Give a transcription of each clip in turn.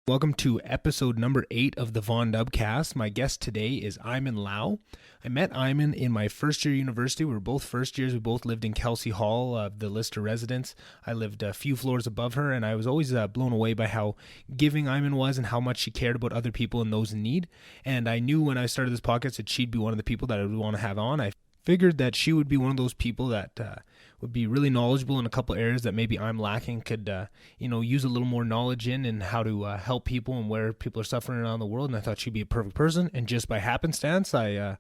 Welcome to episode number 8 of the VonDubCast. My guest today is Aimen Lau. I met Aimen in my first year university. We were both first years. We both lived in Kelsey Hall, the Lister residence. I lived a few floors above her, and I was always blown away by how giving Aimen was and how much she cared about other people and those in need. And I knew when I started this podcast that she'd be one of the people that I would want to have on. I figured that she would be one of those people that would be really knowledgeable in a couple areas that maybe I'm lacking, could use a little more knowledge in and how to help people and where people are suffering around the world. And I thought she'd be a perfect person. And just by happenstance, I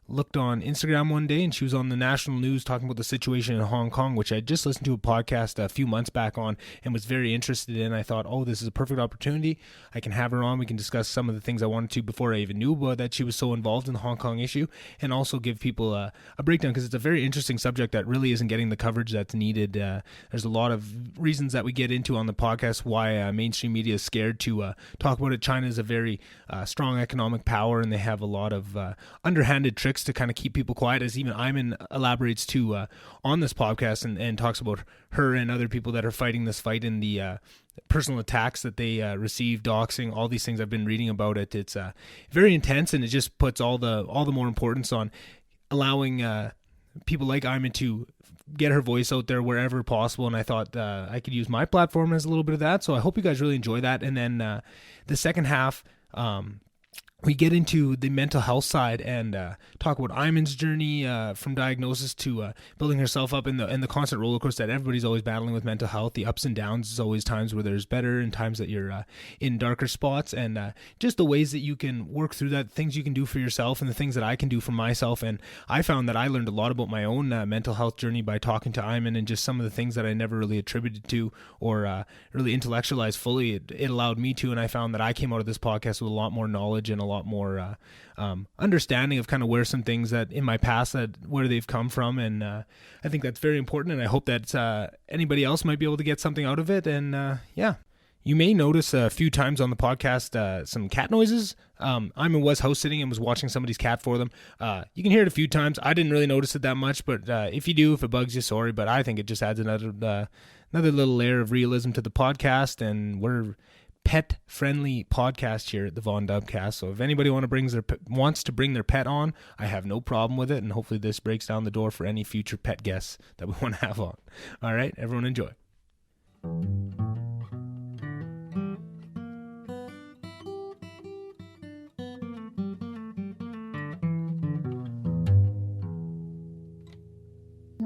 looked on Instagram one day and she was on the national news talking about the situation in Hong Kong, which I just listened to a podcast a few months back on and was very interested in. I thought, this is a perfect opportunity. I can have her on. We can discuss some of the things I wanted to before I even knew about that she was so involved in the Hong Kong issue, and also give people a breakdown, because it's a very interesting subject that really isn't getting the coverage that's needed. There's a lot of reasons that we get into on the podcast why mainstream media is scared to talk about it. China is a very strong economic power, and they have a lot of underhanded tricks to kind of keep people quiet, as even Aimen elaborates to on this podcast and talks about her and other people that are fighting this fight in the personal attacks that they receive, doxing, all these things. I've been reading about it. It's very intense, and it just puts all the more importance on allowing people like Aimen to get her voice out there wherever possible. And I thought I could use my platform as a little bit of that. So I hope you guys really enjoy that. And then the second half, we get into the mental health side and talk about Aimen's journey from diagnosis to building herself up in the constant roller coaster that everybody's always battling with mental health. The ups and downs. There's always times where there's better and times that you're in darker spots, and just the ways that you can work through that, things you can do for yourself and the things that I can do for myself. And I found that I learned a lot about my own mental health journey by talking to Aimen, and just some of the things that I never really attributed to or really intellectualized fully. It allowed me to, and I found that I came out of this podcast with a lot more knowledge and a lot more understanding of kind of where some things that in my past, that where they've come from. And I think that's very important, and I hope that anybody else might be able to get something out of it. And you may notice a few times on the podcast some cat noises. Aimen was house sitting and was watching somebody's cat for them. You can hear it a few times. I didn't really notice it that much, but if you do, if it bugs you, sorry. But I think it just adds another little layer of realism to the podcast, and we're pet-friendly podcast here at the VonDubCast. So if anybody wants to bring their pet on, I have no problem with it, and hopefully this breaks down the door for any future pet guests that we want to have on. All right, everyone enjoy.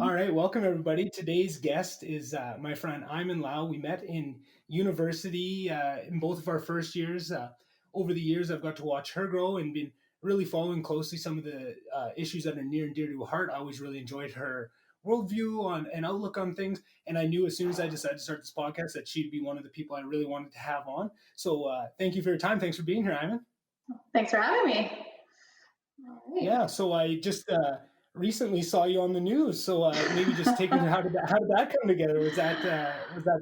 All right, welcome everybody. Today's guest is my friend Aimen Lau. We met in university in both of our first years. Over the years, I've got to watch her grow and been really following closely some of the issues that are near and dear to her heart. I always really enjoyed her worldview on and outlook on things, and I knew as soon as I decided to start this podcast that she'd be one of the people I really wanted to have on. So thank you for your time. Thanks for being here, Aimen. Thanks for having me. All right. Yeah, so I just recently saw you on the news, so maybe just take me to how did that come together? Was that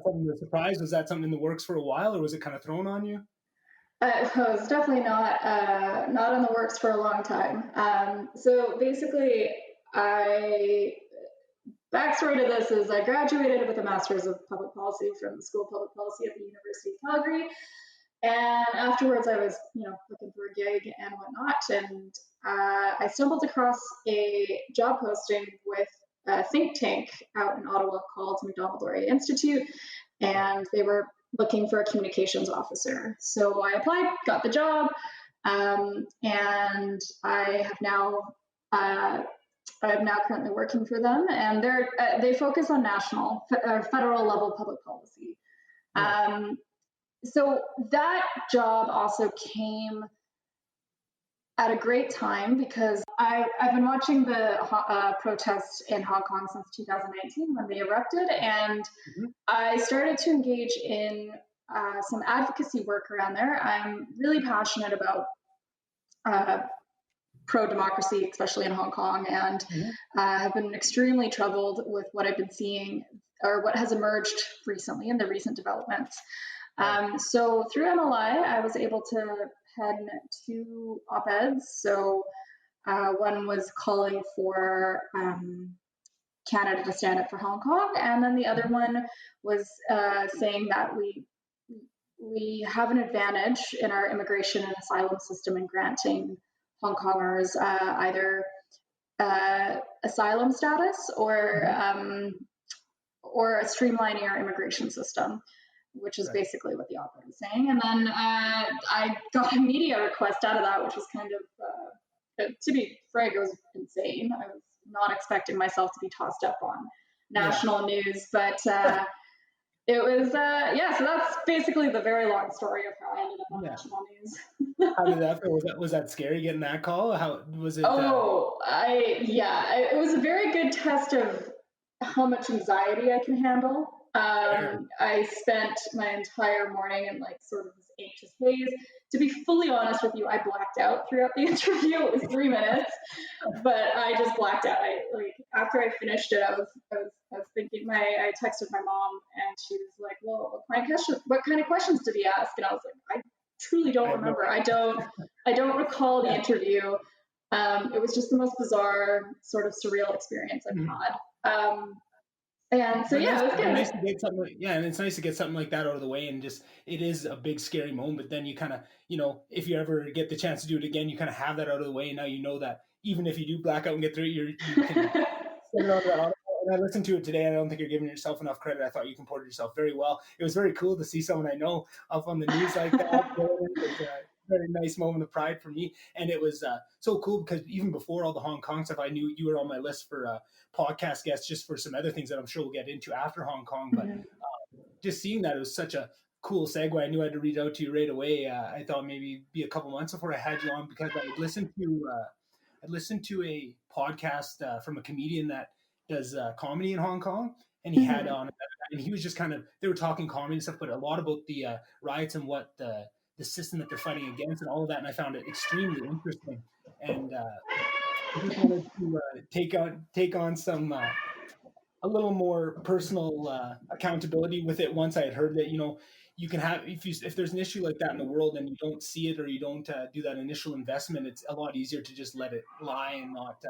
something that surprised? Was that something in the works for a while, or was it kind of thrown on you? It was definitely not in the works for a long time. So basically, backstory to this is I graduated with a Master's of Public Policy from the School of Public Policy at the University of Calgary. And afterwards, I was, looking for a gig and whatnot, and I stumbled across a job posting with a think tank out in Ottawa called MacDonald-Laurier Institute, and they were looking for a communications officer. So I applied, got the job, and I have now. I'm now currently working for them, and they focus on national or federal level public policy. Yeah. So that job also came at a great time because I've been watching the protests in Hong Kong since 2019 when they erupted, and I started to engage in some advocacy work around there. I'm really passionate about pro-democracy, especially in Hong Kong, and have been extremely troubled with what I've been seeing or what has emerged recently in the recent developments. So through MLI, I was able to pen 2 op-eds. So one was calling for Canada to stand up for Hong Kong, and then the other one was saying that we have an advantage in our immigration and asylum system in granting Hong Kongers either asylum status or streamlining our immigration system, which is basically what the op-ed is saying. And then I got a media request out of that, which was kind of, to be frank, it was insane. I was not expecting myself to be tossed up on national news, but it was, so that's basically the very long story of how I ended up on national news. How did that feel? Was that scary getting that call? How was it? It was a very good test of how much anxiety I can handle. I spent my entire morning in like sort of this anxious haze. To be fully honest with you, I blacked out throughout the interview. It was 3 minutes, but I just blacked out. After I finished it, I was thinking. I texted my mom, and she was like, "Well, what kind of questions did he ask?" And I was like, "I truly don't remember. I don't recall the interview. It was just the most bizarre, sort of surreal experience I've had." And so, it was good. Nice to get something, and it's nice to get something like that out of the way, and just, it is a big scary moment, but then you kind of, if you ever get the chance to do it again, you kind of have that out of the way, and now you know that even if you do black out and get through it, you can send it on to that article. And I listened to it today, and I don't think you're giving yourself enough credit. I thought you comported yourself very well. It was very cool to see someone I know up on the news like that. It was a very nice moment of pride for me, and it was so cool because even before all the Hong Kong stuff, I knew you were on my list for podcast guests, just for some other things that I'm sure we'll get into after Hong Kong. But just seeing that, it was such a cool segue. I knew I had to reach out to you right away. I thought maybe it'd be a couple months before I had you on, because I listened to a podcast from a comedian that does comedy in Hong Kong, and he had on, and he was just they were talking comedy and stuff, but a lot about the riots and what the system that they're fighting against and all of that, and I found it extremely interesting. And I just wanted to take on some a little more personal accountability with it. Once I had heard that, you can have, if there's an issue like that in the world and you don't see it, or you don't do that initial investment, it's a lot easier to just let it lie and not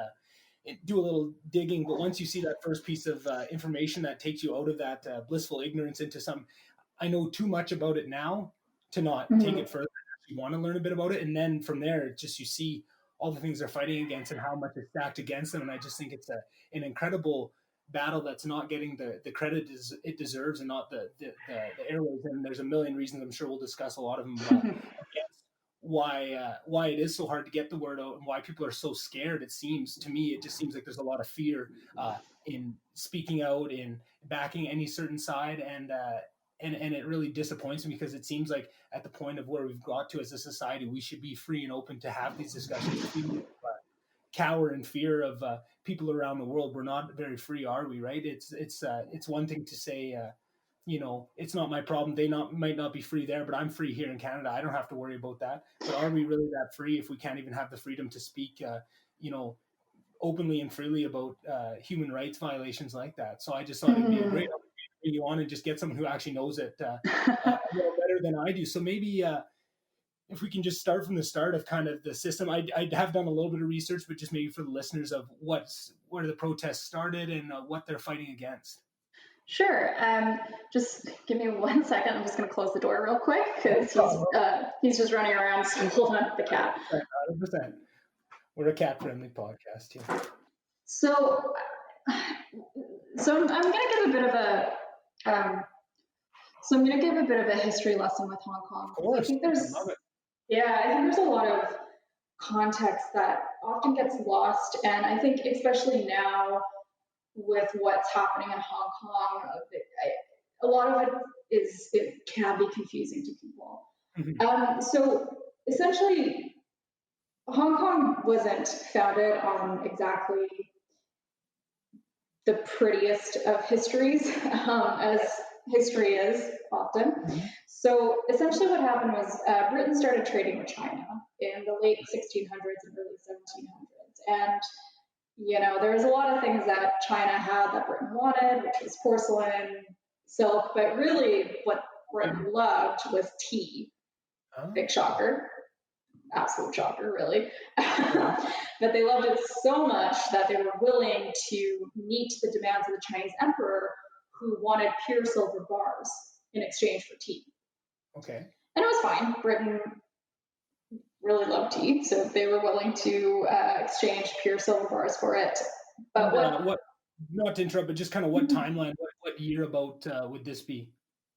do a little digging. But once you see that first piece of information that takes you out of that blissful ignorance into some, I know too much about it now to not take it further. You want to learn a bit about it, and then from there, it's just, you see all the things they're fighting against and how much is stacked against them. And I just think it's an incredible battle that's not getting the credit it deserves, and not the airwaves. And there's a million reasons, I'm sure we'll discuss a lot of them, against why it is so hard to get the word out, and why people are so scared. It just seems like there's a lot of fear in speaking out, in backing any certain side, and it really disappoints me, because it seems like at the point of where we've got to as a society, we should be free and open to have these discussions. If we cower in fear of people around the world, we're not very free, are we? Right? It's one thing to say, it's not my problem. They might not be free there, but I'm free here in Canada. I don't have to worry about that. But are we really that free if we can't even have the freedom to speak, openly and freely about human rights violations like that? So I just thought it'd be a great opportunity to bring you on and just get someone who actually knows it a little better than I do. So maybe if we can just start from the start of kind of the system. I have done a little bit of research, but just maybe for the listeners, of where the protests started and what they're fighting against. Sure. Just give me 1 second. I'm just going to close the door real quick, because he's just running around. So hold on to the cat. 100%. We're a cat-friendly podcast here. So I'm going to give a bit of a history lesson with Hong Kong. Of course. I think there's a lot of context that often gets lost, and I think especially now with what's happening in Hong Kong, a lot of it can be confusing to people. So essentially, Hong Kong wasn't founded on exactly the prettiest of histories, as history is often. So essentially what happened was Britain started trading with China in the late 1600s and early 1700s. And, there was a lot of things that China had that Britain wanted, which was porcelain, silk, but really what Britain loved was tea. Big shocker. Absolute shocker, really. But they loved it so much that they were willing to meet the demands of the Chinese emperor, who wanted pure silver bars in exchange for tea. Okay. And it was fine. Britain really loved tea, so they were willing to exchange pure silver bars for it. But what? Not to interrupt, but just kind of what timeline, what year about would this be?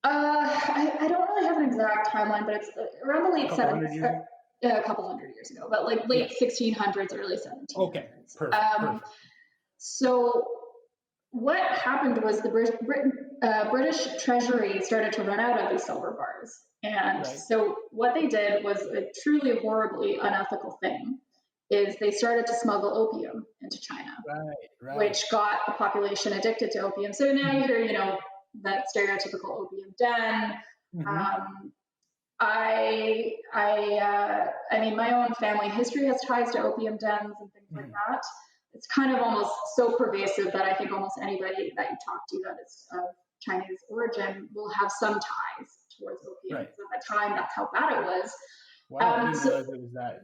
I don't really have an exact timeline, but it's around the late 70s, a couple hundred years ago, but like late 1600s, early 1700s. Okay, perfect. So what happened was the British Treasury started to run out of these silver bars. And so what they did was a truly horribly unethical thing, is they started to smuggle opium into China, which got the population addicted to opium. So now you hear, that stereotypical opium den. I mean, my own family history has ties to opium dens and things like that. It's kind of almost so pervasive that I think almost anybody that you talk to that is of Chinese origin will have some ties towards opium. Right. So at the time, that's how bad it was. Wow, I didn't realize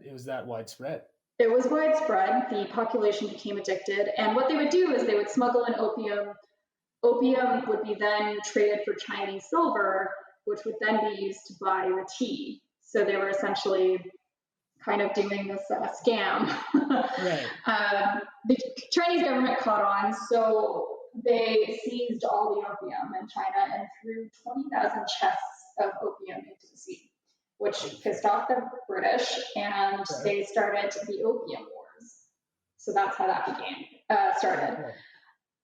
it was that widespread. It was widespread. The population became addicted, and what they would do is they would smuggle in opium. Opium would be then traded for Chinese silver, which would then be used to buy the tea. So they were essentially kind of doing this scam. The Chinese government caught on, so they seized all the opium in China and threw 20,000 chests of opium into the sea, which pissed off the British, and they started the Opium Wars. So that's how that started.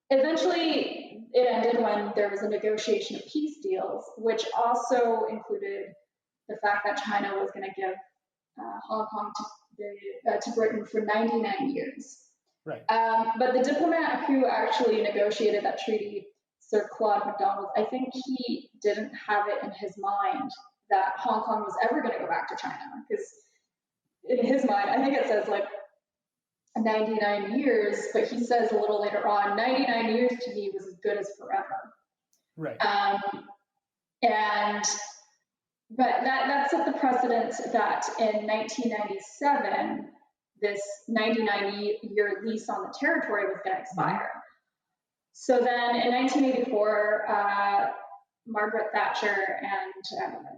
Eventually, it ended when there was a negotiation of peace deals, which also included the fact that China was going to give Hong Kong to Britain for 99 years. But the diplomat who actually negotiated that treaty, Sir Claude MacDonald, I think he didn't have it in his mind that Hong Kong was ever going to go back to China, because in his mind, I think it says like 99 years, but he says a little later on, 99 years to me was as good as forever. But that set the precedent that in 1997, this 99-year lease on the territory was going to expire. So then in 1984, Margaret Thatcher and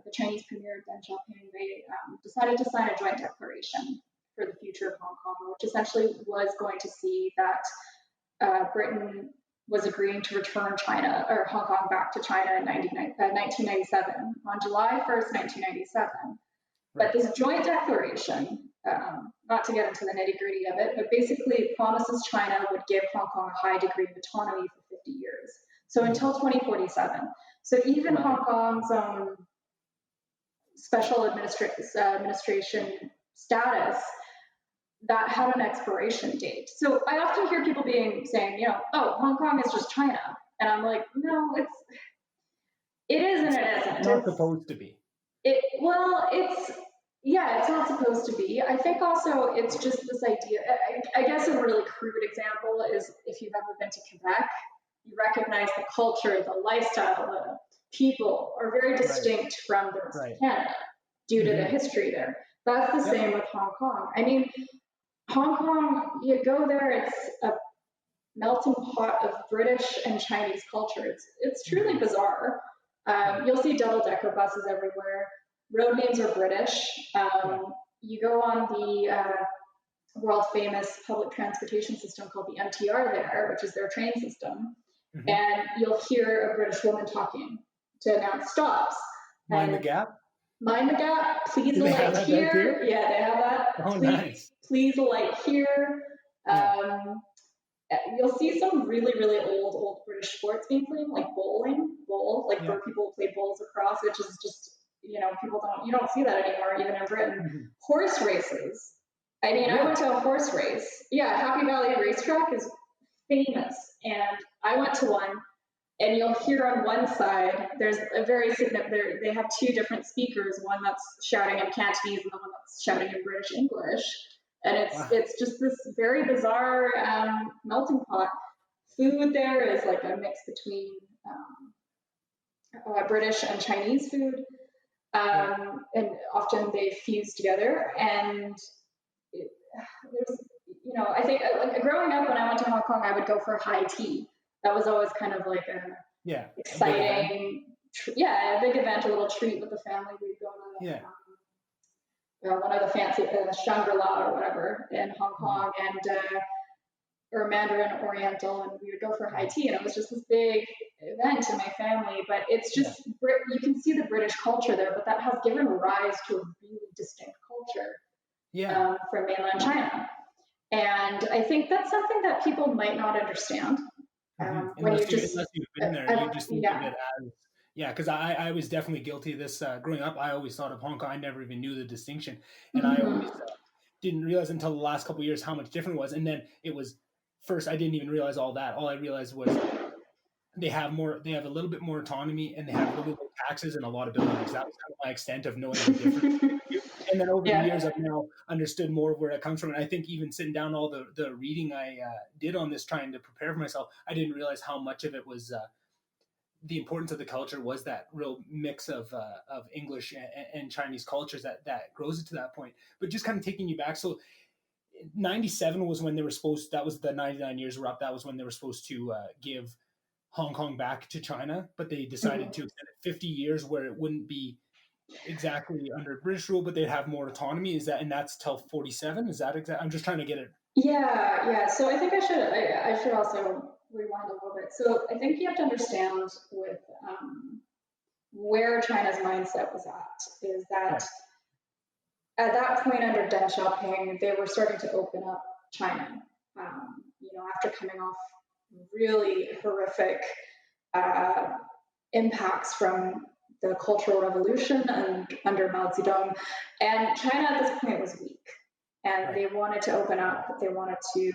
the Chinese Premier Deng Xiaoping, they decided to sign a joint declaration for the future of Hong Kong, which essentially was going to see that Britain was agreeing to return China or Hong Kong back to China in 1997, on July 1st, 1997. But this joint declaration, not to get into the nitty-gritty of it, but basically promises China would give Hong Kong a high degree of autonomy for 50 years. So until 2047. So even Hong Kong's own special administration status, that had an expiration date. So I often hear people saying, oh, Hong Kong is just China. And I'm like, no, it is and it isn't. It's not supposed to be. It's not supposed to be. I think also it's just this idea, I guess a really crude example is if you've ever been to Quebec, you recognize the culture, the lifestyle, the people are very distinct from the rest of Canada due to the history there. That's the same with Hong Kong. I mean, Hong Kong, you go there, it's a melting pot of British and Chinese culture. It's truly bizarre. You'll see double-decker buses everywhere. Road names are British. You go on the world-famous public transportation system called the MTR there, which is their train system, and you'll hear a British woman talking to announce stops. Mind the gap? Mind the gap, please alight here. Yeah, they have that. Oh, nice. Please alight here. You'll see some really, really old British sports being played, like bowl, where people play bowls across, which is just, you don't see that anymore, even in Britain. Horse races. I mean, I went to a horse race. Yeah, Happy Valley Racetrack is famous, and I went to one. And you'll hear on one side, there's a very significant, they have two different speakers, one that's shouting in Cantonese and the one that's shouting in British English. And it's just this very bizarre melting pot. Food there is like a mix between British and Chinese food. And often they fuse together. And there's, I think growing up when I went to Hong Kong, I would go for high tea. That was always kind of like a exciting a big event, a little treat with the family. We'd go to one of the fancy Shangri-La or whatever in Hong Kong, and or Mandarin Oriental, and we would go for high tea, and it was just this big event in my family. But it's just you can see the British culture there, but that has given rise to a really distinct culture from mainland China. And I think that's something that people might not understand. Unless you've been there, you just think of it as, because I was definitely guilty of this growing up. I always thought of Hong Kong. I never even knew the distinction. And I always didn't realize until the last couple of years how much different it was. And then it was, first, I didn't even realize all that. All I realized was they have a little bit more autonomy, and they have really low taxes and a lot of buildings. That was kind of my extent of knowing the difference. And then over the years, I've now understood more of where it comes from. And I think even sitting down all the reading I did on this, trying to prepare for myself, I didn't realize how much of it was the importance of the culture was that real mix of English and Chinese cultures that grows it to that point. But just kind of taking you back, so 97 was when they were supposed, that was the 99 years were up, that was when they were supposed to give Hong Kong back to China, but they decided to extend it 50 years where it wouldn't be exactly under British rule, but they'd have more autonomy. Is that, and that's till 47? Is that exact? I'm just trying to get it. Yeah. So I think I should also rewind a little bit. So I think you have to understand with where China's mindset was at is that at that point under Deng Xiaoping, they were starting to open up China. After coming off really horrific impacts from the Cultural Revolution and under Mao Zedong, and China at this point was weak, and they wanted to open up. They wanted to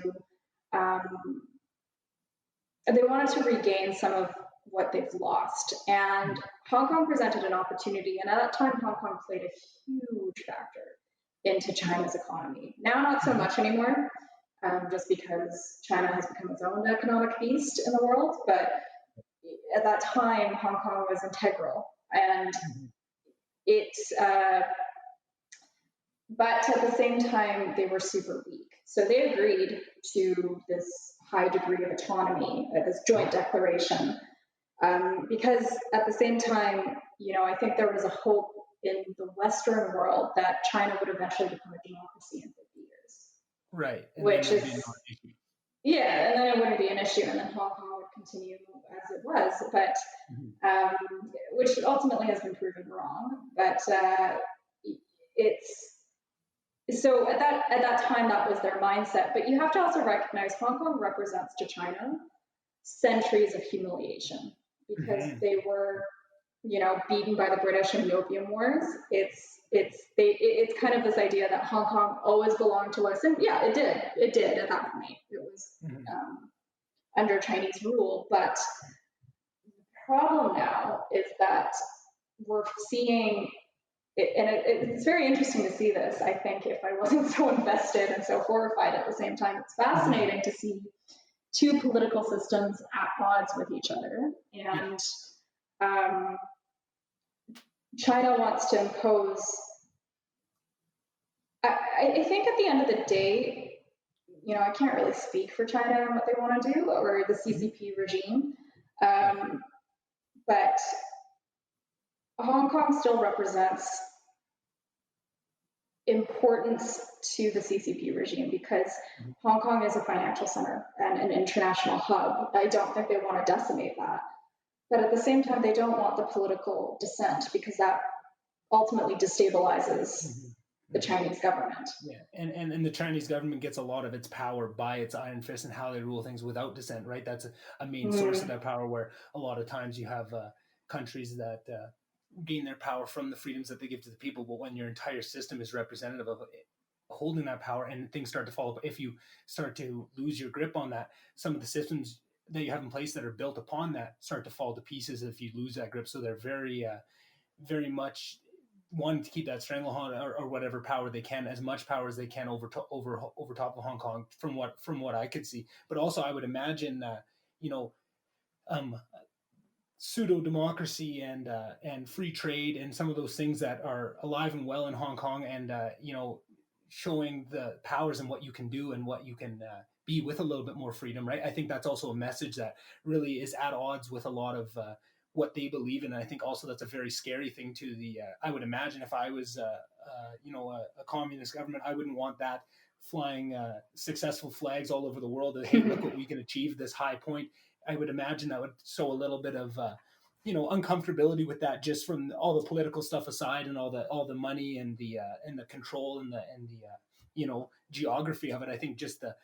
regain some of what they've lost, and Hong Kong presented an opportunity. And at that time, Hong Kong played a huge factor into China's economy. Now, not so much anymore, just because China has become its own economic beast in the world. But at that time, Hong Kong was integral. And but at the same time, they were super weak. So they agreed to this high degree of autonomy, this joint declaration, because at the same time, I think there was a hope in the Western world that China would eventually become a democracy in 50 years. Right. And which is, and then it wouldn't be an issue, and then Hong Kong would continue as it was, but which ultimately has been proven wrong. But so at that time, that was their mindset. But you have to also recognize Hong Kong represents to China centuries of humiliation, because they were, beaten by the British in the Opium Wars. It's kind of this idea that Hong Kong always belonged to us, and it did at that point. It was under Chinese rule. But the problem now is that we're seeing, and it's very interesting to see this. I think if I wasn't so invested and so horrified at the same time, it's fascinating to see two political systems at odds with each other. And China wants to impose, I think at the end of the day, I can't really speak for China and what they want to do, or the CCP regime, but Hong Kong still represents importance to the CCP regime, because Hong Kong is a financial center and an international hub. I don't think they want to decimate that. But at the same time, they don't want the political dissent, because that ultimately destabilizes the Chinese government. Yeah, and the Chinese government gets a lot of its power by its iron fist and how they rule things without dissent, right? That's a main source of that power, where a lot of times you have countries that gain their power from the freedoms that they give to the people, but when your entire system is representative of holding that power and things start to fall apart, if you start to lose your grip on that, some of the systems that you have in place that are built upon that start to fall to pieces if you lose that grip. So they're very, very much wanting to keep that stranglehold or whatever power they can, as much power as they can over top of Hong Kong, from what I could see. But also, I would imagine, pseudo democracy and free trade and some of those things that are alive and well in Hong Kong, and showing the powers and what you can do and what you can be with a little bit more freedom, right? I think that's also a message that really is at odds with a lot of what they believe in. And I think also that's a very scary thing to the, I would imagine if I was, a communist government, I wouldn't want that flying successful flags all over the world that, hey, look what we can achieve, this high point. I would imagine that would sow a little bit of, uncomfortability with that, just from all the political stuff aside, and all the money and the control and the geography of it. I think just the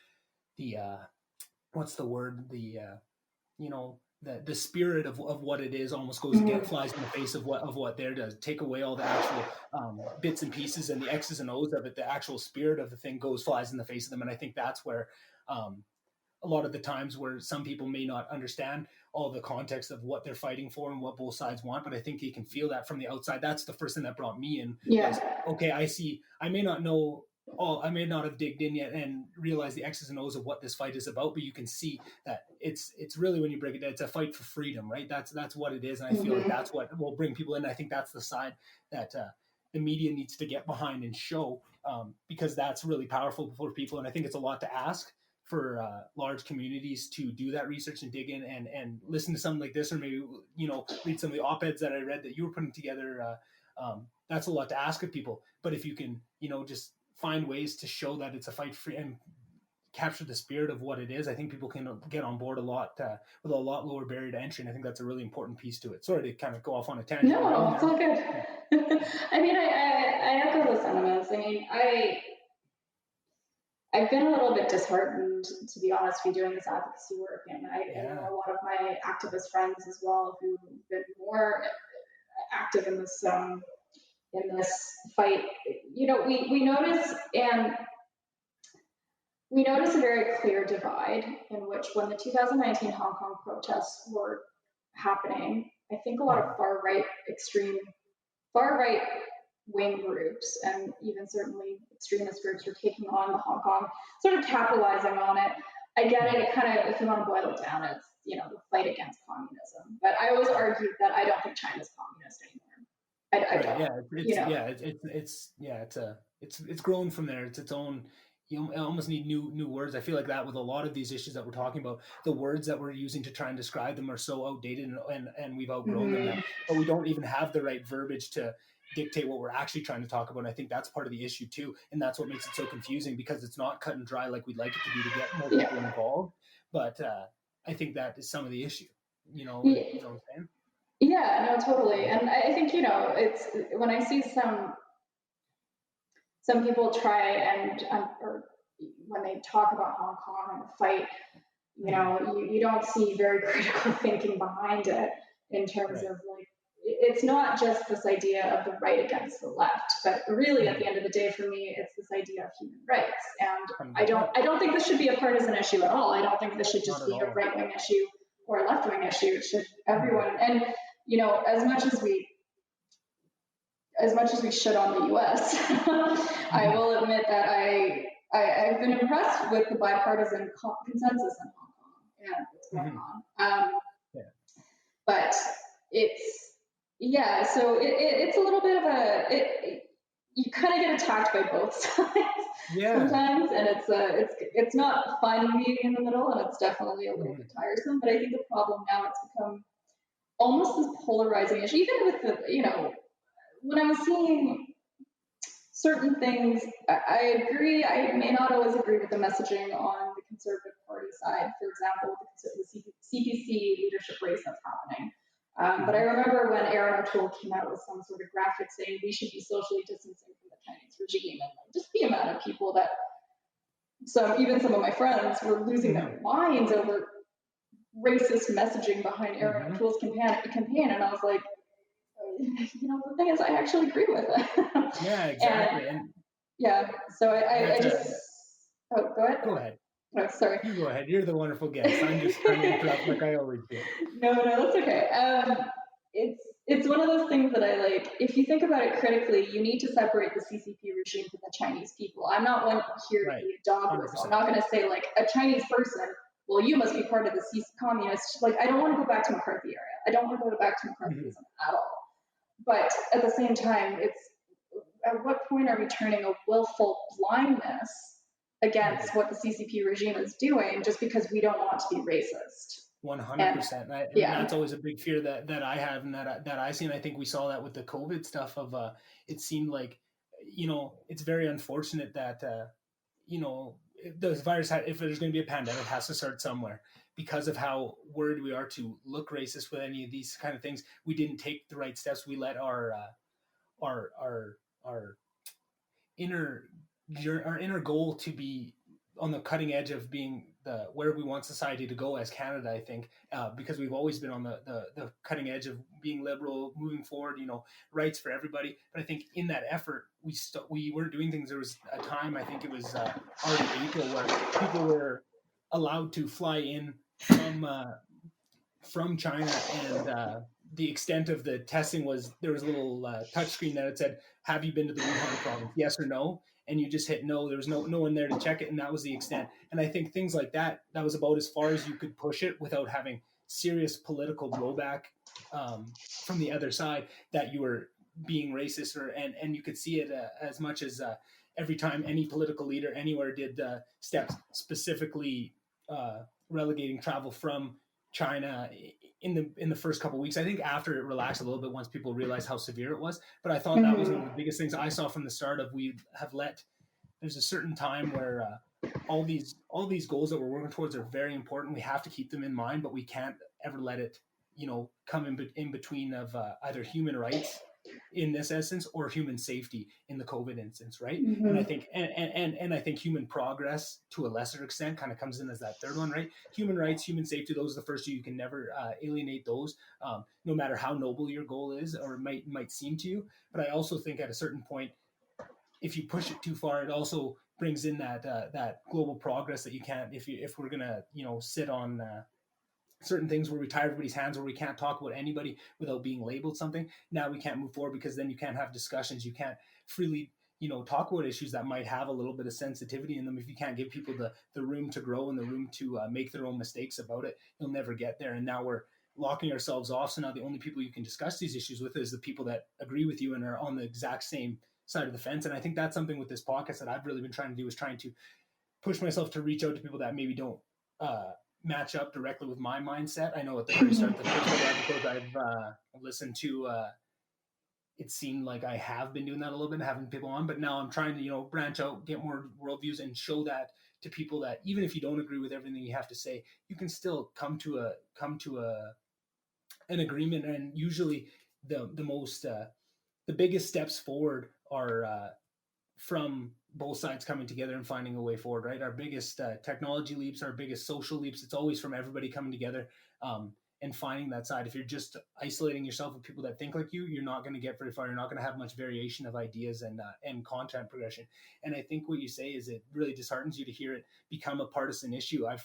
what's the word, the spirit of what it is almost goes against, flies in the face of what there does. Take away all the actual bits and pieces and the X's and O's of it. The actual spirit of the thing flies in the face of them. And I think that's where a lot of the times where some people may not understand all the context of what they're fighting for and what both sides want, but I think you can feel that from the outside. That's the first thing that brought me in. Yeah. Was, okay, I may not know all, I may not have digged in yet and realized the X's and O's of what this fight is about, but you can see that it's really, when you break it down, it's a fight for freedom, right? That's what it is. And I feel like that's what will bring people in. I think that's the side that the media needs to get behind and show, because that's really powerful for people. And I think it's a lot to ask for large communities to do that research and dig in and listen to something like this, or maybe, read some of the op-eds that I read that you were putting together. That's a lot to ask of people. But if you can, just find ways to show that it's a fight for and capture the spirit of what it is, I think people can get on board a lot with a lot lower barrier to entry. And I think that's a really important piece to it. Sorry to kind of go off on a tangent. No, it's all good. I mean, I echo the sentiments. I mean, I've been a little bit disheartened, to be honest, with doing this advocacy work, and I know a lot of my activist friends as well who've been more active in this fight. We notice a very clear divide in which, when the 2019 Hong Kong protests were happening, I think a lot of far right wing groups, and even certainly extremist groups, were taking on the Hong Kong, sort of capitalizing on it. I get it. It kind of, if you want to boil it down, it's, the fight against communism. But I always argued that I don't think China's communist anymore. I don't. It's grown from there. It's its own. You almost need new words. I feel like that with a lot of these issues that we're talking about, the words that we're using to try and describe them are so outdated, and we've outgrown them now. But we don't even have the right verbiage to dictate what we're actually trying to talk about. And I think that's part of the issue too, and that's what makes it so confusing, because it's not cut and dry like we'd like it to be to get more people involved. But I think that is some of the issue. You know what I'm saying? Yeah, no, totally. And I think, it's when I see some people try and, or when they talk about Hong Kong and the fight, you don't see very critical thinking behind it, in terms of, like, it's not just this idea of the right against the left, but really at the end of the day, for me, it's this idea of human rights. And I don't think this should be a partisan issue at all. I don't think this should just be a right-wing issue or a left-wing issue. It should everyone. And as much as we shit on the U.S., I will admit that I've been impressed with the bipartisan consensus in Hong Kong and what's going on. But so it's a little bit of you kind of get attacked by both sides sometimes, and it's not fun being in the middle, and it's definitely a little bit tiresome. But I think the problem now, it's become almost this polarizing issue. Even with the, when I'm seeing certain things, I agree. I may not always agree with the messaging on the Conservative Party side. For example, the CPC leadership race that's happening. But I remember when Aaron O'Toole came out with some sort of graphic saying we should be socially distancing from the Chinese regime, and just the amount of people that, even some of my friends, were losing their minds over racist messaging behind Aaron O'Toole's campaign, and I was like, the thing is, I actually agree with it. Yeah, exactly. So I just. Oh, go ahead. Go ahead. Oh, sorry. You go ahead. You're the wonderful guest. I'm just trying to interrupt like I always do. No, that's okay. It's one of those things that I like. If you think about it critically, you need to separate the CCP regime from the Chinese people. I'm not one here to be a dog whistle. I'm not going to say, like, a Chinese person, well, you must be part of the communist. Like, I don't want to go back to McCarthy era. I don't want to go back to McCarthyism at all. But at the same time, it's, at what point are we turning a willful blindness against what the CCP regime is doing just because we don't want to be racist? 100%. And yeah. that's always a big fear that I have and that I see. And I think we saw that with the COVID stuff of, it seemed like, it's very unfortunate that, if the virus if there's going to be a pandemic, it has to start somewhere because of how worried we are to look racist with any of these kind of things. We didn't take the right steps. We let our, our inner, our inner goal to be on the cutting edge of being where we want society to go as Canada, I think, because we've always been on the cutting edge of being liberal, moving forward, rights for everybody. But I think in that effort, we weren't doing things. There was a time, I think it was already April, where people were allowed to fly in from China, and the extent of the testing was there was a little touchscreen that it said, "Have you been to the Wuhan province? Yes or no?" And you just hit no. There was no one there to check it, and that was the extent. And I think things like that was about as far as you could push it without having serious political blowback from the other side that you were being racist, and you could see it as much as every time any political leader anywhere did steps specifically relegating travel from China in the first couple of weeks. I think after it relaxed a little bit once people realized how severe it was. But I thought that was one of the biggest things I saw from the start of we have let. There's a certain time where all these goals that we're working towards are very important. We have to keep them in mind, but we can't ever let it come in between of either human rights in this essence or human safety in the COVID instance, right? Mm-hmm. And I think and I think human progress to a lesser extent kind of comes in as that third one, right? Human rights, human safety, those are the first two. You can never alienate those, no matter how noble your goal is or it might seem to you. But I also think at a certain point, if you push it too far, it also brings in that global progress that you can't if we're gonna sit on certain things where we tie everybody's hands, where we can't talk about anybody without being labeled something. Now we can't move forward because then you can't have discussions. You can't freely, talk about issues that might have a little bit of sensitivity in them. If you can't give people the room to grow and the room to make their own mistakes about it, you'll never get there. And now we're locking ourselves off. So now the only people you can discuss these issues with is the people that agree with you and are on the exact same side of the fence. And I think that's something with this podcast that I've really been trying to do, is trying to push myself to reach out to people that maybe don't match up directly with my mindset. I know at the very start, the first couple episodes I've listened to, it seemed like I have been doing that a little bit, having people on, but now I'm trying to, branch out, get more worldviews and show that to people that even if you don't agree with everything you have to say, you can still come to an agreement. And usually the most, the biggest steps forward are from both sides coming together and finding a way forward, right? Our biggest technology leaps, our biggest social leaps, it's always from everybody coming together and finding that side. If you're just isolating yourself with people that think like you're not going to get very far. You're not going to have much variation of ideas and content progression. And I think what you say is it really disheartens you to hear it become a partisan issue. I've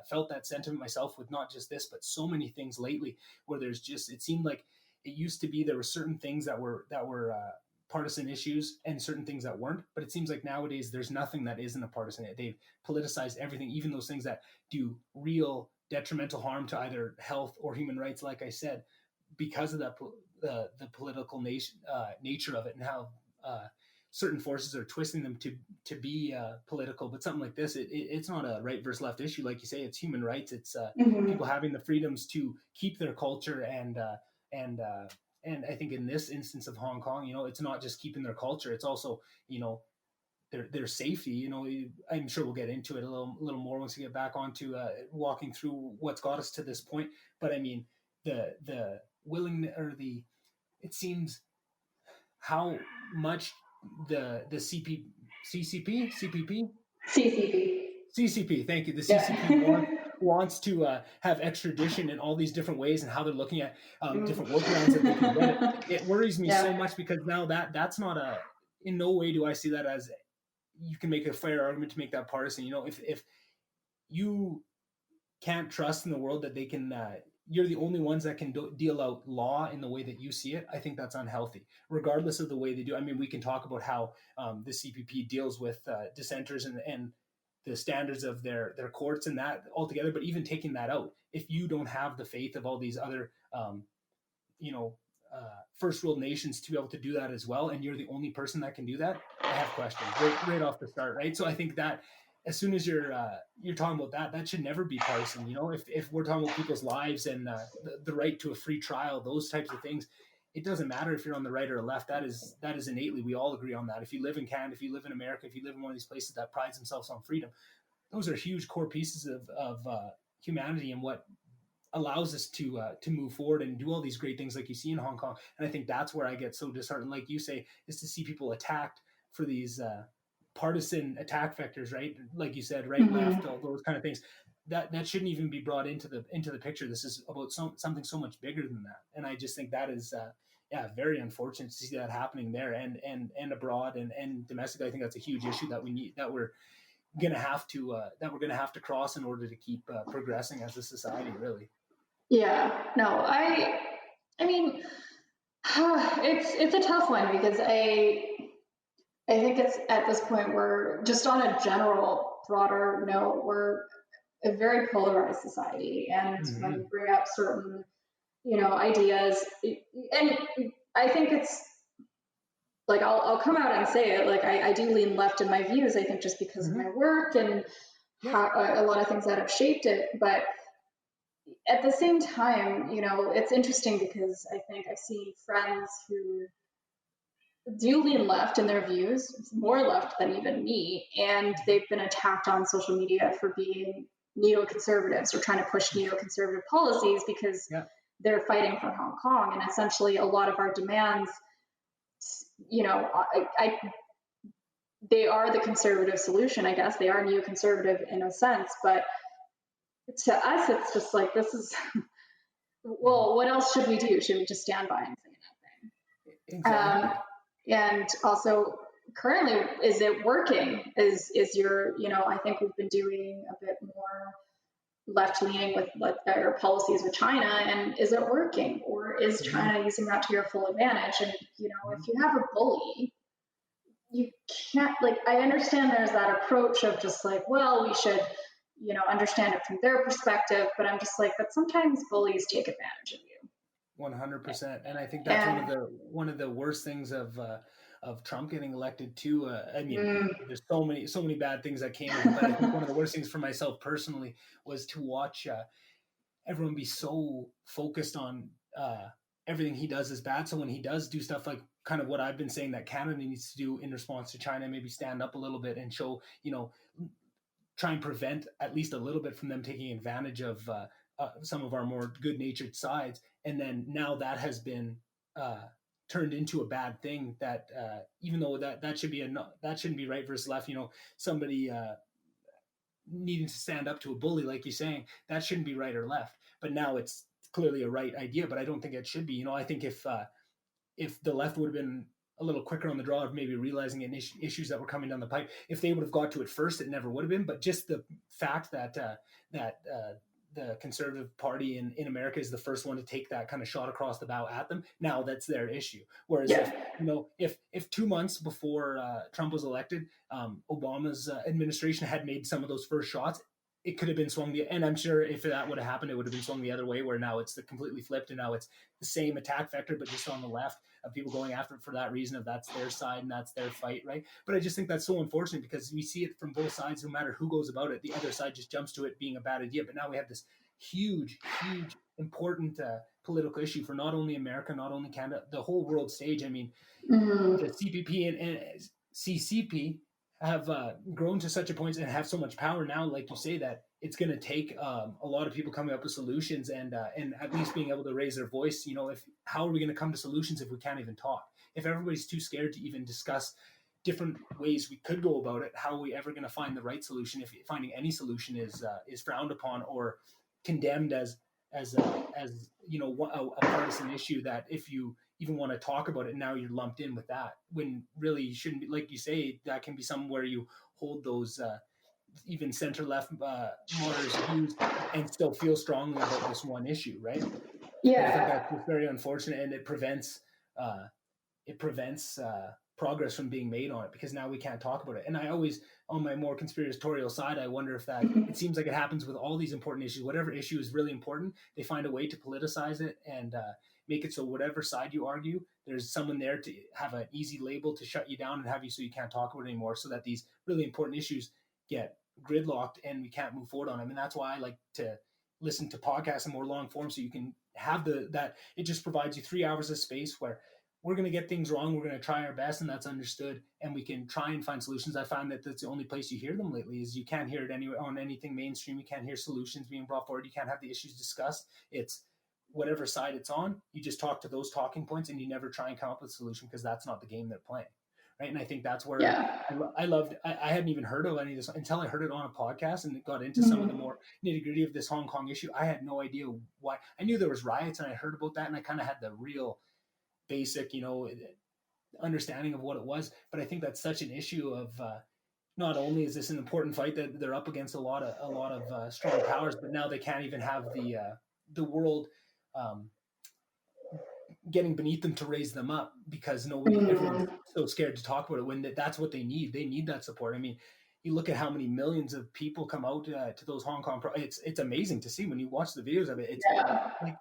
felt that sentiment myself with not just this, but so many things lately where there's just, it seemed like it used to be there were certain things that were partisan issues and certain things that weren't, but it seems like nowadays there's nothing that isn't a partisan. They've politicized everything, even those things that do real detrimental harm to either health or human rights, like I said, because of that the political nature of it, and how certain forces are twisting them to be political. But something like this, it's not a right versus left issue, like you say. It's human rights. It's people having the freedoms to keep their culture and I think in this instance of Hong Kong, it's not just keeping their culture; it's also, their safety. I'm sure we'll get into it a little more once we get back onto walking through what's got us to this point. But I mean, the willing or the it seems how much the CCP. Thank you. The CCP wants to have extradition in all these different ways, and how they're looking at different workarounds that they can get it. It worries me so much, because now that's not in no way do I see that as you can make a fair argument to make that partisan. If you can't trust in the world that they can, you're the only ones that can deal out law in the way that you see it, I think that's unhealthy, regardless of the way they do. I mean, we can talk about how the CPP deals with dissenters and the standards of their courts and that altogether. But even taking that out, if you don't have the faith of all these other, first world nations to be able to do that as well, and you're the only person that can do that, I have questions right off the start, right? So I think that as soon as you're talking about that should never be partisan. If we're talking about people's lives and the right to a free trial, those types of things, it doesn't matter if you're on the right or left. That is innately, we all agree on that. If you live in Canada, if you live in America, if you live in one of these places that prides themselves on freedom, those are huge core pieces of humanity and what allows us to move forward and do all these great things like you see in Hong Kong. And I think that's where I get so disheartened, like you say, is to see people attacked for these partisan attack vectors, right? Like you said, right, left, all those kind of things. That shouldn't even be brought into the picture. This is about something so much bigger than that. And I just think that is very unfortunate to see that happening there and abroad and domestically. I think that's a huge issue that we're gonna have to cross in order to keep progressing as a society, really. Yeah, no, I mean, it's a tough one because I think it's at this point we're just on a general broader note, we're a very polarized society, and when you bring up certain, ideas, and I think it's like I'll come out and say it, like I do lean left in my views. I think just because of my work and a lot of things that have shaped it, but at the same time, it's interesting because I think I see friends who do lean left in their views, more left than even me, and they've been attacked on social media for being neoconservatives or trying to push neoconservative policies because they're fighting for Hong Kong. And essentially, a lot of our demands, they are the conservative solution, I guess. They are neoconservative in a sense, but to us, it's just like, this is, well, what else should we do? Should we just stand by and say nothing? Exactly. And also, currently, is it working? Is your, I think we've been doing a bit more left leaning with our policies with China, and is it working? Or is China using that to your full advantage? And, if you have a bully, you can't, I understand there's that approach of just like, well, we should, understand it from their perspective, but I'm just like, but sometimes bullies take advantage of you. 100%, and I think that's one of the worst things of Trump getting elected too. I mean, there's so many bad things that came of it, but I think one of the worst things for myself personally was to watch everyone be so focused on everything he does is bad. So when he does do stuff like kind of what I've been saying that Canada needs to do in response to China, maybe stand up a little bit and show, try and prevent at least a little bit from them taking advantage of some of our more good-natured sides. And then now that has been turned into a bad thing that even though that shouldn't be right versus left, somebody needing to stand up to a bully, like you're saying, that shouldn't be right or left. But now it's clearly a right idea, but I don't think it should be. I think if the left would have been a little quicker on the draw of maybe realizing issues that were coming down the pipe, if they would have got to it first, it never would have been. But just the fact that the Conservative Party in America is the first one to take that kind of shot across the bow at them, now that's their issue. Whereas if 2 months before Trump was elected, Obama's administration had made some of those first shots, it could have been swung and I'm sure if that would have happened, it would have been swung the other way, where now it's completely flipped, and now it's the same attack vector, but just on the left, of people going after it for that reason of that's their side and that's their fight, right? But I just think that's so unfortunate because we see it from both sides. No matter who goes about it, the other side just jumps to it being a bad idea. But now we have this huge important political issue for not only America, not only Canada, the whole world stage. I mean, the CPP and CCP have grown to such a point and have so much power now, like you say, that it's going to take a lot of people coming up with solutions and at least being able to raise their voice. How are we going to come to solutions if we can't even talk? If everybody's too scared to even discuss different ways we could go about it, how are we ever going to find the right solution if finding any solution is frowned upon or condemned as a partisan issue, that if you even want to talk about it, now you're lumped in with that, when really you shouldn't be. Like you say, that can be somewhere you hold those even center left moderate views and still feel strongly about this one issue, right? Yeah, I think that's just very unfortunate, and it prevents progress from being made on it, because now we can't talk about it. And I always, on my more conspiratorial side, I wonder if that it seems like it happens with all these important issues. Whatever issue is really important, they find a way to politicize it and make it so whatever side you argue, there's someone there to have an easy label to shut you down and have you so you can't talk about it anymore, so that these really important issues get gridlocked and we can't move forward on them. And that's why I like to listen to podcasts in more long form, so you can have that it just provides you 3 hours of space where we're going to get things wrong. We're going to try our best, and that's understood. And we can try and find solutions. I found that that's the only place you hear them lately. Is you can't hear it anywhere on anything mainstream. You can't hear solutions being brought forward. You can't have the issues discussed. It's whatever side it's on. You just talk to those talking points, and you never try and come up with a solution, because that's not the game they're playing, right? And I think that's where I loved. I hadn't even heard of any of this until I heard it on a podcast and got into some of the more nitty gritty of this Hong Kong issue. I had no idea why. I knew there was riots, and I heard about that, and I kind of had the real basic, understanding of what it was. But I think that's such an issue of not only is this an important fight that they're up against a lot of strong powers, but now they can't even have the world getting beneath them to raise them up, because everyone's so scared to talk about it, when that's what they need. They need that support. I mean, you look at how many millions of people come out to those Hong Kong. It's amazing to see when you watch the videos of it. It's like,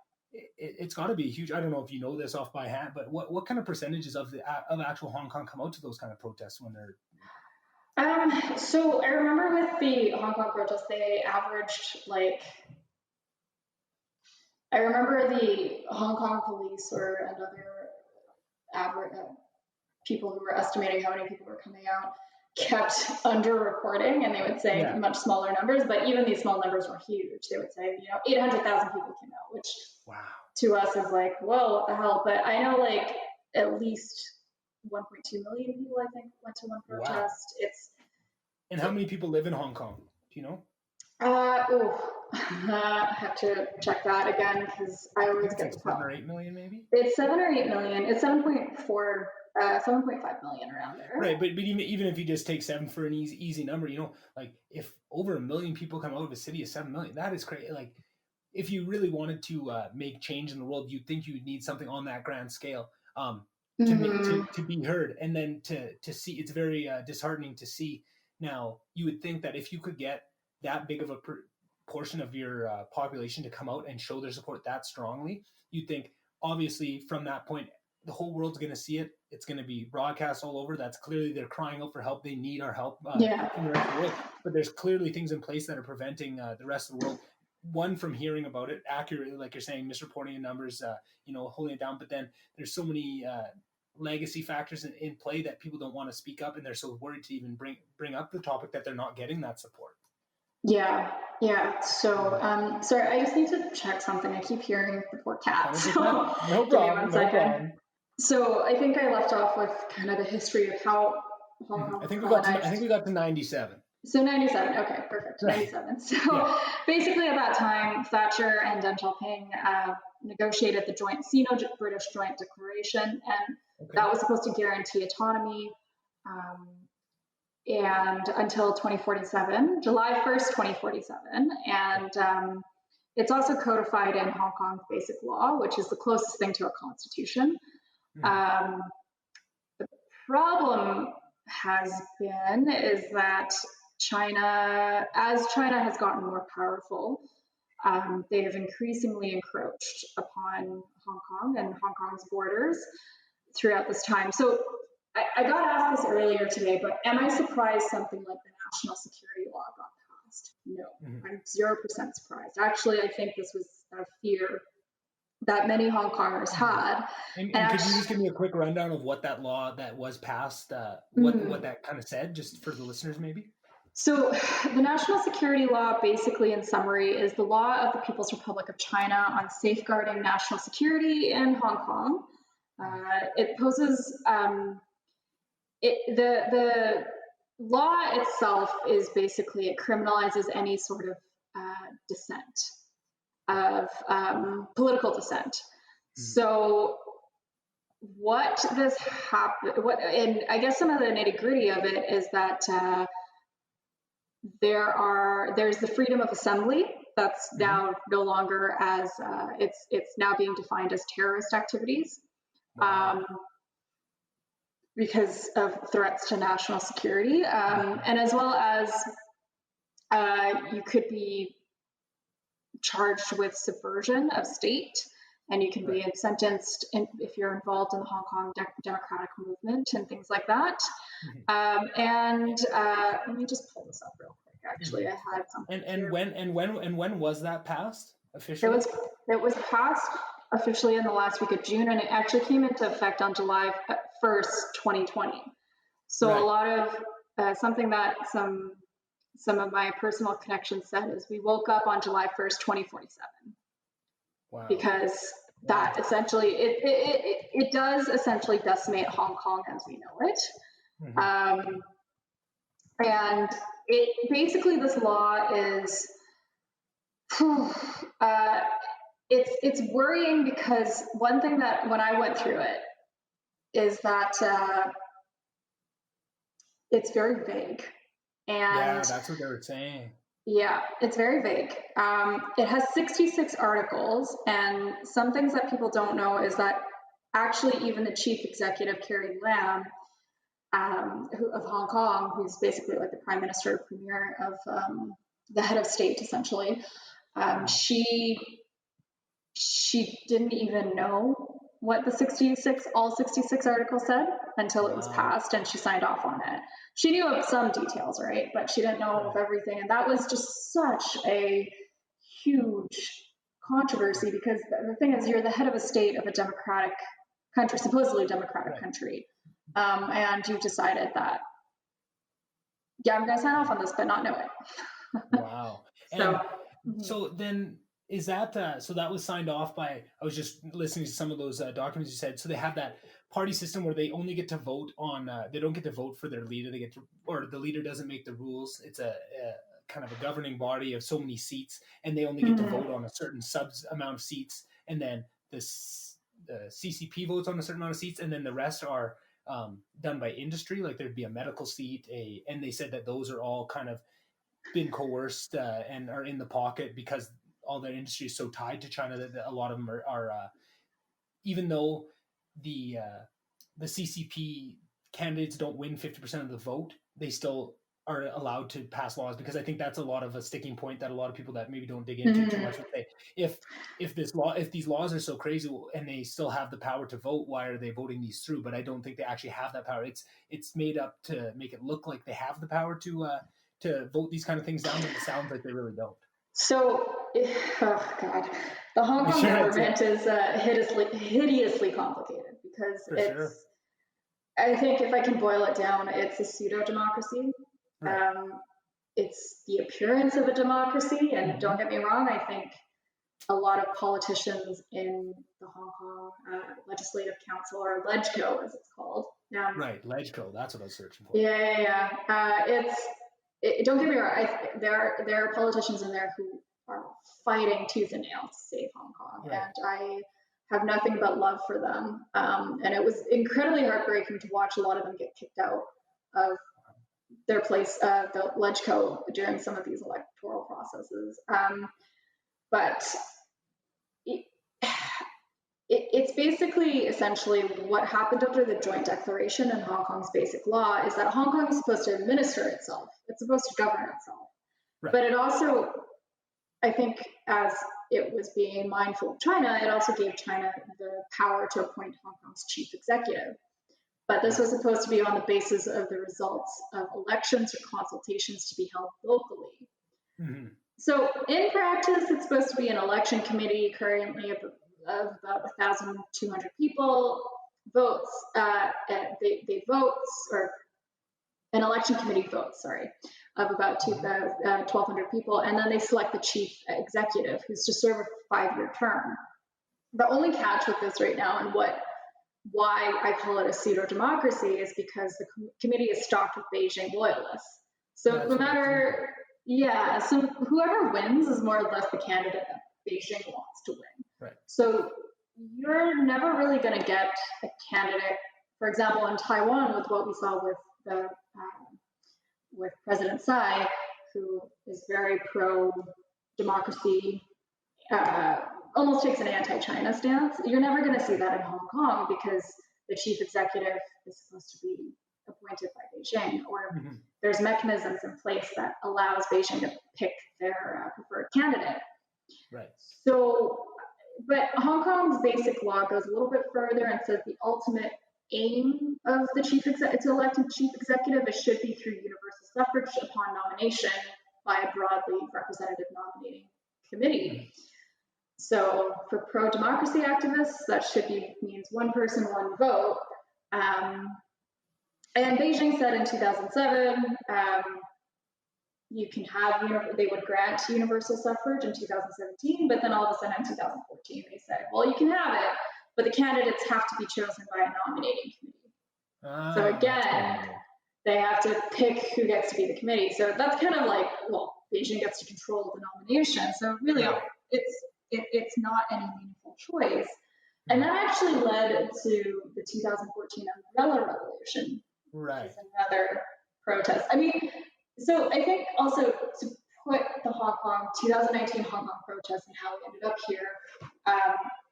it's got to be huge. I don't know if you know this off by hand, but what kind of percentages of actual Hong Kong come out to those kind of protests when they're? So I remember with the Hong Kong protests, they averaged I remember the Hong Kong police and other people who were estimating how many people were coming out kept under-reporting, and they would say much smaller numbers, but even these small numbers were huge. They would say, 800,000 people came out, which to us is like, whoa, what the hell? But I know at least 1.2 million people, I think, went to one protest. Wow. And how many people live in Hong Kong? Do you know? I have to check that again, because I always get 7 or 8 million, maybe. It's 7 or 8 million. It's 7.5 million around there. Right, but even if you just take 7 for an easy number, if over 1 million people come out of a city of 7 million, that is crazy. Like, if you really wanted to make change in the world, you'd think you'd need something on that grand scale to be heard, and then to see. It's very disheartening to see. Now, you would think that if you could get that big of a portion of your population to come out and show their support that strongly, you'd think, obviously, from that point, the whole world's going to see it. It's going to be broadcast all over. That's clearly they're crying out for help. They need our help from the rest of the world. But there's clearly things in place that are preventing the rest of the world, one, from hearing about it accurately, like you're saying, misreporting the numbers, holding it down. But then there's so many legacy factors in play that people don't want to speak up, and they're so worried to even bring up the topic that they're not getting that support. Yeah. So, sorry, I just need to check something. I keep hearing the poor cat. So no problem. So I think I left off with kind of the history of how Hong Kong. I think we got to 97. So 97. Okay, perfect. 97. So basically, at that time, Thatcher and Deng Xiaoping negotiated the joint Sino-British Joint Declaration, and that was supposed to guarantee autonomy. And until 2047, July 1st, 2047. And it's also codified in Hong Kong's basic law, which is the closest thing to a constitution. The problem is that as China has gotten more powerful, they have increasingly encroached upon Hong Kong and Hong Kong's borders throughout this time. So I got asked this earlier today, but am I surprised something like the national security law got passed? No, I'm 0% surprised. Actually, I think this was a fear that many Hong Kongers had. And could you just give me a quick rundown of what that law that was passed, what that kind of said, just for the listeners maybe? So the national security law, basically in summary, is the law of the People's Republic of China on safeguarding national security in Hong Kong. It poses... the law itself is basically, it criminalizes any sort of dissent, of political dissent. So and I guess some of the nitty gritty of it is that there's the freedom of assembly that's now no longer as it's now being defined as terrorist activities. Because of threats to national security, and as well as you could be charged with subversion of state, and you can be sentenced if you're involved in the Hong Kong democratic movement and things like that. And let me just pull this up real quick, actually. I had something here. When was that passed It officially? was passed officially in the last week of June, and it actually came into effect on July 1st, 2020. So Right. a lot of something that some of my personal connections said is we woke up on July 1st, 2047. Wow. Because that essentially it does essentially decimate Hong Kong as we know it. Mm-hmm. And it basically, this law is it's worrying, because one thing that when I went through it is that it's very vague. And yeah, that's what they were saying. Yeah, it's very vague. It has 66 articles, and some things that people don't know is that actually even the chief executive, Carrie Lam, of Hong Kong, who's basically like the prime minister, premier of the head of state, essentially, she didn't even know what the all 66 articles said until it was passed, and she signed off on it. She knew of some details, right? But she didn't know of everything. And that was just such a huge controversy, because the thing is, you're the head of a state of a democratic country, supposedly democratic country. And you've decided that, yeah, I'm going to sign off on this, but not know it. Wow. So then is that, so that was signed off by, I was just listening to some of those documents you said. So they have that party system where they only get to vote on, they don't get to vote for their leader. They get to, or the leader doesn't make the rules. It's a kind of a governing body of so many seats, and they only get to vote on a certain amount of seats. And then the CCP votes on a certain amount of seats, and then the rest are done by industry. Like there'd be a medical seat, and they said that those are all kind of been coerced and are in the pocket because all their industry is so tied to China that a lot of them are even though the CCP candidates don't win 50% of the vote, they still are allowed to pass laws, because I think that's a lot of a sticking point that a lot of people that maybe don't dig into too much would say, if these laws are so crazy and they still have the power to vote, why are they voting these through? But I don't think they actually have that power. It's made up to make it look like they have the power to vote these kind of things down, but it sounds like they really don't. So, oh God, the Hong Kong government is hideously complicated, because I think if I can boil it down, it's a pseudo-democracy. Right. It's the appearance of a democracy, and don't get me wrong, I think a lot of politicians in the Hong Kong Legislative Council, or LegCo as it's called. Right, LegCo, that's what I was searching for. Yeah. Don't get me wrong, there are politicians in there who are fighting tooth and nail to save Hong Kong, right. And I have nothing but love for them. And it was incredibly heartbreaking to watch a lot of them get kicked out of their place, the LegCo, during some of these electoral processes. But it's basically essentially what happened under the joint declaration in Hong Kong's basic law is that Hong Kong is supposed to administer itself. It's supposed to govern itself. Right. But it also, I think, as it was being mindful of China, it also gave China the power to appoint Hong Kong's chief executive. But this was supposed to be on the basis of the results of elections or consultations to be held locally. Mm-hmm. So in practice, it's supposed to be an election committee currently of about 1,200 people votes. They votes, or an election committee votes, of about 1,200 people, and then they select the chief executive, who's to serve a 5-year term. The only catch with this right now, and why I call it a pseudo-democracy, is because the committee is stocked with Beijing loyalists. So so whoever wins is more or less the candidate that Beijing wants to win. Right. So you're never really going to get a candidate, for example, in Taiwan, with what we saw with President Tsai, who is very pro-democracy, almost takes an anti-China stance. You're never going to see that in Hong Kong, because the chief executive is supposed to be appointed by Beijing, or there's mechanisms in place that allows Beijing to pick their preferred candidate. Right. So, but Hong Kong's basic law goes a little bit further and says the ultimate aim of the to elect a chief executive, it should be through universal suffrage upon nomination, by a broadly representative nominating committee. So for pro-democracy activists, that should be means one person, one vote. And Beijing said in 2007, you can have, they would grant universal suffrage in 2017, but then all of a sudden in 2014, they said, well, you can have it, but the candidates have to be chosen by a nominating committee. So again, they have to pick who gets to be the committee. So that's kind of like, well, Beijing gets to control the nomination. So really, it's not any meaningful choice. And that actually led to the 2014 umbrella revolution. Right. Which is another protest. I mean, so I think also to put the 2019 Hong Kong protests and how we ended up here,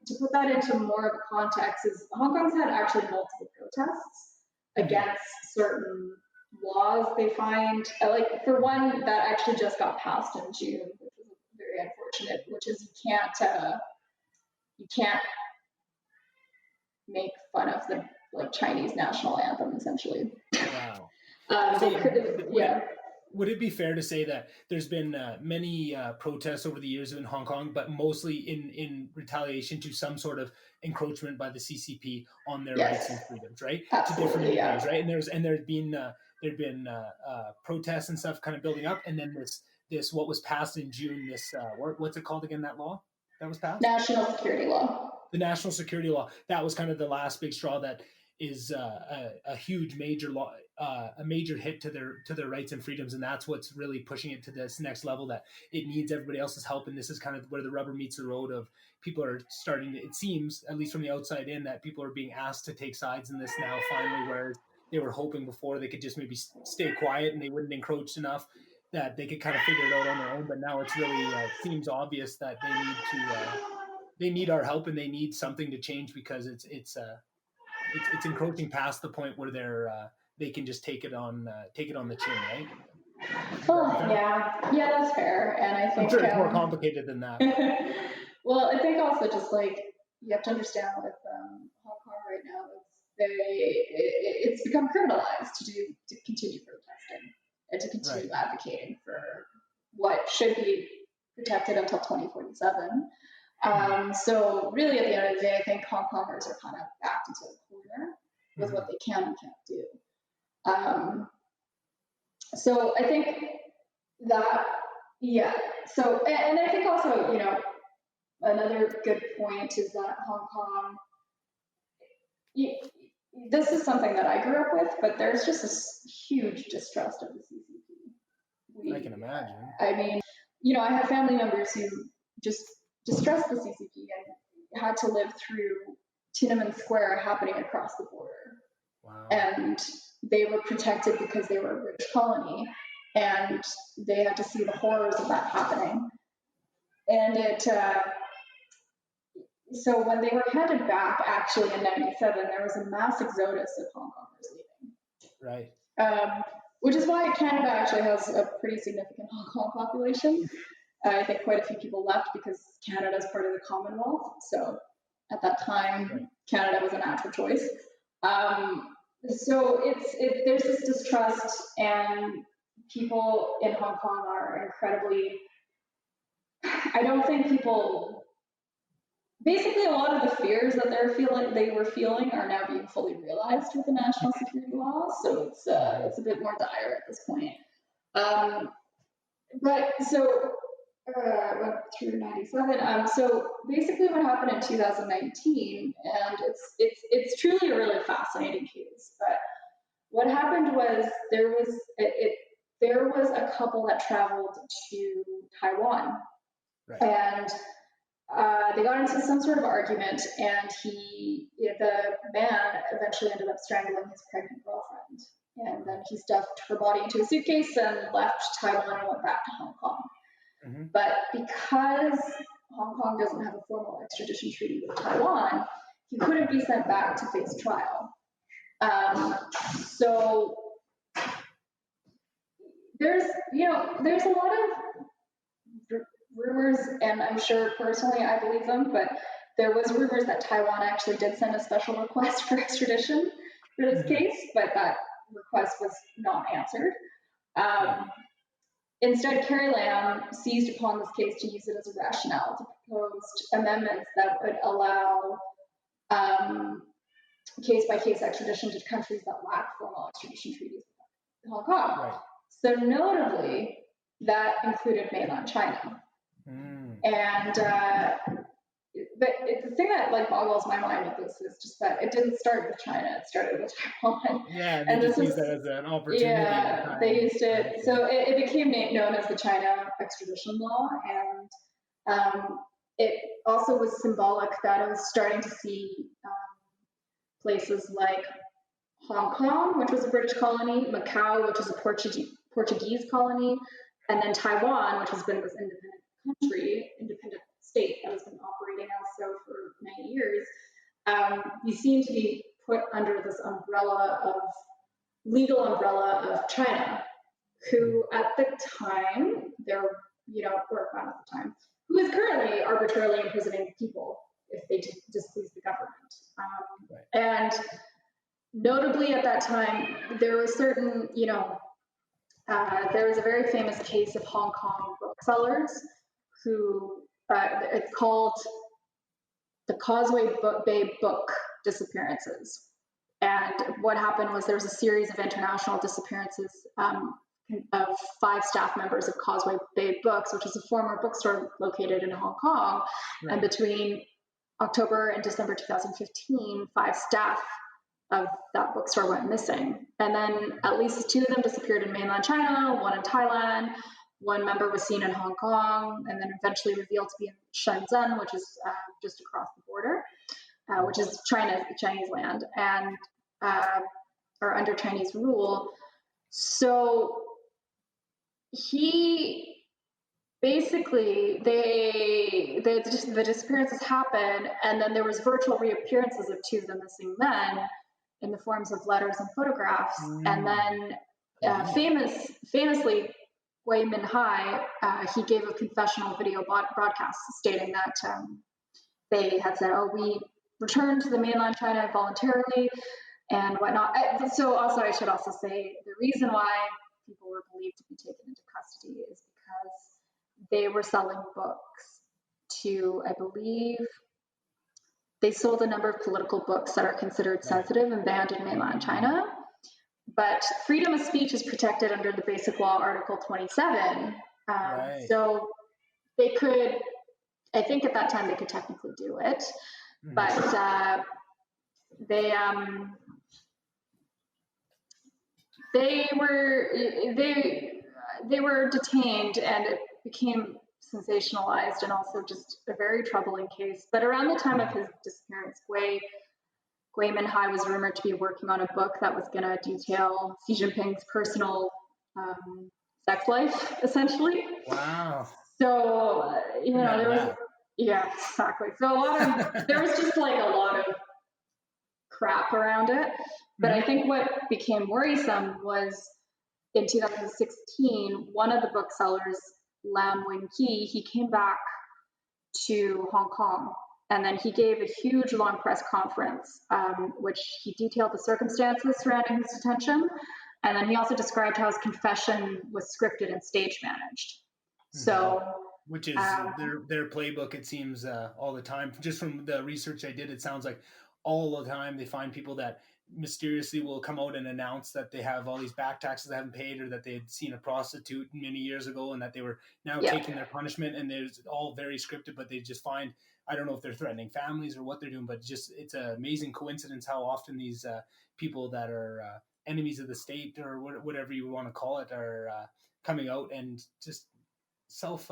to put that into more of a context, is Hong Kong's had actually multiple protests against certain laws they find. Like for one, that actually just got passed in June, which was very unfortunate, which is you can't make fun of the Chinese national anthem, essentially. Wow. Would it be fair to say that there's been many protests over the years in Hong Kong, but mostly in retaliation to some sort of encroachment by the CCP on their rights and freedoms, right? Absolutely, to different degrees, right? And there've been protests and stuff kind of building up, and then this what was passed in June. This what's it called again? That law that was passed? National Security Law. The National Security Law. That was kind of the last big straw that is a huge major law, a major hit to their rights and freedoms, and that's what's really pushing it to this next level, that it needs everybody else's help. And this is kind of where the rubber meets the road of people are starting to, it seems, at least from the outside in, that people are being asked to take sides in this now finally, where they were hoping before they could just maybe stay quiet and they wouldn't encroach enough, that they could kind of figure it out on their own. But now it's really seems obvious that they need our help, and they need something to change, because it's encroaching past the point where they can just take it on the chin, right? Oh, yeah, that's fair. And I think I'm sure it's more complicated than that. Well, I think also just you have to understand with Hong Kong right now, it's become criminalized to continue protesting and to continue advocating for what should be protected until 2047. So really, at the end of the day, I think Hong Kongers are kind of backed into a corner with what they can and can't do. So I think that, So, and I think also, another good point is that Hong Kong, this is something that I grew up with, but there's just this huge distrust of the CCP. I can imagine. I mean, I have family members who just distrust the CCP and had to live through Tiananmen Square happening across the border. Wow. And they were protected because they were a British colony, and they had to see the horrors of that happening. And so when they were headed back, actually in '97, there was a mass exodus of Hong Kongers leaving. Right. Which is why Canada actually has a pretty significant Hong Kong population. I think quite a few people left because Canada is part of the Commonwealth. So at that time, Canada was a natural choice. So there's this distrust, and people in Hong Kong are incredibly, I don't think people, basically a lot of the fears that they were feeling are now being fully realized with the national security law. So it's a bit more dire at this point. But so went through '97. So basically, what happened in 2019, and it's truly a really fascinating case. But what happened was there was a couple that traveled to Taiwan, and they got into some sort of argument, and the man eventually ended up strangling his pregnant girlfriend, and then he stuffed her body into a suitcase and left Taiwan and went back to Hong Kong. Mm-hmm. But because Hong Kong doesn't have a formal extradition treaty with Taiwan, he couldn't be sent back to face trial. So there's a lot of rumors, and I'm sure personally I believe them, but there was rumors that Taiwan actually did send a special request for extradition for this case, but that request was not answered. Instead, Carrie Lam seized upon this case to use it as a rationale to propose amendments that would allow case-by-case extradition to countries that lack formal extradition treaties with Hong Kong. Right. So notably, that included mainland China. And but the thing that like boggles my mind with this is just that it didn't start with China; it started with Taiwan. Yeah, and this used that as an opportunity. Yeah, they used it. So it became known as the China extradition law, and it also was symbolic that it was starting to see places like Hong Kong, which was a British colony, Macau, which was a Portuguese colony, and then Taiwan, which has been this independent state that has been operating as so for many years. You seem to be put under this legal umbrella of China, who at the time, who is currently arbitrarily imprisoning people if they displease the government. And notably at that time, there was certain, there was a very famous case of Hong Kong booksellers who, it's called the Causeway Bay Book disappearances. And what happened was there was a series of international disappearances of 5 staff members of Causeway Bay Books, which is a former bookstore located in Hong Kong. Right. And between October and December 2015, 5 staff of that bookstore went missing. And then at least 2 of them disappeared in mainland China, 1 in Thailand, 1 member was seen in Hong Kong, and then eventually revealed to be in Shenzhen, which is just across the border, which is Chinese land, and or under Chinese rule. So he basically, the disappearances happened, and then there was virtual reappearances of 2 of the missing men in the forms of letters and photographs. And then famously, Aimen Lau, he gave a confessional video broadcast stating that they had said, "Oh, we returned to the mainland China voluntarily," and whatnot. So also, I should also say the reason why people were believed to be taken into custody is because they were selling books to, I believe, they sold a number of political books that are considered sensitive and banned in mainland China. But freedom of speech is protected under the Basic Law, Article 27. So they could, I think at that time they could technically do it, but they were detained, and it became sensationalized and also just a very troubling case. But around the time of his disappearance, Aimen Lau was rumored to be working on a book that was going to detail Xi Jinping's personal sex life, essentially. Wow. So, there was, exactly. So there was just like a lot of crap around it. But I think what became worrisome was in 2016, one of the booksellers, Lam Wing-Ki, he came back to Hong Kong. And then he gave a huge long press conference, which he detailed the circumstances surrounding his detention. And then he also described how his confession was scripted and stage managed. So, which is their playbook, it seems, all the time. Just from the research I did, it sounds like all the time they find people that mysteriously will come out and announce that they have all these back taxes they haven't paid, or that they had seen a prostitute many years ago and that they were now taking their punishment. And there's all very scripted, but they just find, I don't know if they're threatening families or what they're doing, but just it's an amazing coincidence how often these people that are enemies of the state, or whatever you want to call it, are coming out and just self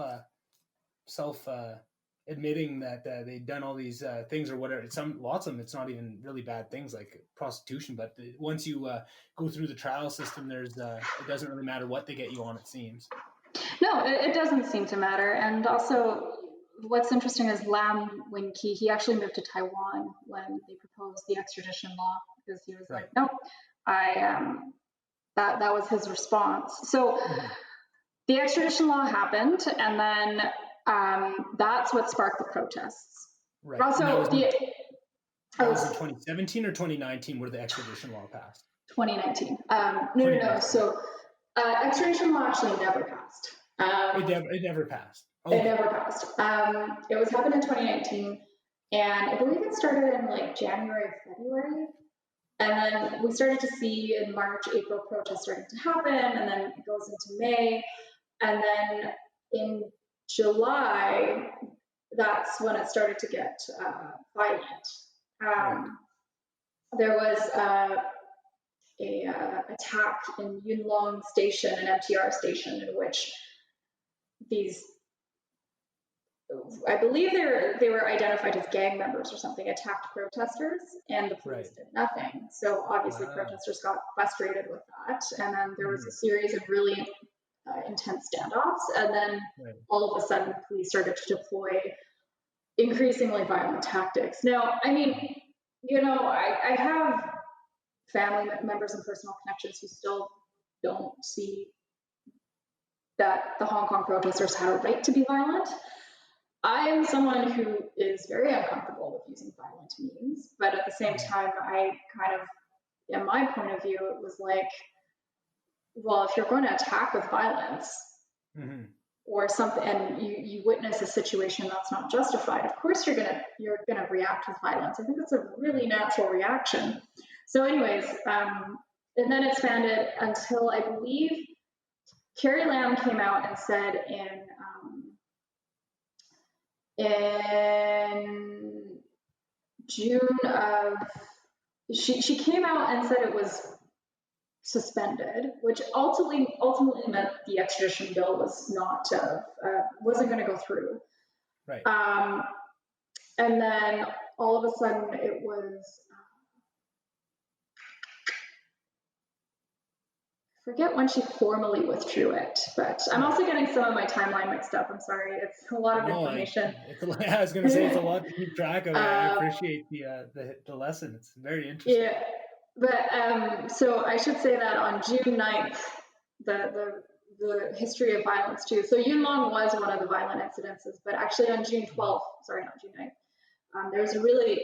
admitting that they've done all these things or whatever. Lots of them, it's not even really bad things like prostitution, but once you go through the trial system, there's it doesn't really matter what they get you on, it seems. No, it doesn't seem to matter. And also, what's interesting is Lam Wing-Ki, he actually moved to Taiwan when they proposed the extradition law, because he was like, nope, that was his response. So the extradition law happened, and then that's what sparked the protests. Right. Also, that was in 2017 or 2019 where the extradition law passed? 2019. No. So extradition law actually never passed. It never passed. It never passed. It was happened in 2019, and I believe it started in like January, February. And then we started to see in March, April protests starting to happen, and then it goes into May. And then in July, that's when it started to get violent. There was a attack in Yuen Long Station, an MTR station, in which these, I believe they were identified as gang members or something, attacked protesters, and the police did nothing. So obviously protesters got frustrated with that, and then there was a series of really intense standoffs, and then all of a sudden police started to deploy increasingly violent tactics. Now, I mean, you know, I have family members and personal connections who still don't see that the Hong Kong protesters had a right to be violent. I am someone who is very uncomfortable with using violent means, but at the same time, I kind of, in my point of view, it was like, well, if you're going to attack with violence or something, and you witness a situation that's not justified, of course you're gonna react with violence. I think it's a really natural reaction. So, anyways, and then expanded until I believe Carrie Lam came out and said in June of, she came out and said it was suspended, which ultimately meant the extradition bill was wasn't going to go through. Right. And then all of a sudden it was, I forget when she formally withdrew it, but I'm also getting some of my timeline mixed up. I'm sorry. It's a lot of information. I was going to say it's a lot to keep track of. I appreciate the lesson. It's very interesting. Yeah. But so I should say that on June 9th, the history of violence too. So Yuen Long was one of the violent incidences, but actually on June 12th, sorry, not June 9th, there was a really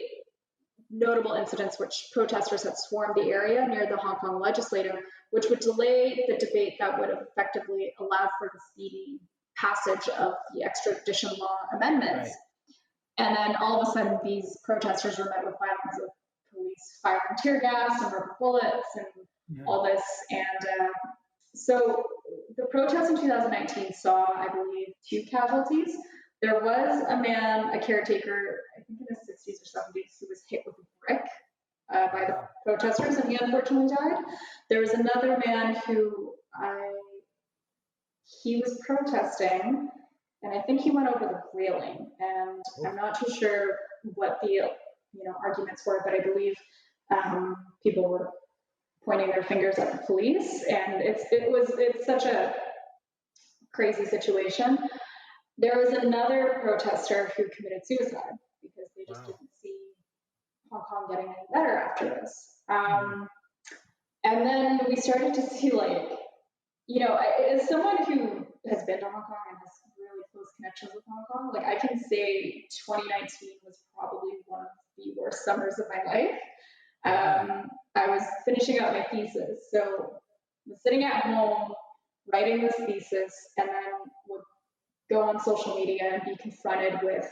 notable incidents which protesters had swarmed the area near the Hong Kong legislature, which would delay the debate that would have effectively allowed for the speedy passage of the extradition law amendments. Right. And then all of a sudden, these protesters were met with violence of police firing tear gas and rubber bullets and all this. And so the protests in 2019 saw, I believe, 2 casualties. There was a man, a caretaker, I think in his 60s or 70s, who was hit with a brick by the protesters, and he unfortunately died. There was another man who he was protesting, and I think he went over the railing, and I'm not too sure what the arguments were, but I believe people were pointing their fingers at the police, and it's such a crazy situation. There was another protester who committed suicide because they just didn't see Hong Kong getting any better after this. And then we started to see, like, as someone who has been to Hong Kong and has really close connections with Hong Kong, like, I can say 2019 was probably one of the worst summers of my life. I was finishing up my thesis, so I was sitting at home writing this thesis, and then would go on social media and be confronted with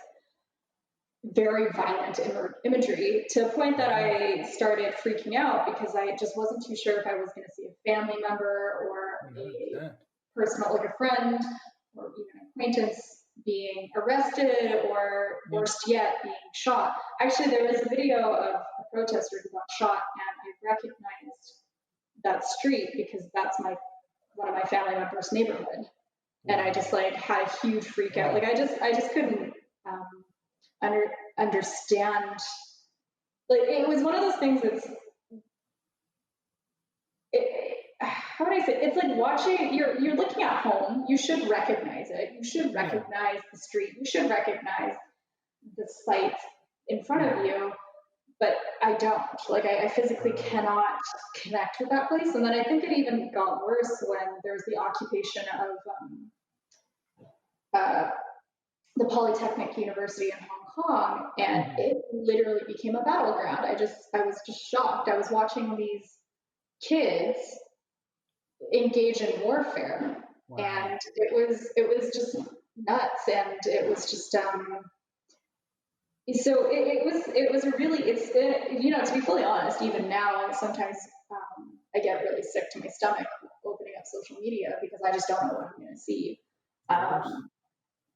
very violent imagery to a point that I started freaking out because I just wasn't too sure if I was going to see a family member or a personal, like a friend or even an acquaintance being arrested or worse yet, being shot. Actually, there was a video of a protester who got shot, and I recognized that street because that's one of my family members' neighborhood. And I just had a huge freak out. Like I just couldn't understand. Like it was one of those things that's, how would I say? It's like watching. You're looking at home. You should recognize it. You should recognize the street. You should recognize the site in front of you. But I don't. Like I physically cannot connect with that place. And then I think it even got worse when there's the occupation of the Polytechnic University in Hong Kong, and it literally became a battleground. I was just shocked. I was watching these kids engage in warfare, Wow. And it was just nuts. And it was just, so it was a really, you know, to be fully honest, even now, sometimes I get really sick to my stomach opening up social media because I just don't know what I'm going to see. Of course.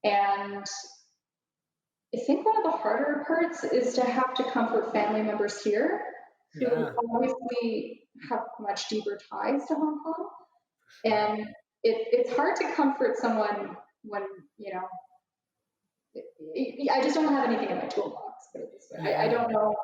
And I think one of the harder parts is to have to comfort family members here who Yeah. obviously have much deeper ties to Hong Kong. Sure. And it's hard to comfort someone when, you know, I just don't have anything in my toolbox, put it this way. I Yeah. don't know.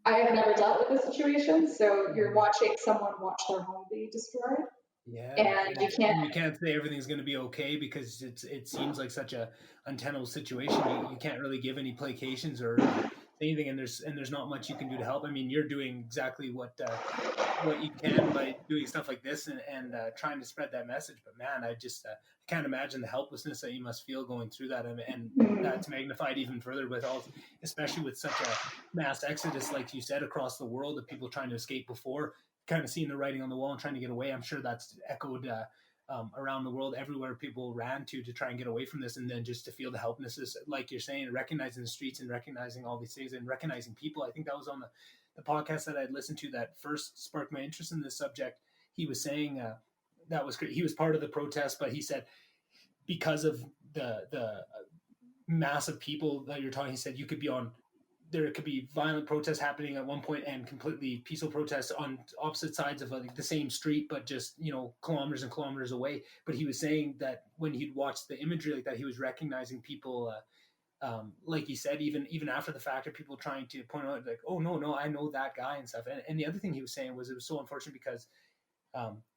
I have never dealt with this situation. So you're watching someone watch their home be destroyed. Yeah, And you can't. and you can't say everything's going to be okay because it seems like such a untenable situation. You can't really give any placations or say anything, and there's not much you can do to help. I mean, you're doing exactly what you can by doing stuff like this and trying to spread that message. But man, I just I can't imagine the helplessness that you must feel going through that, and that's magnified even further with all, especially with such a mass exodus, like you said, across the world of people trying to escape before, kind of seeing the writing on the wall and trying to get away. I'm sure that's echoed around the world, everywhere people ran to try and get away from this, and then just to feel the helplessness, like you're saying, recognizing the streets and recognizing all these things and recognizing people. I think that was on the podcast that I'd listened to that first sparked my interest in this subject. He was saying that was great. He was part of the protest, but he said because of the mass of people that you're talking, he said you could be on, there could be violent protests happening at one point and completely peaceful protests on opposite sides of like the same street, but just, you know, kilometers and kilometers away. But he was saying that when he'd watched the imagery like that, he was recognizing people, like you said, even after the fact, of people trying to point out like, oh no, I know that guy and stuff. And the other thing he was saying was it was so unfortunate because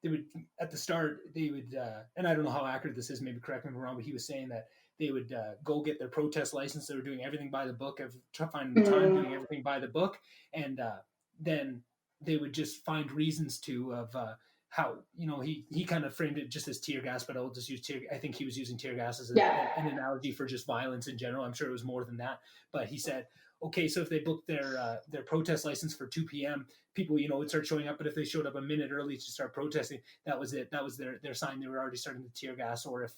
they would at the start they would and I don't know how accurate this is, maybe correct me if I'm wrong, but he was saying that they would go get their protest license. They were doing everything by the book, of finding the time, doing everything by the book, and then they would just find reasons to of how, you know, he kind of framed it just as tear gas, but I'll just use tear. I think he was using tear gas as an analogy for just violence in general. I'm sure it was more than that, but he said, okay, so if they booked their protest license for 2 p.m., people, you know, would start showing up. But if they showed up a minute early to start protesting, that was it. That was their sign. They were already starting to tear gas. Or if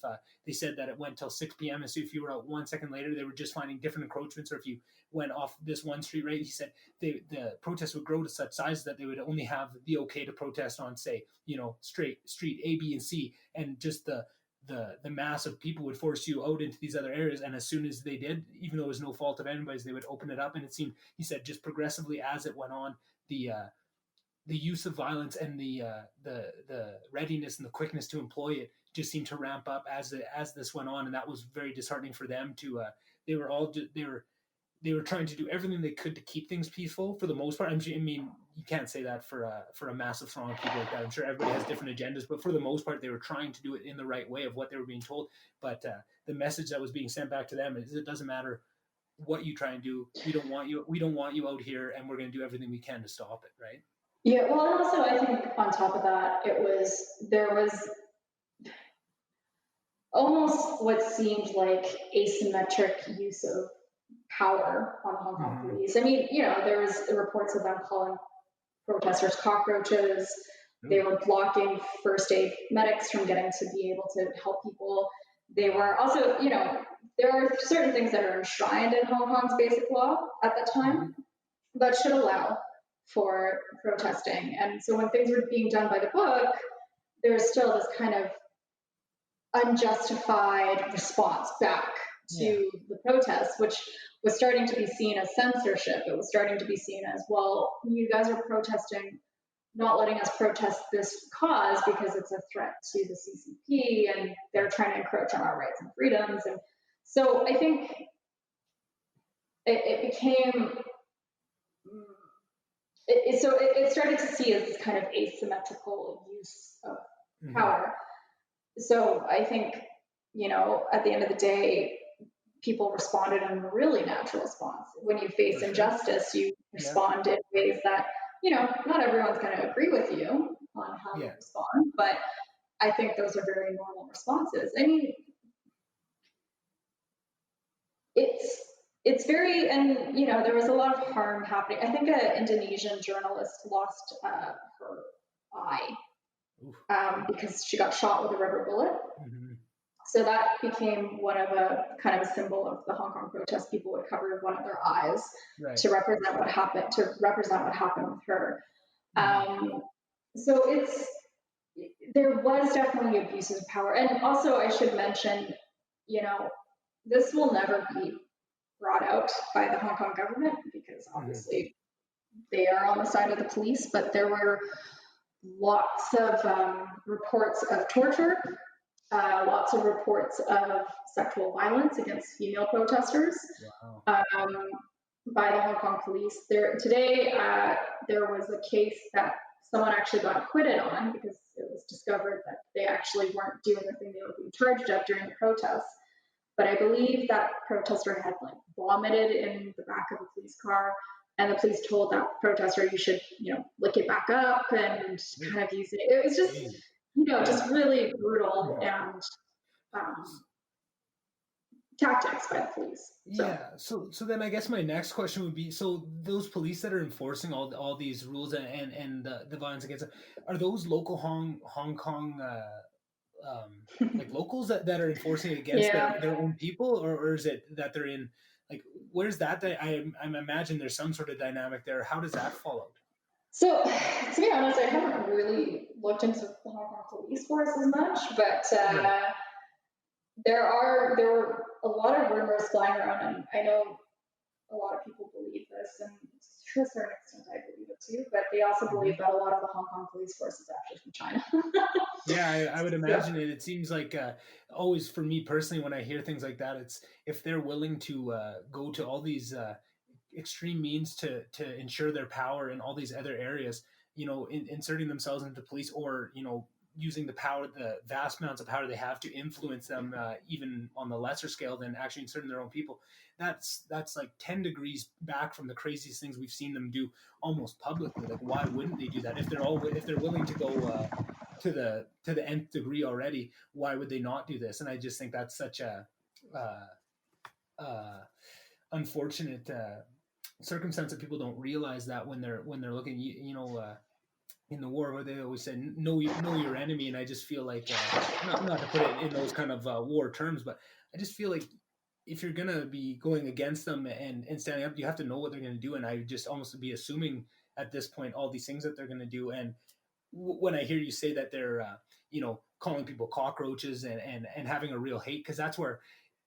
they said that it went till 6 p.m., and so if you were out 1 second later, they were just finding different encroachments. Or if you went off this one street, right, he said the protests would grow to such size that they would only have the okay to protest on, say, you know, straight street A, B, and C, and just the mass of people would force you out into these other areas. And as soon as they did, even though it was no fault of anybody's, they would open it up. And it seemed, he said, just progressively as it went on, the use of violence and the readiness and the quickness to employ it just seemed to ramp up as this went on. And that was very disheartening for them to they were trying to do everything they could to keep things peaceful for the most part. I mean, you can't say that for a massive throng of people like that. I'm sure everybody has different agendas, but for the most part, they were trying to do it in the right way of what they were being told. But the message that was being sent back to them is, it doesn't matter what you try and do. We don't want you out here, and we're going to do everything we can to stop it. Right? Yeah. Well, and also I think on top of that, there was almost what seemed like asymmetric use of power on the Hong Kong police. I mean, you know, there was reports of them calling protesters cockroaches. They were blocking first aid medics from getting to be able to help people. They were also, you know, there are certain things that are enshrined in Hong Kong's basic law at the time that should allow for protesting. And so when things were being done by the book, there was still this kind of unjustified response back to the protests, which was starting to be seen as censorship. It was starting to be seen as, well, you guys are protesting, not letting us protest this cause because it's a threat to the CCP and they're trying to encroach on our rights and freedoms. And so I think it became, it started to see as this kind of asymmetrical use of power. So I think, you know, at the end of the day, people responded in a really natural response. When you face injustice, you respond in ways that, you know, not everyone's going to agree with you on how you respond, but I think those are very normal responses. I mean, it's very, and you know, there was a lot of harm happening. I think an Indonesian journalist lost her eye because she got shot with a rubber bullet. Mm-hmm. So that became one of a kind of a symbol of the Hong Kong protest. People would cover one of their eyes Right. to represent what happened with her. Mm-hmm. So there was definitely abuses of power. And also I should mention, this will never be brought out by the Hong Kong government because obviously they are on the side of the police, but there were lots of reports of torture, lots of reports of sexual violence against female protesters. Wow. By the Hong Kong police. Today, there was a case that someone actually got acquitted on because it was discovered that they actually weren't doing the thing they were being charged of during the protests. But I believe that protester had vomited in the back of a police car, and the police told that protester, "You should, lick it back up," and kind of use it. It was just, just really brutal and tactics by the police. Yeah. So then I guess my next question would be: so those police that are enforcing all these rules and the violence against them, are those local Hong Kong like locals that are enforcing it against their own people, or is it that they're in where's that? I imagine there's some sort of dynamic there. How does that fall out? So, to be honest, I haven't really looked into the Hong Kong police force as much, but there were a lot of rumors flying around, and I know a lot of people believe this, and to a certain extent I believe it too, but they also believe that a lot of the Hong Kong police force is actually from China. Yeah, I would imagine it. It seems like always for me personally, when I hear things like that, it's if they're willing to go to all these extreme means to ensure their power in all these other areas, inserting themselves into police or, using the power, the vast amounts of power they have to influence them, even on the lesser scale than actually inserting their own people. That's like 10 degrees back from the craziest things we've seen them do almost publicly. Like, why wouldn't they do that? If they're willing to go to the nth degree already, why would they not do this? And I just think that's such a unfortunate circumstance that people don't realize that when they're looking, in the war where they always said know your enemy, and I just feel like not to put it in those kind of war terms, but I just feel like if you're gonna be going against them and standing up, you have to know what they're gonna do, and I just almost be assuming at this point all these things that they're gonna do. And when I hear you say that they're calling people cockroaches and having a real hate, because that's where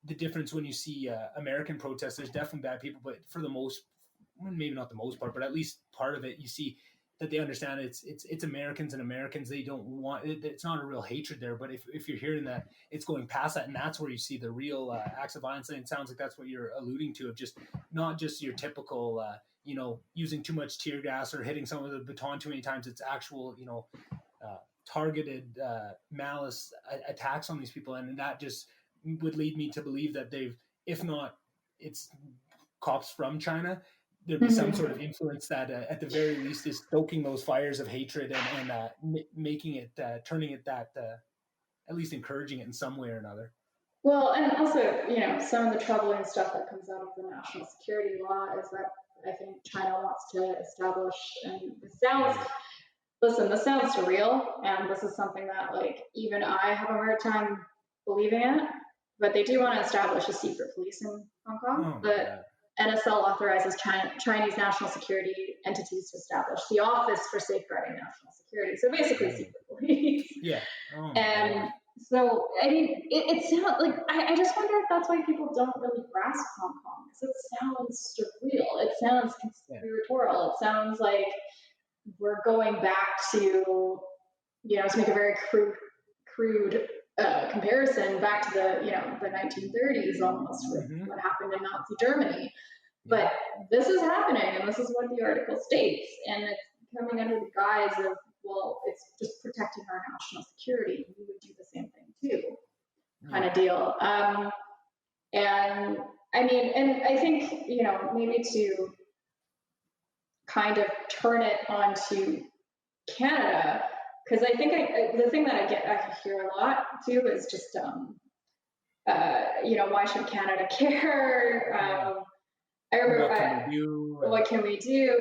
the difference when you see American protests, there's definitely bad people, but for the most, maybe not the most part, but at least part of it, you see that they understand it's Americans, and Americans, they don't want it. It's not a real hatred there, but if you're hearing that it's going past that, and that's where you see the real acts of violence. And it sounds like that's what you're alluding to, of just not just your typical using too much tear gas or hitting someone with a baton too many times. It's actual targeted malice attacks on these people, and that just would lead me to believe that they've, if not it's cops from China, there'd be some sort of influence that at the very least is stoking those fires of hatred and making it, turning it that, at least encouraging it in some way or another. Well, and also, some of the troubling stuff that comes out of the national security law is that I think China wants to establish, and this sounds surreal, and this is something that even I have a hard time believing in, but they do want to establish a secret police in Hong Kong. The NSL authorizes Chinese national security entities to establish the Office for Safeguarding National Security. So basically, secret police. Yeah. And so, I mean, it sounds like, I just wonder if that's why people don't really grasp Hong Kong, because it sounds surreal. It sounds conspiratorial. It sounds like we're going back to, to make a very crude comparison, back to the 1930s almost, with what happened in Nazi Germany. But this is happening, and this is what the article states, and it's coming under the guise of, well, it's just protecting our national security. We would do the same thing too, kind of deal. And I mean, and I think, maybe to kind of turn it onto Canada, because I think the thing that I hear a lot too is just, why should Canada care? I remember, what can we do?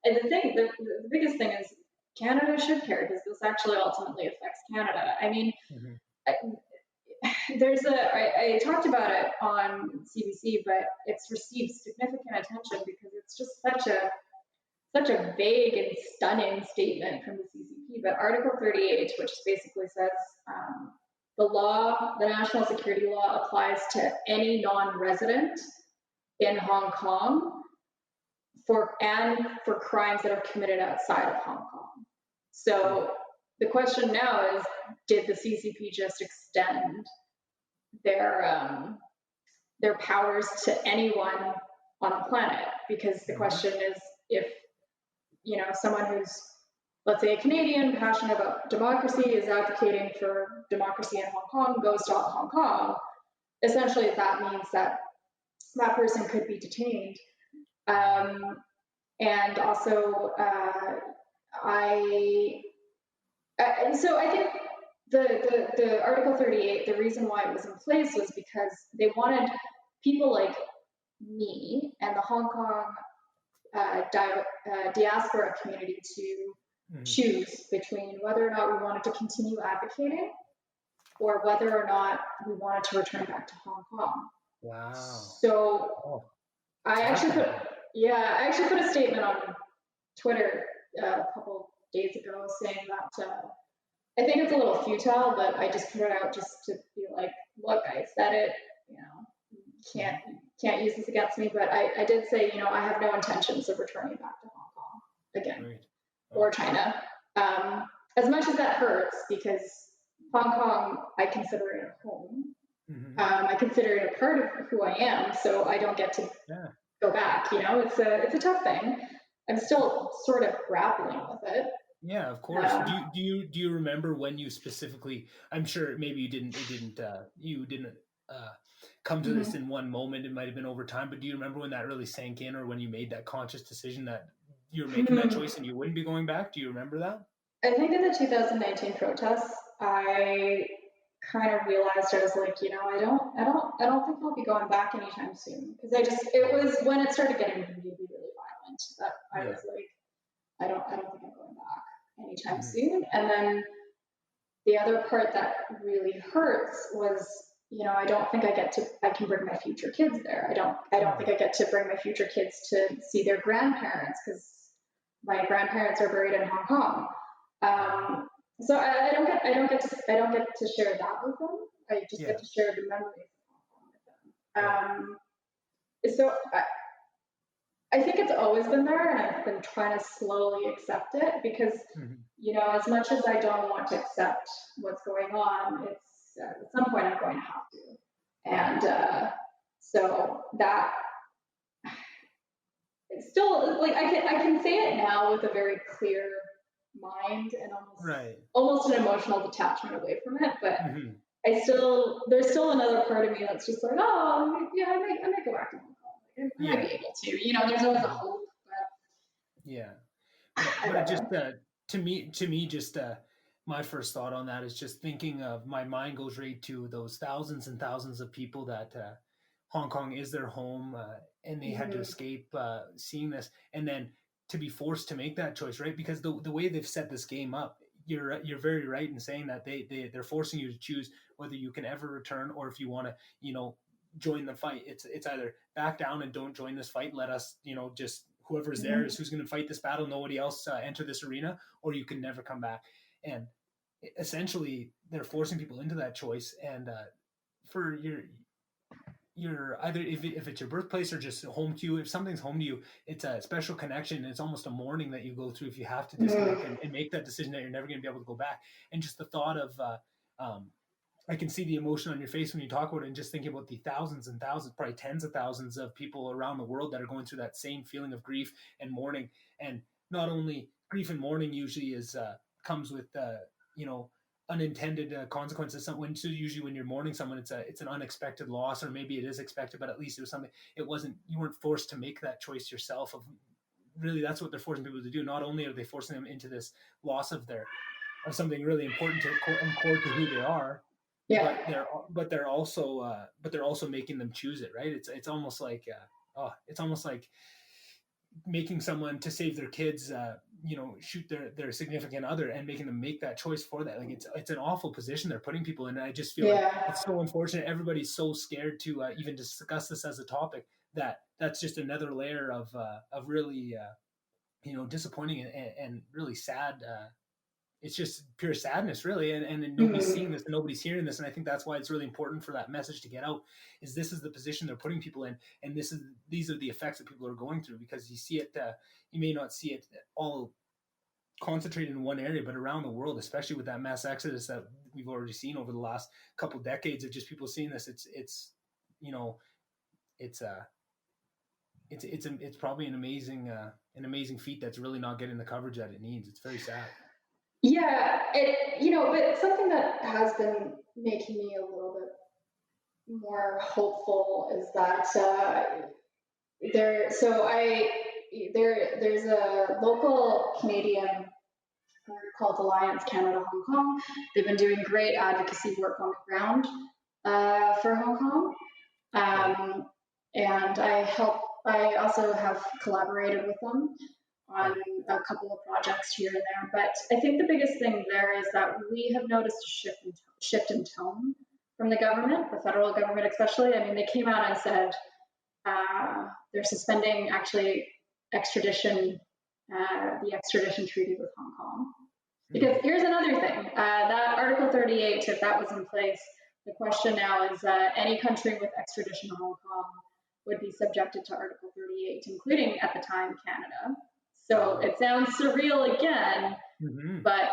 And the biggest thing is Canada should care because this actually ultimately affects Canada. I mean, Mm-hmm. I talked about it on CBC, but it's received significant attention because it's just such a vague and stunning statement from the CCP. But Article 38, which basically says the national security law applies to any non-resident in Hong Kong for crimes that are committed outside of Hong Kong. So the question now is, did the CCP just extend their powers to anyone on the planet? Because the question is, if someone who's, let's say, a Canadian passionate about democracy is advocating for democracy in Hong Kong, goes to Hong Kong, essentially that means that that person could be detained. And also, so I think the Article 38, the reason why it was in place was because they wanted people like me and the Hong Kong diaspora community to choose between whether or not we wanted to continue advocating or whether or not we wanted to return back to Hong Kong. Wow. So I actually put a statement on Twitter a couple days ago saying that I think it's a little futile, but I just put it out just to be like, look, I said it, can't use this against me, but I did say, I have no intentions of returning back to Hong Kong again, or China. As much as that hurts, because Hong Kong, I consider it a home. I consider it a part of who I am, so I don't get to go back. It's a tough thing. I'm still sort of grappling with it. Yeah, of course. Do you remember when you specifically? I'm sure maybe you didn't come to this in one moment. It might have been over time, but do you remember when that really sank in, or when you made that conscious decision that you were making that choice and you wouldn't be going back? Do you remember that? I think in the 2019 protests, I kind of realized, I was like, I don't think I'll be going back anytime soon, because it was when it started getting really, really violent that I was like, I don't think I'm going back anytime soon. And then the other part that really hurts was, I don't think I can bring my future kids there. I don't think I get to bring my future kids to see their grandparents, because my grandparents are buried in Hong Kong. So I don't get to share that with them. I just get to share the memories of Hong Kong with them. So I think it's always been there, and I've been trying to slowly accept it, because as much as I don't want to accept what's going on, it's at some point I'm going to have to. And so that it's still like I can say it now with a very clear mind and almost an emotional detachment away from it, but there's still another part of me that's just like, oh yeah, I might go back to Hong Kong. I might be able to. There's always a hope. But it just to me, just my first thought on that is just thinking of, my mind goes right to those thousands and thousands of people that Hong Kong is their home, and they had to escape seeing this, and then to be forced to make that choice, right? Because the way they've set this game up, you're very right in saying that they're forcing you to choose whether you can ever return, or if you want to, join the fight. It's either back down and don't join this fight, let us, just whoever's there is who's going to fight this battle, nobody else enter this arena, or you can never come back. And essentially they're forcing people into that choice. And for your either if it's your birthplace or just home to you, if something's home to you, it's a special connection. It's almost a mourning that you go through if you have to disconnect and make that decision that you're never going to be able to go back. And just the thought of I can see the emotion on your face when you talk about it, and just thinking about the thousands and thousands, probably tens of thousands of people around the world that are going through that same feeling of grief and mourning. And not only grief and mourning usually comes with unintended consequences. Usually when you're mourning someone, it's an unexpected loss, or maybe it is expected, but at least it was something. You weren't forced to make that choice yourself. Of really, that's what they're forcing people to do. Not only are they forcing them into this loss of something really important to core to who they are, but they're also making them choose it, right? It's almost like making someone to save their kids, shoot their significant other and making them make that choice for that. Like it's an awful position they're putting people in. And I just feel like it's so unfortunate. Everybody's so scared to even discuss this as a topic that's just another layer of really, disappointing and really sad. It's just pure sadness, really, and nobody's seeing this and nobody's hearing this, and I think that's why it's really important for that message to get out. Is this is the position they're putting people in, and these are the effects that people are going through, because you see it. You may not see it all concentrated in one area, but around the world, especially with that mass exodus that we've already seen over the last couple decades of just people seeing this. It's probably an amazing feat that's really not getting the coverage that it needs. It's very sad. Yeah, but something that has been making me a little bit more hopeful is that there's a local Canadian group called Alliance Canada Hong Kong. They've been doing great advocacy work on the ground for Hong Kong, and I also have collaborated with them on a couple of projects here and there. But I think the biggest thing there is that we have noticed a shift in tone from the government, the federal government especially. I mean, they came out and said they're suspending actually the extradition treaty with Hong Kong. Because here's another thing, that Article 38, if that was in place, the question now is any country with extradition to Hong Kong would be subjected to Article 38, including at the time Canada. So it sounds surreal again, but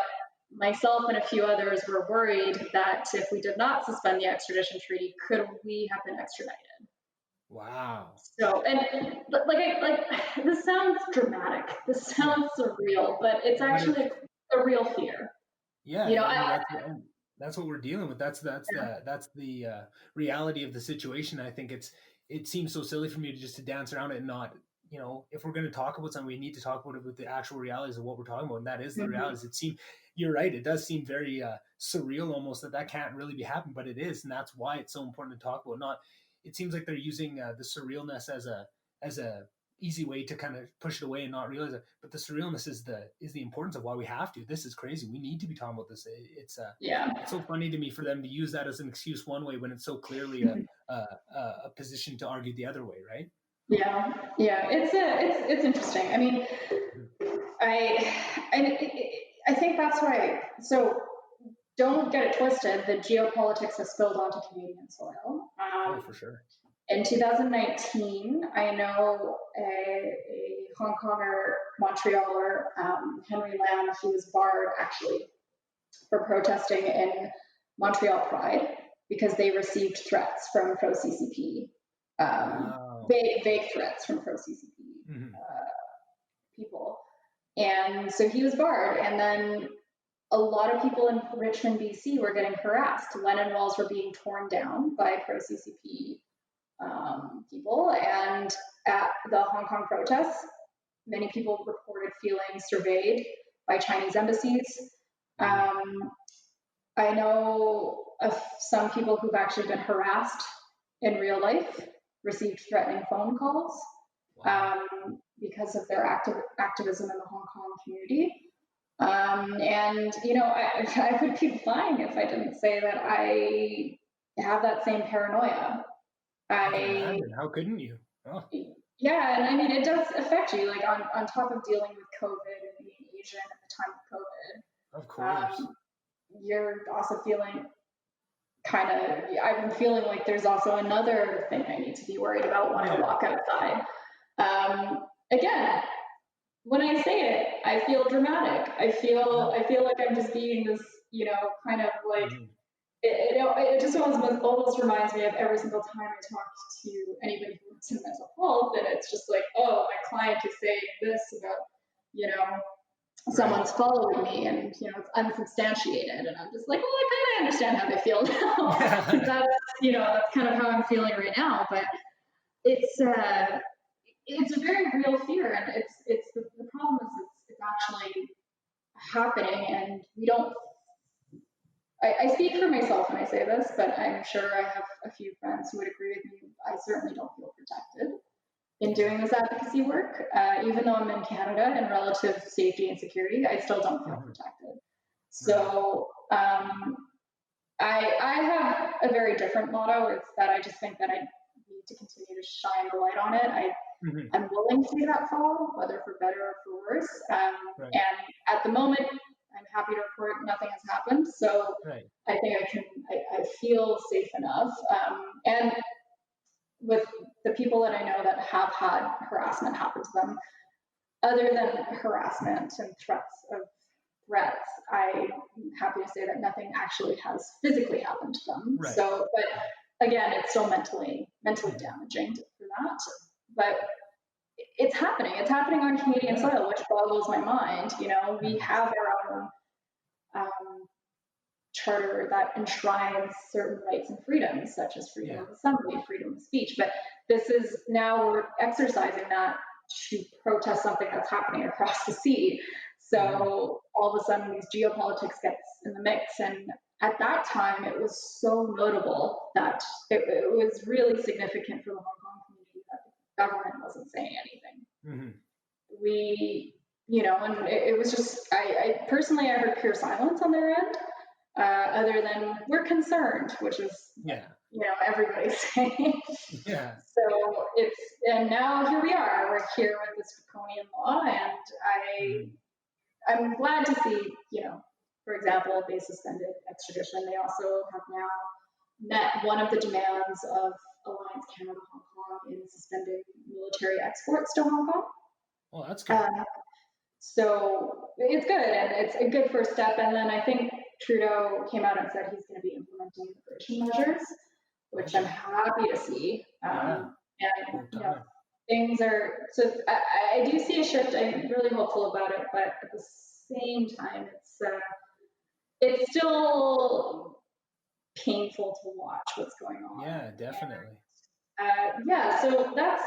myself and a few others were worried that if we did not suspend the extradition treaty, could we have been extradited? Wow. So, and this sounds dramatic. This sounds surreal, but it's actually a real fear. Yeah, that's what we're dealing with. That's the reality of the situation. I think it seems so silly for me to dance around it and not. If we're going to talk about something, we need to talk about it with the actual realities of what we're talking about, and that is the realities. You're right. It does seem very surreal, almost that can't really be happening, but it is, and that's why it's so important to talk about. It seems like they're using the surrealness as a easy way to kind of push it away and not realize it. But the surrealness is the importance of why we have to. This is crazy. We need to be talking about this. It's so funny to me for them to use that as an excuse one way when it's so clearly a position to argue the other way, right? Yeah, it's interesting. I mean, I think that's why. So don't get it twisted. The geopolitics has spilled onto Canadian soil. For sure. In 2019, I know a Hong Konger, Montrealer, Henry Lam, he was barred actually for protesting in Montreal Pride because they received threats from pro-CCP. Vague threats from pro-CCP people. And so he was barred. And then a lot of people in Richmond, BC were getting harassed. Lenin walls were being torn down by pro-CCP people. And at the Hong Kong protests, many people reported feeling surveyed by Chinese embassies. I know of some people who've actually been harassed in real life, received threatening phone calls because of their activism in the Hong Kong community. And, I would be lying if I didn't say that I have that same paranoia. How couldn't you? Oh. Yeah, and I mean, it does affect you, like on top of dealing with COVID and being Asian at the time of COVID. Of course. You're also feeling I've been feeling like there's also another thing I need to be worried about when I walk outside. Again, when I say it, I feel dramatic. I feel like I'm just being this, kind of like, it just almost reminds me of every single time I talk to anybody who works in mental health, and it's just like, oh, my client is saying this about, someone's following me, and it's unsubstantiated, and I'm just like, well, I kind of understand how they feel now. That's kind of how I'm feeling right now. But it's a very real fear, and it's the problem is it's actually happening, and we don't. I speak for myself when I say this, but I'm sure I have a few friends who would agree with me. I certainly don't feel protected. in doing this advocacy work. Even though I'm in Canada and relative safety and security, I still don't feel protected. So I have a very different motto. It's that I just think that I need to continue to shine the light on it. I'm willing to see that fall, whether for better or for worse. And at the moment, I'm happy to report nothing has happened. So I think I feel safe enough. And with the people that I know that have had harassment happen to them, other than harassment and threats, I'm happy to say that nothing actually has physically happened to them. So, but again, it's still mentally damaging for that. But it's happening. It's happening on Canadian soil, which boggles my mind. You know, we have our own charter that enshrines certain rights and freedoms, such as freedom of assembly, freedom of speech. But this is now we're exercising that to protest something that's happening across the sea. So all of a sudden, these geopolitics gets in the mix, and at that time, it was so notable that it was really significant for the Hong Kong community that the government wasn't saying anything. We, you know, and it was just, I personally, I heard pure silence on their end, other than we're concerned, which is, you know, everybody's saying. So and now here we are, we're here with this draconian law, and I'm glad to see, you know, for example, they suspended extradition. They also have now met one of the demands of Alliance Canada Hong Kong in suspending military exports to Hong Kong. Well, that's good. So it's good, and it's a good first step. And then I think Trudeau came out and said he's going to be implementing immigration measures, which I'm happy to see. And you know, things are, so I do see a shift. I'm really hopeful about it, but at the same time, it's still painful to watch what's going on. Yeah, definitely. And, so that's,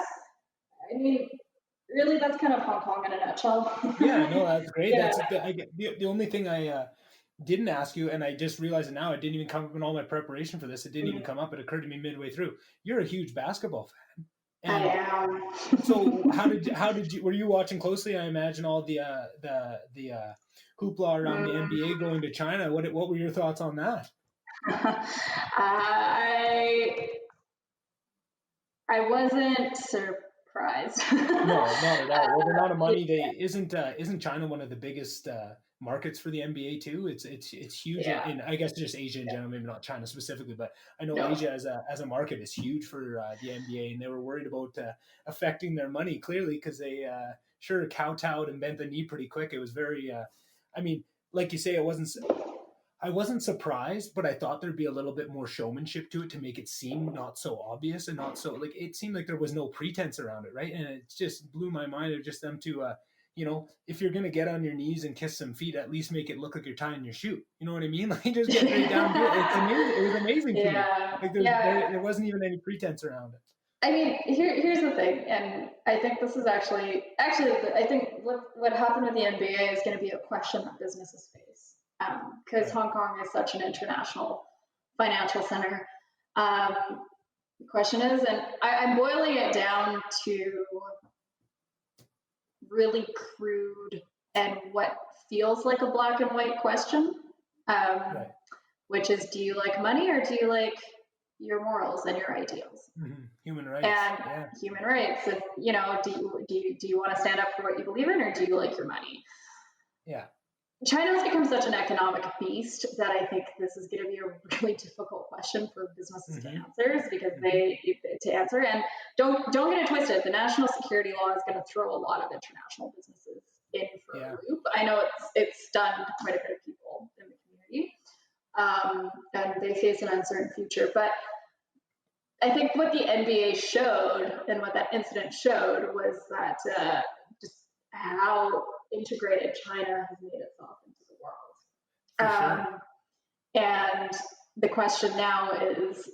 I mean, really, that's kind of Hong Kong in a nutshell. Yeah, no, that's great. That's the only thing I didn't ask you, and I just realized it now. It didn't even come up in all my preparation for this. It didn't even come up. It occurred to me midway through. You're a huge basketball fan. And I am. So how did you? Were you watching closely? I imagine all the hoopla around the NBA going to China. What were your thoughts on that? I wasn't surprised. No, not at all. Well, the amount of money isn't China one of the biggest markets for the NBA too? It's huge in I guess just Asia in general, maybe not China specifically, but I know Asia as a market is huge for the NBA, and they were worried about affecting their money clearly because they sure kowtowed and bent the knee pretty quick. It was very, I mean, like you say, I wasn't surprised, but I thought there'd be a little bit more showmanship to it to make it seem not so obvious and not so like it seemed like there was no pretense around it, right? And it just blew my mind of just them to, you know, if you're gonna get on your knees and kiss some feet, at least make it look like you're tying your shoe. You know what I mean? Like just get right down to it. It's amazing. It was amazing to me. Like there wasn't even any pretense around it. I mean, here's the thing, and I think this is actually, I think what happened with the NBA is going to be a question that businesses face. Because Hong Kong is such an international financial center. The question is, and I'm boiling it down to really crude and what feels like a black and white question, which is, do you like money or do you like your morals and your ideals? Human rights. And human rights. And, you know, do you want to stand up for what you believe in or do you like your money? Yeah. China has become such an economic beast that I think this is going to be a really difficult question for businesses to answer. And don't get it twisted. The national security law is going to throw a lot of international businesses in for a loop. I know it's stunned quite a bit of people in the community, and they face an uncertain future. But I think what the NBA showed and what that incident showed was that just how integrated China has made itself into the world. And the question now is,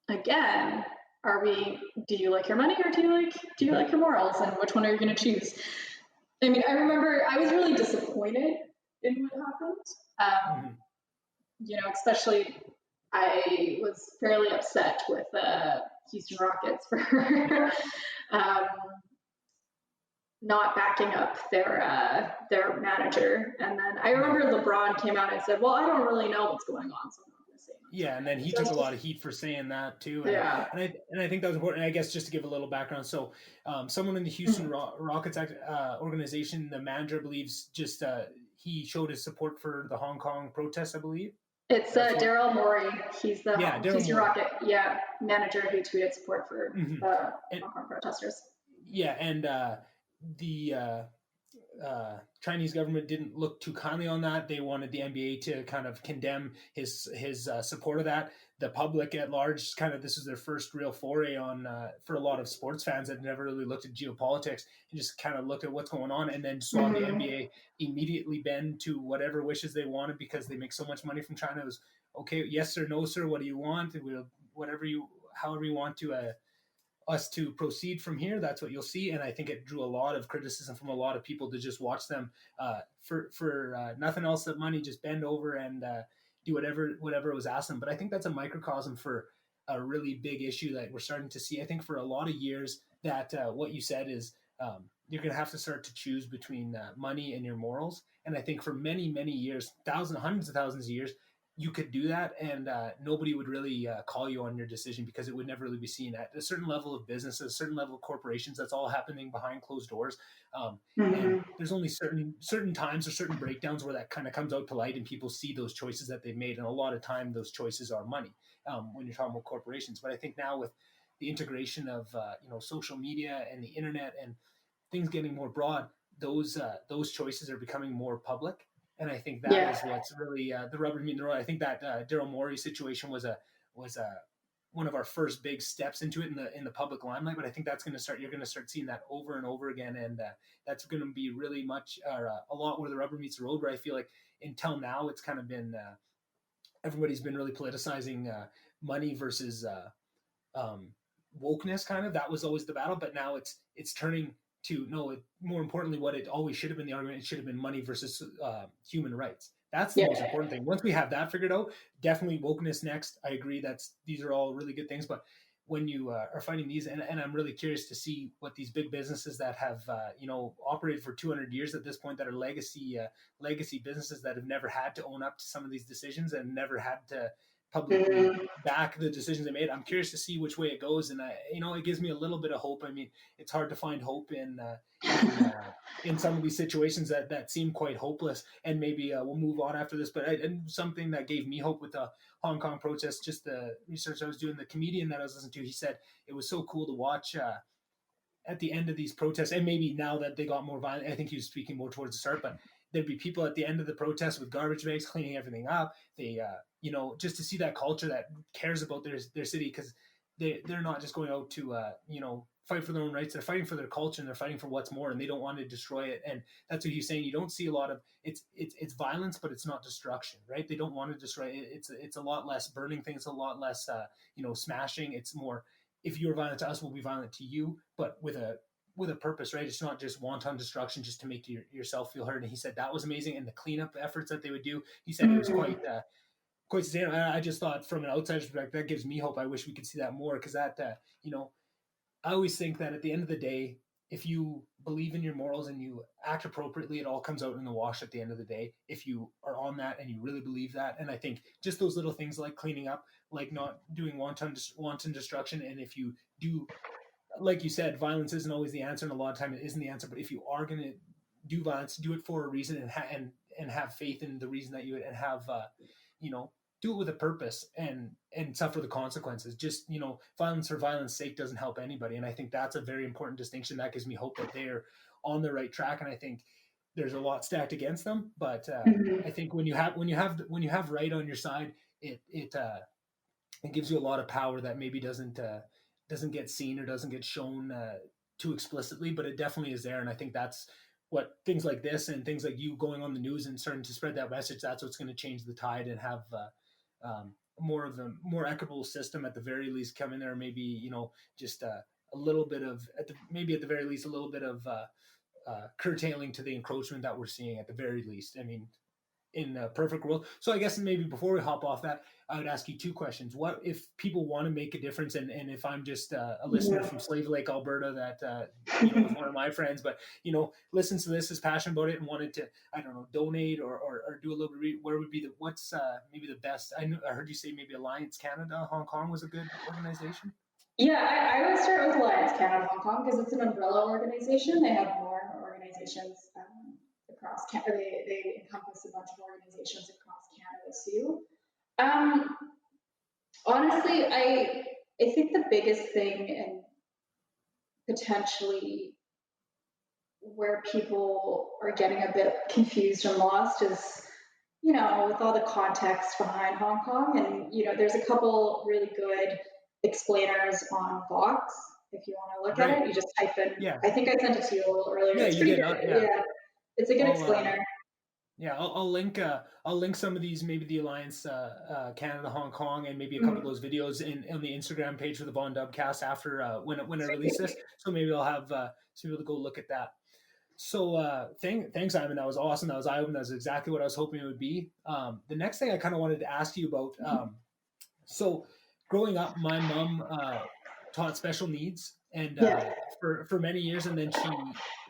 again, do you like your money or do you like your morals, and which one are you going to choose? I mean, I remember I was really disappointed in what happened. You know, especially I was fairly upset with Houston Rockets for um, not backing up their manager. And then I remember LeBron came out and said, "Well, I don't really know what's going on, so I'm not going to say much." Yeah, and then he took a lot of heat for saying that too. Yeah. And I think that was important. I guess just to give a little background. So, someone in the Houston Rockets organization, the manager believes just he showed his support for the Hong Kong protests, I believe. It's Daryl Morey. He's the Houston Rocket manager who tweeted support for the Hong Kong protesters. Yeah, and the Chinese government didn't look too kindly on that. They wanted the NBA to kind of condemn his support of that. The public at large, kind of, this was their first real foray on for a lot of sports fans that never really looked at geopolitics and just kind of looked at what's going on, and then saw the NBA immediately bend to whatever wishes they wanted because they make so much money from China. It was okay, yes or no, sir. What do you want? However you want to. Us to proceed from here, that's what you'll see. And I think it drew a lot of criticism from a lot of people to just watch them for nothing else but money, just bend over and do whatever was asked them. But I think that's a microcosm for a really big issue that we're starting to see. I think for a lot of years that what you said is you're going to have to start to choose between money and your morals. And I think for many, many years, hundreds of thousands of years, you could do that and nobody would really call you on your decision because it would never really be seen at a certain level of business, a certain level of corporations. That's all happening behind closed doors. And there's only certain times or certain breakdowns where that kind of comes out to light and people see those choices that they've made. And a lot of time those choices are money when you're talking about corporations. But I think now with the integration of social media and the internet and things getting more broad, those choices are becoming more public. And I think that is what's really the rubber meeting the road. I think that Daryl Morey situation was one of our first big steps into it in the public limelight. But I think that's going to start. You're going to start seeing that over and over again, and that's going to be really much a lot where the rubber meets the road. Where I feel like until now it's kind of been everybody's been really politicizing money versus wokeness. Kind of that was always the battle, but now it's turning to more importantly, what it always should have been the argument, it should have been money versus human rights. That's the most important thing. Once we have that figured out, definitely wokeness next. I agree these are all really good things, but when you are fighting these, and I'm really curious to see what these big businesses that have operated for 200 years at this point, that are legacy businesses that have never had to own up to some of these decisions and never had to publicly back the decisions they made. I'm curious to see which way it goes, and it gives me a little bit of hope. I mean, it's hard to find hope in some of these situations that seem quite hopeless. And maybe we'll move on after this. But something that gave me hope with the Hong Kong protests, just the research I was doing, the comedian that I was listening to, he said it was so cool to watch at the end of these protests, and maybe now that they got more violent. I think he was speaking more towards the start, but there'd be people at the end of the protest with garbage bags cleaning everything up. They just to see that culture that cares about their city, because they're not just going out to fight for their own rights. They're fighting for their culture, and they're fighting for what's more, and they don't want to destroy it. And that's what he's saying. You don't see a lot of it's violence, but it's not destruction, right? They don't want to destroy it. It's a lot less burning things, a lot less smashing. It's more, if you're violent to us, we'll be violent to you, but with a purpose, right? It's not just wanton destruction just to make yourself feel hurt. And he said that was amazing, and the cleanup efforts that they would do, he said it was quite sustainable. I just thought from an outsider's perspective, that gives me hope. I wish we could see that more, because that I always think that at the end of the day, if you believe in your morals and you act appropriately, it all comes out in the wash at the end of the day. If you are on that and you really believe that, and I think just those little things like cleaning up, like not doing wanton destruction, and if you do, like you said, violence isn't always the answer, and a lot of time it isn't the answer. But if you are going to do violence, do it for a reason, and have faith in the reason that you and have do it with a purpose and suffer the consequences. Just violence for violence sake doesn't help anybody, and I think that's a very important distinction. That gives me hope that they are on the right track, and I think there's a lot stacked against them. But I think when you have right on your side, it gives you a lot of power that maybe doesn't get seen or doesn't get shown too explicitly, but it definitely is there. And I think that's what things like this and things like you going on the news and starting to spread that message, that's what's going to change the tide and have more of a more equitable system at the very least come in there. Maybe just a little bit of at the very least a little bit of curtailing to the encroachment that we're seeing at the very least. I mean, in a perfect world. So I guess maybe before we hop off that, I would ask you two questions. What if people want to make a difference, and if I'm just a listener Yeah. from Slave Lake, Alberta, that is one of my friends, but listens to this, is passionate about it, and wanted to, I don't know, donate or do a little bit. Where would be what's maybe the best? I heard you say maybe Alliance Canada Hong Kong was a good organization. Yeah, I would start with Alliance Canada Hong Kong because it's an umbrella organization. They have more organizations across Canada. They encompass a bunch of organizations across Canada too. Honestly, I think the biggest thing and potentially where people are getting a bit confused and lost is, with all the context behind Hong Kong. And, there's a couple really good explainers on Vox. If you want to look at it, you just type in, I think I sent it to you a little earlier. Yeah, it's you pretty did. good. Yeah, it's a good explainer. I'll link some of ththese, maybe the Alliance Canada Hong Kong, and maybe a couple of those videos on the Instagram page for the VonDubCast after when I release this. So maybe I'll have some people to go look at that. So thanks, Aimen. That was awesome. That was eye-opening. That was exactly what I was hoping it would be. The next thing I kind of wanted to ask you about. So growing up, my mom taught special needs, and for many years, and then she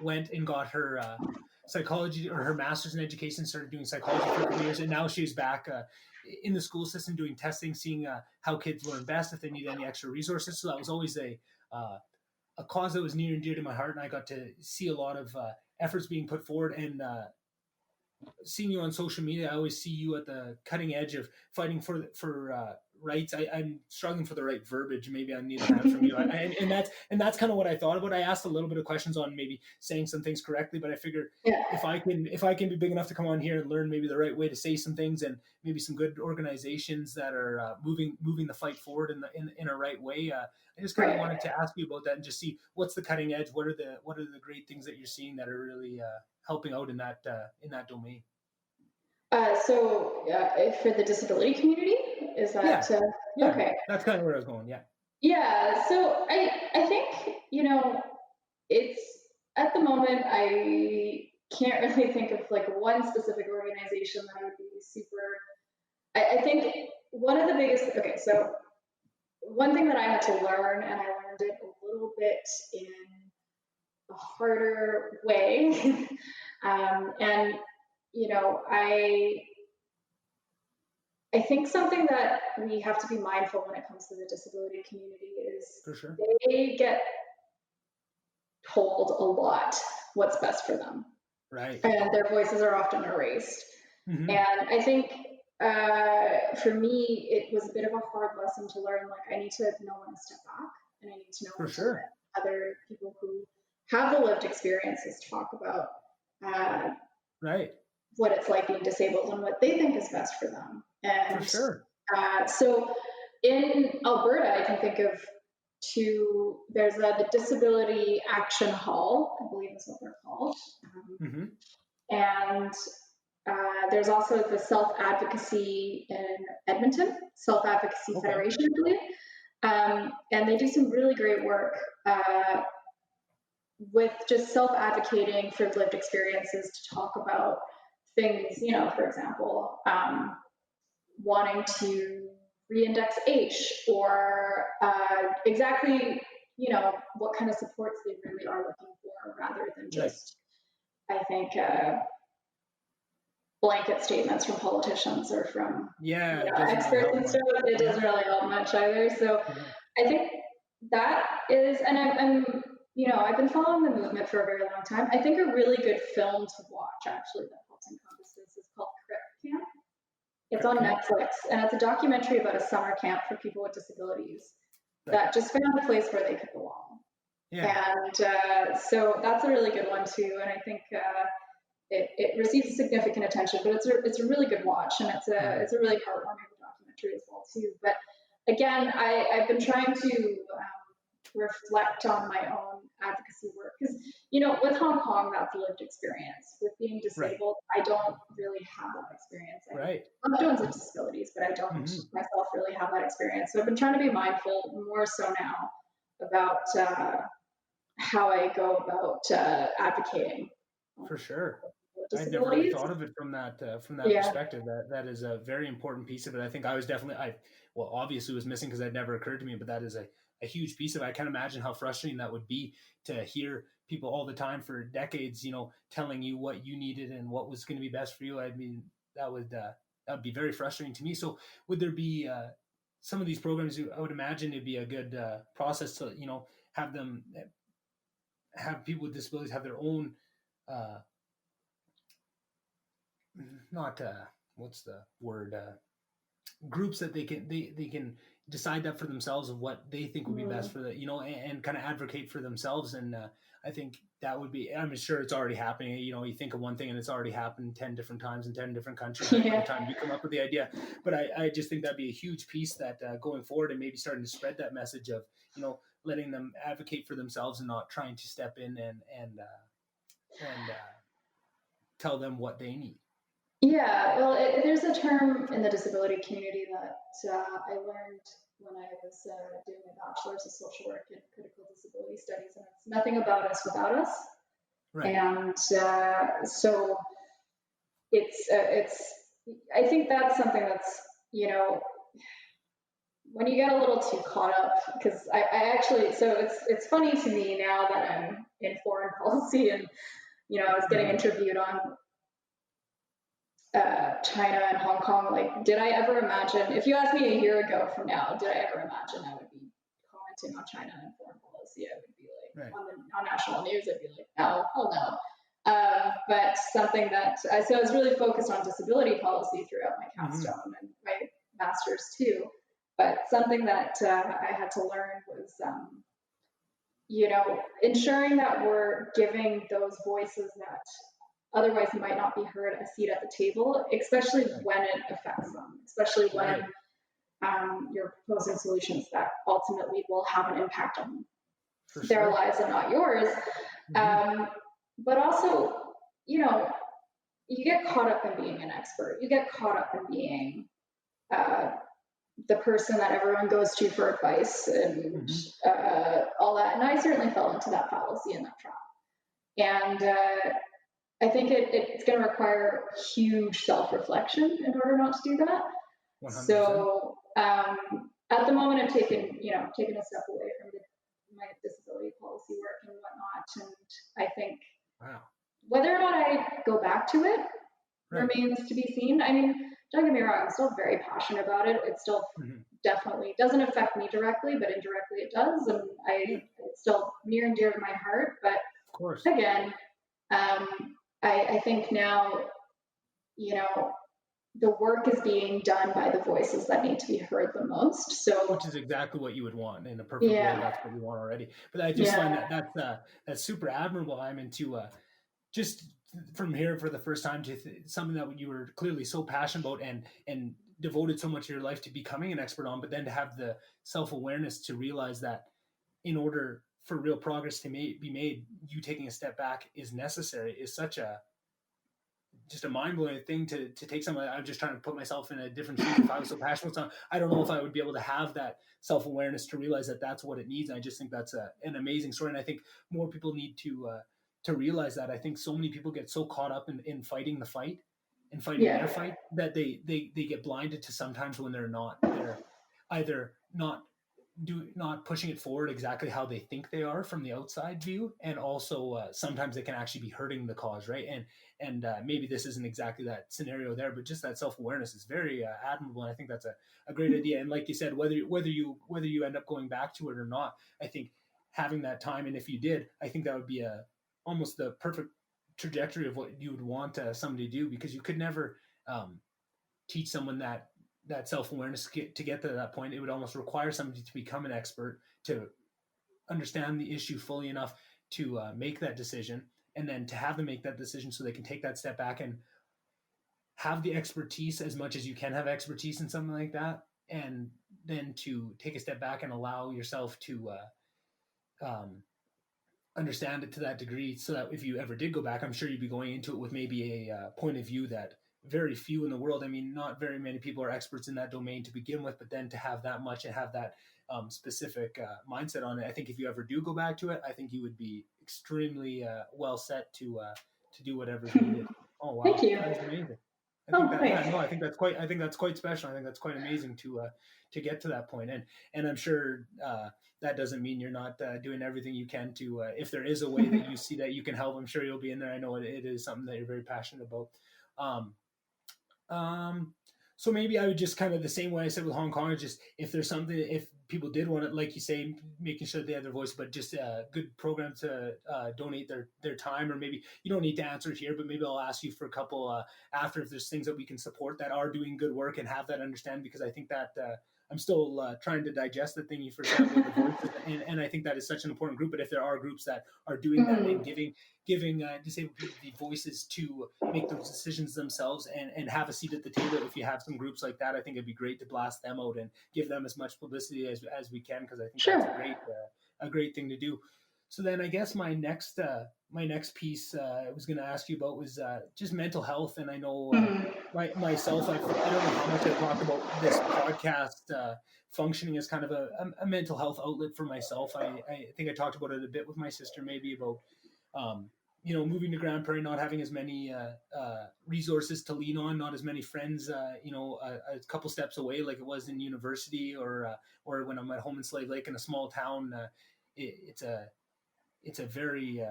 went and got her psychology or her master's in education, started doing psychology for a couple years, and now she's back in the school system doing testing, seeing how kids learn best, if they need any extra resources. So that was always a cause that was near and dear to my heart, and I got to see a lot of efforts being put forward. And seeing you on social media, I always see you at the cutting edge of fighting for rights. I'm struggling for the right verbiage. Maybe I need a hand from you. And that's kind of what I thought about. I asked a little bit of questions on maybe saying some things correctly, but I figured if I can be big enough to come on here and learn maybe the right way to say some things, and maybe some good organizations that are moving the fight forward in a right way. I just kind of wanted to ask you about that and just see what's the cutting edge. What are the great things that you're seeing that are really helping out in that domain? So for the disability community, is that okay? That's kind of where I was going. Yeah. So I think it's at the moment I can't really think of like one specific organization that I would be super. I think one of the biggest. Okay, so one thing that I had to learn, and I learned it a little bit in a harder way, and I think something that we have to be mindful when it comes to the disability community is they get told a lot what's best for them. Right. And their voices are often erased. Mm-hmm. And I think for me, it was a bit of a hard lesson to learn. Like, I need to know when to step back, and I need to know when to let other people who have the lived experiences talk about what it's like being disabled and what they think is best for them. And so in Alberta, I can think of two. There's the Disability Action Hall, I believe is what they're called. And there's also the Self-Advocacy in Edmonton, Self-Advocacy Federation, I believe. And they do some really great work with just self-advocating for lived experiences to talk about things, for example, wanting to re-index H, or exactly, what kind of supports they really are looking for, rather than just, I think, blanket statements from politicians or from experts and stuff. It doesn't really help much either. So I think that is, and I'm I've been following the movement for a very long time. I think a really good film to watch, actually, that helps encompass this is called Crip Camp. It's on Netflix, and it's a documentary about a summer camp for people with disabilities that just found a place where they could belong. And so that's a really good one too. And I think it receives significant attention, but it's a really good watch, and it's a really heartwarming documentary as well too. But again, I've been trying to reflect on my own advocacy work, because with Hong Kong, that's a lived experience. With being disabled, I don't really have that experience. I love doing with disabilities, but I don't myself really have that experience. So I've been trying to be mindful more so now about how I go about advocating for sure with I'd never really disabilities. thought of it from that Yeah. perspective. That is a very important piece of it. I think I was definitely well, obviously was missing because that never occurred to me, but that is a huge piece of it. I can't imagine how frustrating that would be to hear people all the time for decades, telling you what you needed and what was going to be best for you. I mean, that would be very frustrating to me. So would there be some of these programs? I would imagine it'd be a good process to have them have people with disabilities have their own uh, not what's the word groups that they can decide that for themselves of what they think would be best for the and kind of advocate for themselves. And I think that would be, I'm sure it's already happening. You think of one thing and it's already happened 10 different times in 10 different countries by the time you come up with the idea. But I just think that'd be a huge piece that going forward and maybe starting to spread that message of letting them advocate for themselves and not trying to step in and tell them what they need. Yeah, well, there's a term in the disability community that I learned when I was doing a bachelor's of social work and critical disability studies, and it's nothing about us without us. Right. And so it's I think that's something that's when you get a little too caught up, because I actually, so it's funny to me now that I'm in foreign policy and I was getting interviewed on China and Hong Kong. Like, did I ever imagine, if you asked me a year ago from now, did I ever imagine I would be commenting on China and foreign policy? I would be like, on national news, I'd be like, no, hell no. But something that, so I was really focused on disability policy throughout my capstone and my master's too. But something that I had to learn was, ensuring that we're giving those voices that otherwise might not be heard a seat at the table, especially when it affects them, especially when you're proposing solutions that ultimately will have an impact on their lives and not yours. But also, you get caught up in being an expert. You get caught up in being the person that everyone goes to for advice and all that. And I certainly fell into that fallacy and that trap. And I think it's going to require huge self-reflection in order not to do that. 100%. So at the moment, I'm taking a step away from my disability policy work and whatnot. And I think whether or not I go back to it remains to be seen. I mean, don't get me wrong, I'm still very passionate about it. It still definitely doesn't affect me directly, but indirectly it does. And it's still near and dear to my heart. But of course, again, I think now, the work is being done by the voices that need to be heard the most. So, which is exactly what you would want in a perfect world. That's what you want already. But I just find that's super admirable. I'm into just from here for the first time to something that you were clearly so passionate about and devoted so much of your life to becoming an expert on, but then to have the self-awareness to realize that in order for real progress to be made, you taking a step back is necessary, is such just a mind-blowing thing to take something. I'm just trying to put myself in a different shoes. If I was so passionate, I don't know if I would be able to have that self-awareness to realize that that's what it needs. And I just think that's an amazing story. And I think more people need to realize that. I think so many people get so caught up in fighting the fight and fighting their fight that they get blinded to sometimes when they're either not pushing it forward exactly how they think they are from the outside view, and also sometimes they can actually be hurting the cause, right? And maybe this isn't exactly that scenario there, but just that self-awareness is very admirable, and I think that's a great idea. And like you said, whether you end up going back to it or not, I think having that time, and if you did, I think that would be almost the perfect trajectory of what you would want somebody to do, because you could never teach someone that self-awareness to get to that point. It would almost require somebody to become an expert, to understand the issue fully enough to make that decision, and then to have them make that decision so they can take that step back and have the expertise as much as you can have expertise in something like that, and then to take a step back and allow yourself to understand it to that degree, so that if you ever did go back, I'm sure you'd be going into it with maybe a point of view that very few in the world, I mean, not very many people are experts in that domain to begin with, but then to have that much and have that specific mindset on it, I think if you ever do go back to it, I think you would be extremely well set to do whatever's needed Oh Thank wow, you. that is amazing. I think Oh, that yeah, thanks. no, I think that's quite special. I think that's quite amazing to get to that point. And I'm sure that doesn't mean you're not doing everything you can to if there is a way that you see that you can help, I'm sure you'll be in there. I know it is something that you're very passionate about. Um, um, so maybe I would just kind of the same way I said with Hong Kong, just if there's something, if people did want it, like you say, making sure they have their voice, but just a good program to donate their time, or maybe you don't need to answer it here, but maybe I'll ask you for a couple after if there's things that we can support that are doing good work and have that understand, because I think that I'm still trying to digest the thing you first said about the voices, and I think that is such an important group. But if there are groups that are doing that and giving disabled people the voices to make those decisions themselves and have a seat at the table. If you have some groups like that, I think it'd be great to blast them out and give them as much publicity as we can, because I think that's Sure. a great thing to do. So then I guess my next piece I was going to ask you about was just mental health. And I know myself, I don't know how much I've talked about this podcast functioning as kind of a mental health outlet for myself. I think I talked about it a bit with my sister, maybe about um, moving to Grand Prairie, not having as many resources to lean on, not as many friends, a couple steps away, like it was in university, or when I'm at home in Slave Lake in a small town. It's a very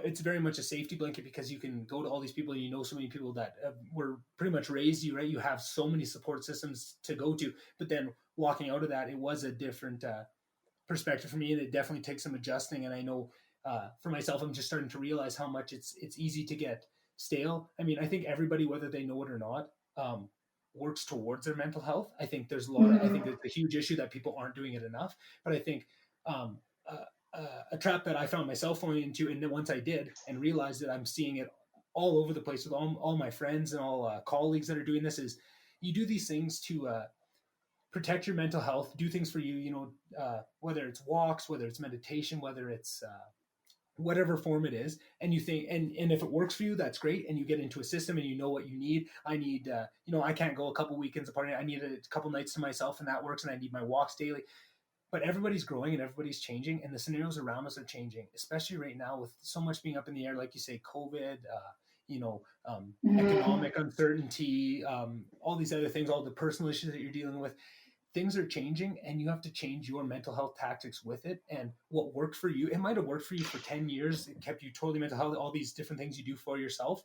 it's very much a safety blanket, because you can go to all these people and so many people that were pretty much raised you, right? You have so many support systems to go to, but then walking out of that, it was a different perspective for me, and it definitely takes some adjusting. And I know for myself, I'm just starting to realize how much it's easy to get stale. I mean, I think everybody, whether they know it or not, works towards their mental health. I think there's I think it's a huge issue that people aren't doing it enough. But I think um, a trap that I found myself falling into, and then once I did and realized that I'm seeing it all over the place with all my friends and all colleagues that are doing this, is you do these things to protect your mental health, do things for you, whether it's walks, whether it's meditation, whether it's whatever form it is, and you think, and if it works for you, that's great, and you get into a system and you know what you need. I need I can't go a couple weekends apart, I need a couple nights to myself, and that works, and I need my walks daily. But everybody's growing and everybody's changing, and the scenarios around us are changing, especially right now with so much being up in the air, like you say, COVID, economic uncertainty, all these other things, all the personal issues that you're dealing with. Things are changing, and you have to change your mental health tactics with it. And what worked for you, it might have worked for you for 10 years. It kept you totally mental health, all these different things you do for yourself.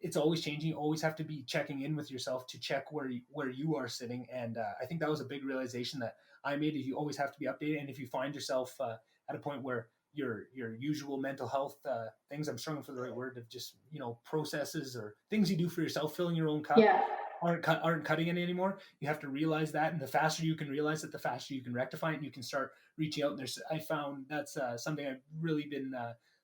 It's always changing. You always have to be checking in with yourself to check where you are sitting. And I think that was a big realization that I made. Is you always have to be updated. And if you find yourself at a point where your usual mental health things, I'm struggling for the right word, of just processes or things you do for yourself, filling your own cup, Yeah. aren't cutting it anymore. You have to realize that, and the faster you can realize it, the faster you can rectify it, and you can start reaching out. And I found that's something I've really been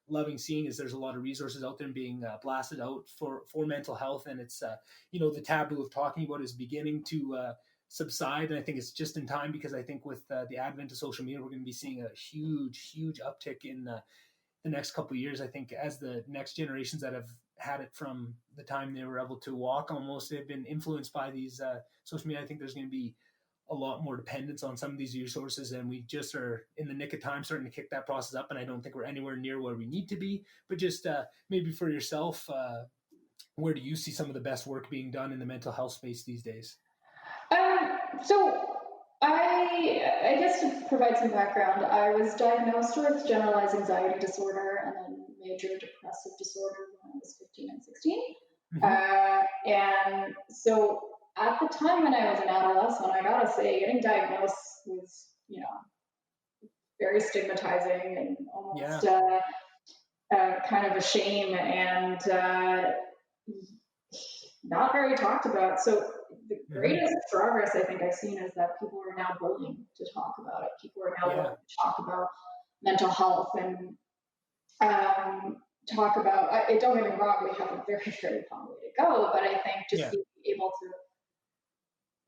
loving seeing, is there's a lot of resources out there being blasted out for mental health, and it's the taboo of talking about is beginning to subside. And I think it's just in time, because I think with the advent of social media, we're going to be seeing a huge uptick in the next couple of years. I think as the next generations that have had it from the time they were able to walk, almost, they've been influenced by these social media. I think there's going to be a lot more dependence on some of these resources, and we just are in the nick of time starting to kick that process up. And I don't think we're anywhere near where we need to be. But just maybe for yourself, where do you see some of the best work being done in the mental health space these days? So I guess to provide some background, I was diagnosed with generalized anxiety disorder and then major depressive disorder when I was 15 and 16. Mm-hmm. And so at the time when I was an adolescent, I gotta say, getting diagnosed was, very stigmatizing and almost kind of a shame, and not very talked about. So the greatest progress I think I've seen is that people are now willing to talk about it. People are now willing to talk about mental health and talk about it. Don't get me wrong, we have a very, very long way to go, but I think just being able to,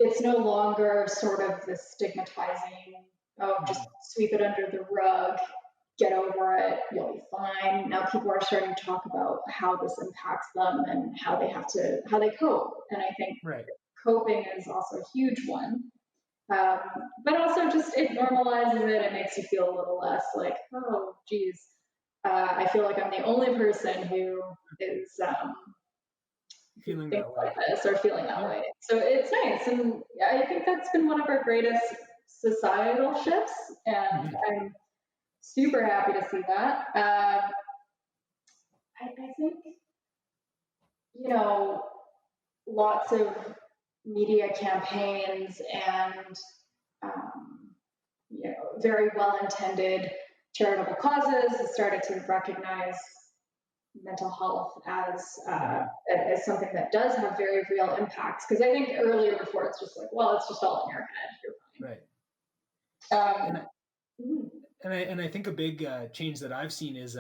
it's no longer sort of the stigmatizing, just sweep it under the rug, get over it, you'll be fine. Now people are starting to talk about how this impacts them and how they cope. And I think coping is also a huge one. But also just it normalizes it. It makes you feel a little less like, oh, geez, I feel like I'm the only person who is who feeling think that way. like this or feeling that way. So it's nice. And I think that's been one of our greatest societal shifts. And I'm super happy to see that. I think, you know, lots of media campaigns and, you know, very well-intended charitable causes have started to recognize mental health as something that does have very real impacts. Because I think earlier before it's just like, well, it's just all in your head. You're fine. Right. And I think a big change that I've seen is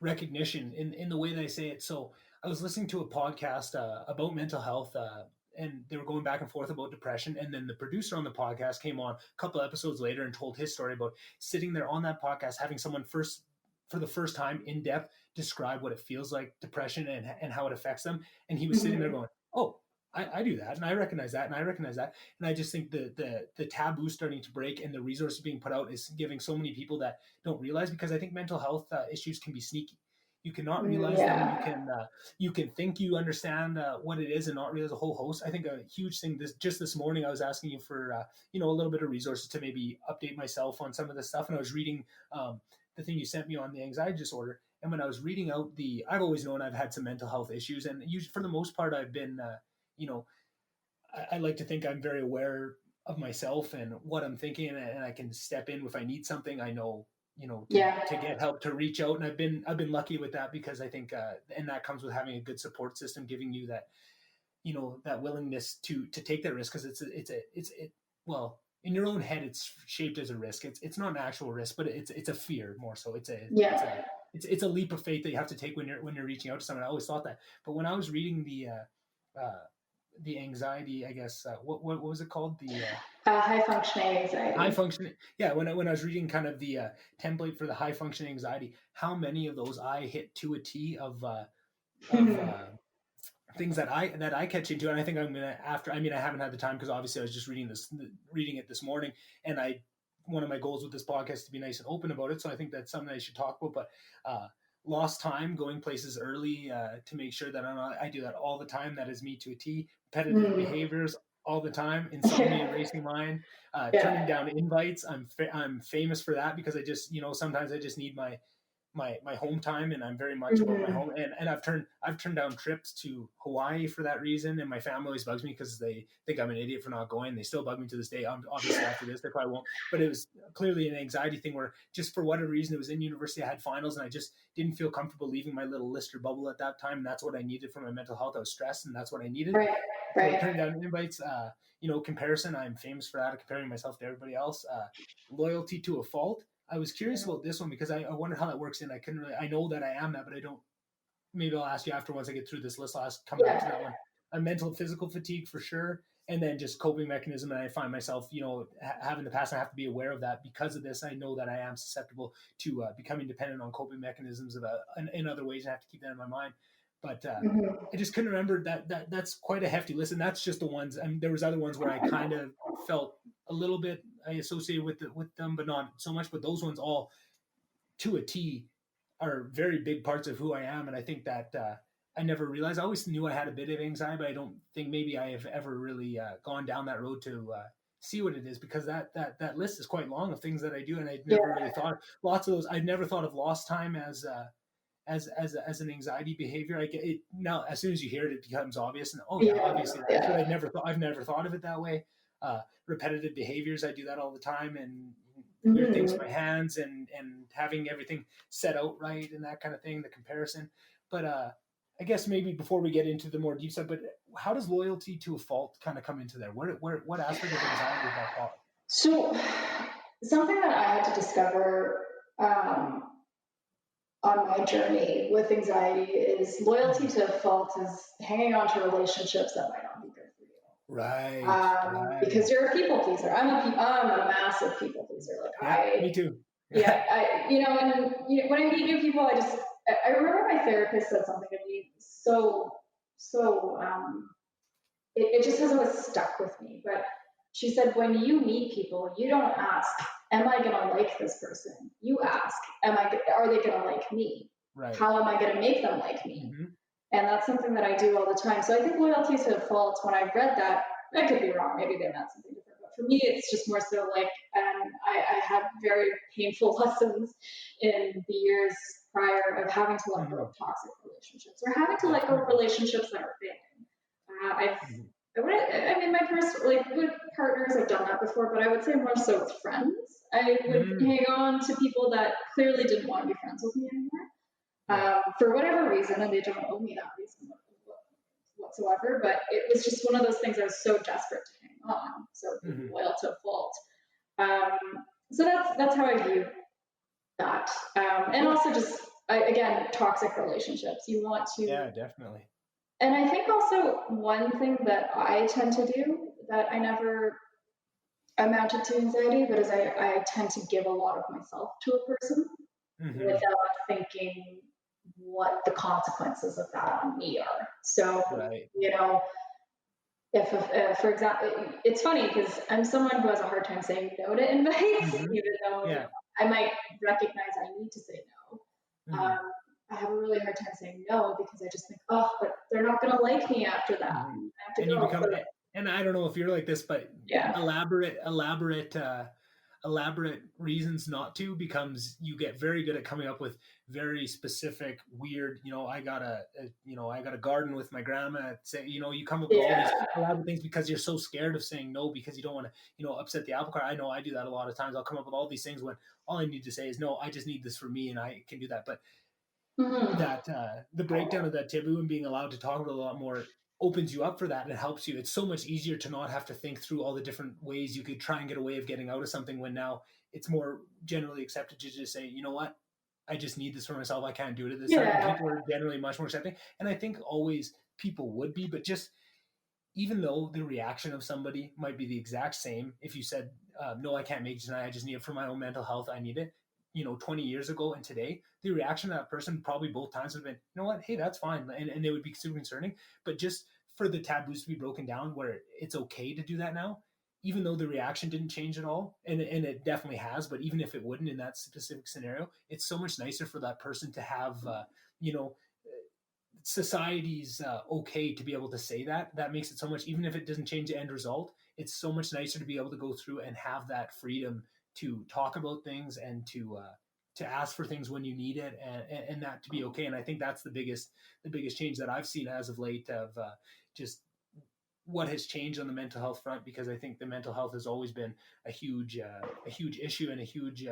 recognition in the way that I say it. So I was listening to a podcast about mental health, and they were going back and forth about depression. And then the producer on the podcast came on a couple episodes later and told his story about sitting there on that podcast, having someone for the first time in depth describe what it feels like, depression, and how it affects them. And he was sitting there going, oh, I do that, and I recognize that, and I recognize that. And I just think the taboo starting to break and the resources being put out is giving so many people that don't realize, because I think mental health issues can be sneaky. You cannot realize them. You can think you understand what it is and not realize a whole host. I think a huge thing this morning I was asking you for a little bit of resources to maybe update myself on some of this stuff, and I was reading the thing you sent me on the anxiety disorder. And when I was reading out I've always known I've had some mental health issues, and usually for the most part I've been I like to think I'm very aware of myself and what I'm thinking, and I can step in if I need something. I know, to get help, to reach out. And I've been lucky with that, because I think, and that comes with having a good support system, giving you that, that willingness to take that risk. Cause well, in your own head, it's shaped as a risk. It's not an actual risk, but it's a fear more so. It's a leap of faith that you have to take when you're reaching out to someone. I always thought that, but when I was reading the anxiety, I guess, what was it called? The high functioning anxiety. High functioning. Yeah. When I was reading kind of the template for the high functioning anxiety, how many of those I hit to a T of things that I catch into. And I think I'm gonna I haven't had the time, because obviously I was just reading it this morning, and one of my goals with this podcast is to be nice and open about it. So I think that's something I should talk about. But lost time, going places early, to make sure that I do that all the time. That is me to a T. Repetitive behaviors all the time. Insomnia, racing mind, turning down invites. I'm famous for that, because I just, sometimes I just need my home time, and I'm very much about my home. And I've turned down trips to Hawaii for that reason. And my family always bugs me because they think I'm an idiot for not going. They still bug me to this day. Obviously after this, they probably won't. But it was clearly an anxiety thing where, just for whatever reason, it was in university, I had finals, and I just didn't feel comfortable leaving my little Lister bubble at that time. And that's what I needed for my mental health. I was stressed, and that's what I needed. Right. So turning down invites, comparison. I'm famous for that, comparing myself to everybody else. Loyalty to a fault. I was curious about this one, because I wonder how that works in. I know that I am that, but I don't. Maybe I'll ask you after, once I get through this list. I'll come back to that one. A mental and physical fatigue for sure, and then just coping mechanism. And I find myself, having the past, I have to be aware of that. Because of this, I know that I am susceptible to becoming dependent on coping mechanisms in other ways, and I have to keep that in my mind. But I just couldn't remember that's quite a hefty list, and that's just the ones. I mean, there was other ones where I kind of felt a little bit associated with them, but not so much. But those ones all, to a T, are very big parts of who I am, and I think that I never realized. I always knew I had a bit of anxiety, but I don't think maybe I have ever really gone down that road to see what it is, because that list is quite long of things that I do, and I never really thought lots of those. I've never thought of lost time as an anxiety behavior. I get it now. As soon as you hear it, it becomes obvious. And obviously, but I've never thought of it that way. Repetitive behaviors, I do that all the time, and weird things with my hands, and having everything set out right, and that kind of thing. The comparison, but I guess maybe before we get into the more deep stuff, but how does loyalty to a fault kind of come into there? What aspect of anxiety is that fault? So, something that I had to discover on my journey with anxiety is loyalty to a fault is hanging on to relationships that might not be good for you. Right. Because you're a people pleaser. I'm a massive people pleaser. Me too. And when I meet new people, I remember my therapist said something to me it just has always stuck with me. But she said, when you meet people, you don't ask, am I going to like this person? You ask, are they going to like me? Right. How am I going to make them like me? And that's something that I do all the time. So I think loyalty to a fault, when I read that, I could be wrong, maybe they meant something different. But for me, it's just more so like, I had very painful lessons in the years prior of having to let go of toxic relationships, or having to let go of relationships that are failing. I mean, my personal, like with partners, I've done that before, but I would say more so with friends. I would hang on to people that clearly didn't want to be friends with me anymore, for whatever reason, and they don't owe me that reason whatsoever. But it was just one of those things I was so desperate to hang on, so loyal to a fault. So that's how I view that, and also just again, toxic relationships. You want to, definitely. And I think also one thing that I tend to do that I never amounted to anxiety, but is I tend to give a lot of myself to a person without thinking what the consequences of that on me are. So, you know, if for example, it's funny because I'm someone who has a hard time saying no to invites, even though you know, I might recognize I need to say no. I have a really hard time saying no because I just think, oh, but they're not going to like me after that. I have to and go. you become, and I don't know if you're like this, but elaborate reasons not to becomes, you get very good at coming up with very specific, weird, I got a garden with my grandma. Say, you come up with all these elaborate things because you're so scared of saying no because you don't want to, upset the apple cart. I know I do that a lot of times. I'll come up with all these things when all I need to say is no, I just need this for me and I can do that. But that the breakdown of that taboo and being allowed to talk about it a lot more opens you up for that, and it helps you. It's so much easier to not have to think through all the different ways you could try and get a way of getting out of something, when now it's more generally accepted to just say, you know what, I just need this for myself. I can't do it at this time. And people are generally much more accepting. And I think always people would be, but just even though the reaction of somebody might be the exact same, if you said, no, I can't make it tonight, I just need it for my own mental health, I need it, 20 years ago and today, the reaction of that person probably both times would have been, you know what, hey, that's fine. And they would be super concerning. But just for the taboos to be broken down where it's okay to do that now, even though the reaction didn't change at all, and it definitely has, but even if it wouldn't in that specific scenario, it's so much nicer for that person to have, society's okay to be able to say that makes it so much, even if it doesn't change the end result, it's so much nicer to be able to go through and have that freedom to talk about things and to ask for things when you need it, and that to be okay. And I think that's the biggest change that I've seen as of late, of just what has changed on the mental health front, because I think the mental health has always been a huge issue and a huge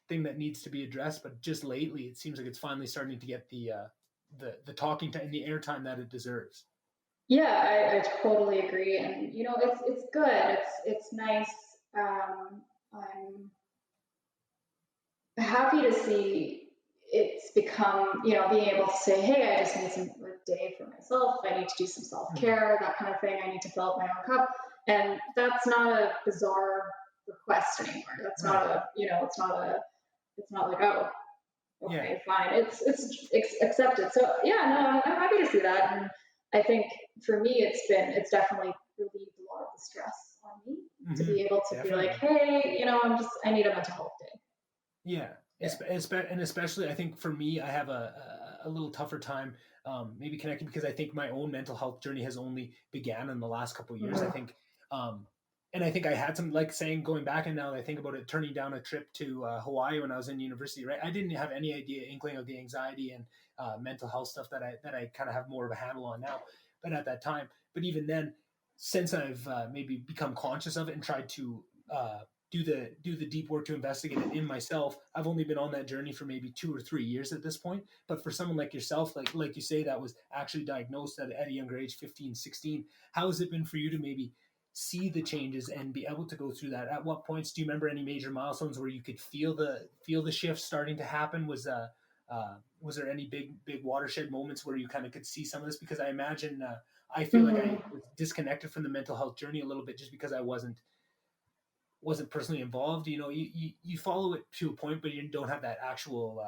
thing that needs to be addressed. But just lately, it seems like it's finally starting to get the talking time and the airtime that it deserves. Yeah, I totally agree, and it's good. It's nice. I'm happy to see it's become, being able to say, hey, I just need a day for myself. I need to do some self-care, that kind of thing. I need to fill up my own cup, and that's not a bizarre request anymore. That's not it's not like, oh, okay, fine. It's accepted. So yeah, no, I'm happy to see that. And I think for me, it's definitely relieved a lot of the stress on me to be able to be like, hey, I need a mental health day. Yeah. And especially, I think for me, I have a little tougher time maybe connecting, because I think my own mental health journey has only began in the last couple of years. I think, and I think I had some, like saying, going back, and now that I think about it, turning down a trip to Hawaii when I was in university, right? I didn't have any inkling of the anxiety and mental health stuff that I kind of have more of a handle on now. But at that time, but even then, since I've maybe become conscious of it and tried to do the deep work to investigate it in myself, I've only been on that journey for maybe 2 or 3 years at this point. But for someone like yourself, like you say, that was actually diagnosed at a younger age, 15, 16, how has it been for you to maybe see the changes and be able to go through that? At what points do you remember any major milestones where you could feel the shift starting to happen? Was there any big watershed moments where you kind of could see some of this? Because I imagine I feel like I was disconnected from the mental health journey a little bit just because I wasn't personally involved. You follow it to a point, but you don't have that actual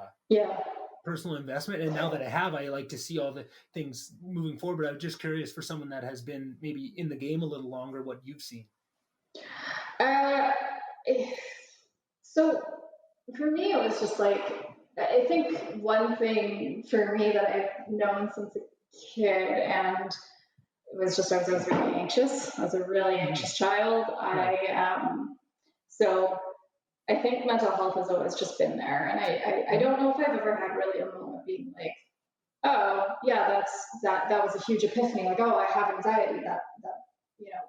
personal investment. And now that I have, I like to see all the things moving forward. But I'm just curious, for someone that has been maybe in the game a little longer, what you've seen. So for me, it was just like, I think one thing for me that I've known since kid, and it was just I was really anxious. I was a really anxious child. So I think mental health has always just been there, and I don't know if I've ever had really a moment being like, oh yeah, that was a huge epiphany. Like, oh, I have anxiety. That you know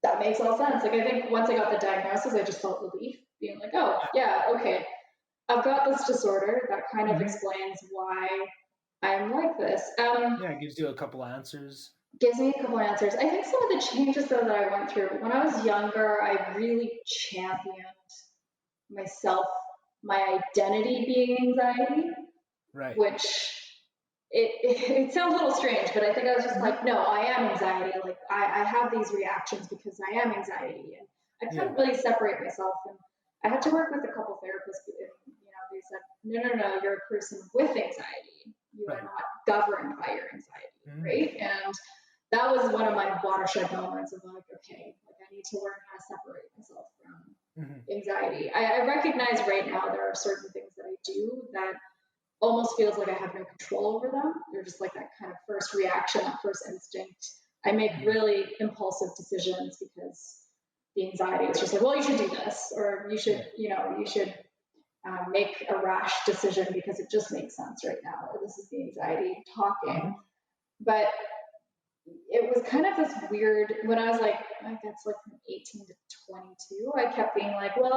that makes all sense. Like, I think once I got the diagnosis, I just felt relief, being like, oh yeah, okay, I've got this disorder. That kind of explains why I'm like this. It gives you a couple answers. Gives me a couple answers. I think some of the changes though that I went through when I was younger, I really championed myself, my identity being anxiety, right? Which it sounds a little strange, but I think I was just like, no, I am anxiety. Like I have these reactions because I am anxiety, and I couldn't really separate myself. And I had to work with a couple therapists, and they said, no, you're a person with anxiety. You are not governed by your anxiety, right? And that was one of my watershed moments of like, okay, like I need to learn how to separate myself from anxiety. I recognize right now there are certain things that I do that almost feels like I have no control over them. They're just like that kind of first reaction, that first instinct. I make really impulsive decisions because the anxiety is just like, well, you should do this, or you should, you should make a rash decision because it just makes sense right now, or this is the anxiety talking. But it was kind of this weird, when I was like, I guess like from 18 to 22, I kept being like, well,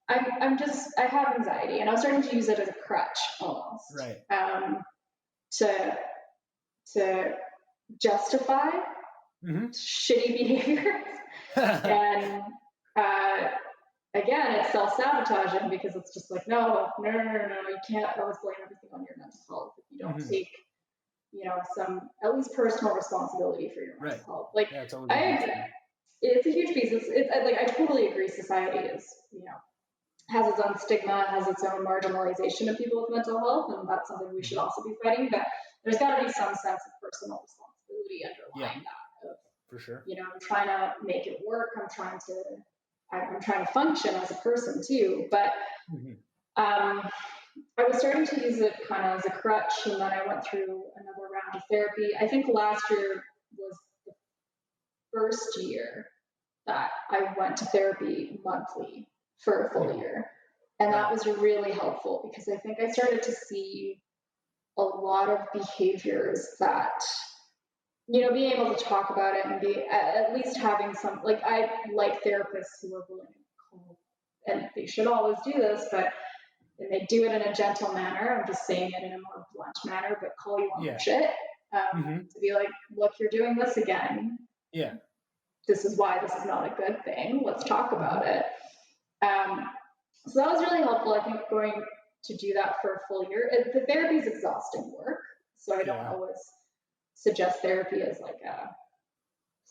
I'm just, I have anxiety, and I was starting to use it as a crutch almost, to justify shitty behaviors. And again, it's self-sabotaging because it's just like, no, you can't always blame everything on your mental health if you don't take, some at least personal responsibility for your mental health. Like, it's a huge piece. It's like, I totally agree. Society is, has its own stigma, has its own marginalization of people with mental health, and that's something we should also be fighting. But there's got to be some sense of personal responsibility underlying that. For sure. I'm trying to make it work. I'm trying to function as a person too. But I was starting to use it kind of as a crutch, and then I went through another round of therapy. I think last year was the first year that I went to therapy monthly for a full year. And that was really helpful because I think I started to see a lot of behaviors that, being able to talk about it and be at least having some, like, I like therapists who are willing to call, and they should always do this, but and they do it in a gentle manner. I'm just saying it in a more blunt manner, but call you on your shit. To be like, look, you're doing this again. Yeah. This is why this is not a good thing. Let's talk about it. So that was really helpful. I think going to do that for a full year. The therapy is exhausting work, so I don't always suggest therapy as like a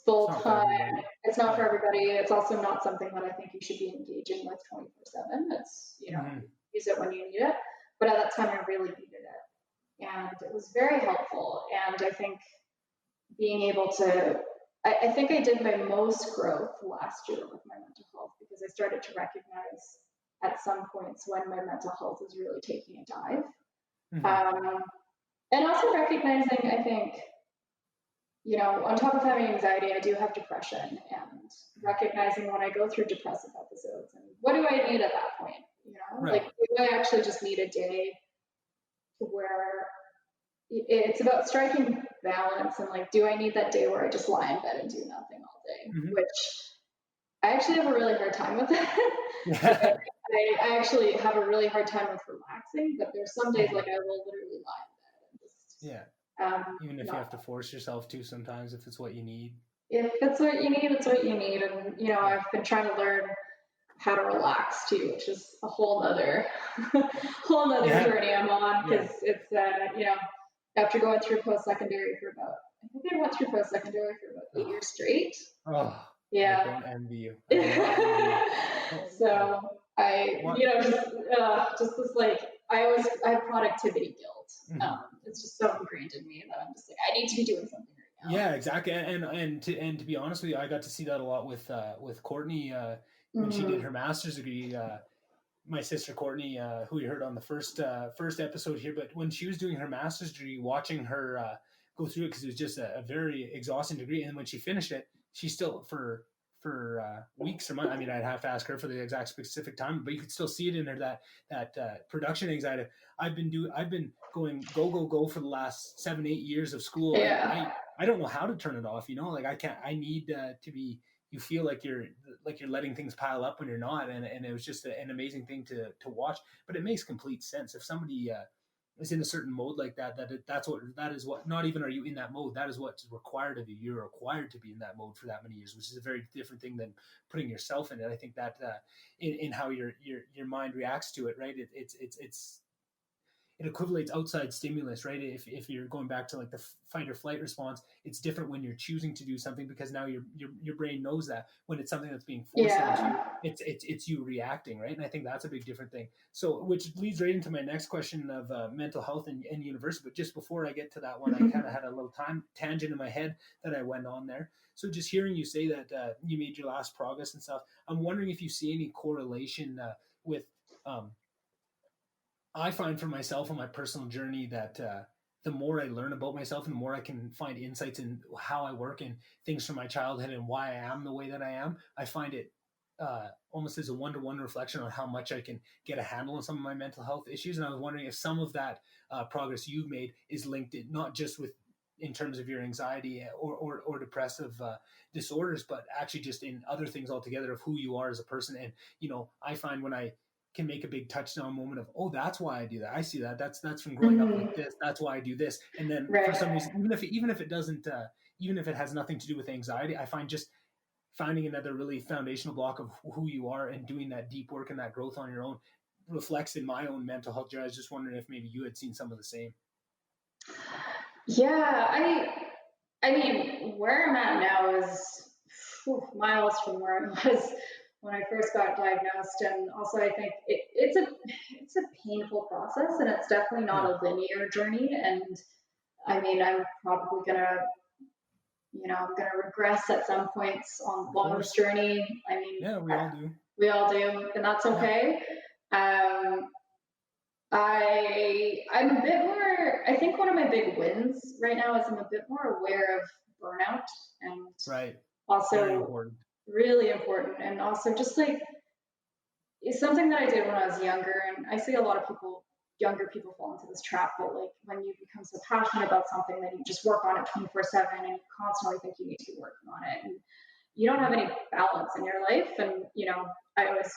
full time. It's not for everybody. It's also not something that I think you should be engaging with 24/7. It's use it when you need it. But at that time, I really needed it, and it was very helpful. And I think being able to, I think I did my most growth last year with my mental health because I started to recognize at some points when my mental health is really taking a dive. And also recognizing, I think, on top of having anxiety, I do have depression, and recognizing when I go through depressive episodes and what do I need at that point? Like, do I actually just need a day where it's about striking balance, and like, do I need that day where I just lie in bed and do nothing all day? Which I actually have a really hard time with it. I actually have a really hard time with relaxing, but there's some days like I will literally lie in bed and just even if you have to force yourself to sometimes, if it's what you need. If it's what you need, it's what you need. And I've been trying to learn how to relax too, which is a whole nother journey I'm on, because it's after going through post-secondary for about, I think I went through post-secondary for about 8 years straight. I don't envy you. So just this, like, I have productivity guilt. It's just so ingrained in me that I'm just like, I need to be doing something right now. Yeah, exactly. And to be honest with you, I got to see that a lot with Courtney when she did her master's degree. My sister Courtney, who you heard on the first episode here, but when she was doing her master's degree, watching her go through it because it was just a very exhausting degree. And when she finished it, she still for weeks or months. I mean, I'd have to ask her for the exact specific time, but you could still see it in her that production anxiety. I've been going go for the last 7-8 years of school. Yeah. I don't know how to turn it off. You know, like I can't. I need to be. You feel like you're letting things pile up when you're not, and it was just an amazing thing to watch. But it makes complete sense if somebody is in a certain mode like that. That is what. Not even are you in that mode. That is what's required of you. You're required to be in that mode for that many years, which is a very different thing than putting yourself in it. I think that in how your mind reacts to it, right? It equivalates outside stimulus, right? If you're going back to like the fight or flight response, it's different when you're choosing to do something because now your brain knows that. When it's something that's being forced into you, it's you reacting, right? And I think that's a big different thing. So, which leads right into my next question of mental health and university. But just before I get to that one, I kind of had a little tangent in my head that I went on there. So just hearing you say that you made your last progress and stuff, I'm wondering if you see any correlation with I find for myself on my personal journey that the more I learn about myself and the more I can find insights in how I work and things from my childhood and why I am the way that I am, I find it almost as a one-to-one reflection on how much I can get a handle on some of my mental health issues. And I was wondering if some of that progress you've made is linked in, not just with in terms of your anxiety or depressive disorders, but actually just in other things altogether of who you are as a person. And, you know, I find when I can make a big touchdown moment of, oh, that's why I do that. I see that. That's from growing up like this. That's why I do this. And then for some reason, even if it doesn't, even if it has nothing to do with anxiety, I find just finding another really foundational block of who you are and doing that deep work and that growth on your own reflects in my own mental health journey. I was just wondering if maybe you had seen some of the same. Yeah, I mean, where I'm at now is miles from where I was when I first got diagnosed, and also I think it's a painful process, and it's definitely not a linear journey. And I mean, I'm probably gonna regress at some points along this journey. I mean, yeah, we all do. We all do, and that's okay. Yeah. I'm a bit more, I think one of my big wins right now is I'm a bit more aware of burnout, and also really important. And also just like, it's something that I did when I was younger, and I see a lot of younger people fall into this trap, but like when you become so passionate about something that you just work on it 24/7 and you constantly think you need to be working on it, and you don't have any balance in your life. And, you know, I always,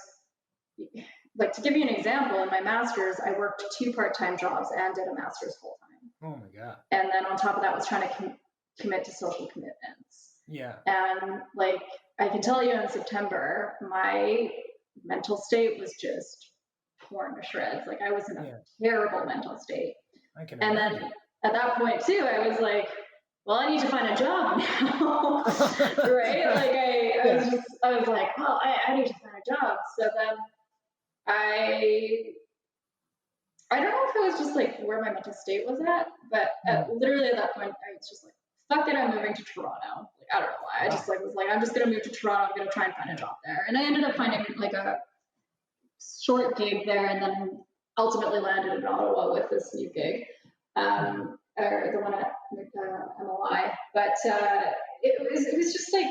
like, to give you an example, in my master's, I worked 2 part-time jobs and did a master's full-time. Oh my God. And then on top of that was trying to commit to social commitments. Yeah. And like, I can tell you in September, my mental state was just torn to shreds. Like I was in a terrible mental state. And then at that point too, I was like, well, I need to find a job now, right? Like I was like, well, I need to find a job. So then I don't know if it was just like where my mental state was at, but literally at that point, I was just like, fuck it, I'm moving to Toronto. Like, I don't know why. I just like was like, I'm just gonna move to Toronto. I'm gonna try and find a job there. And I ended up finding like a short gig there, and then ultimately landed in Ottawa with this new gig, or the one at MLI. But it was just like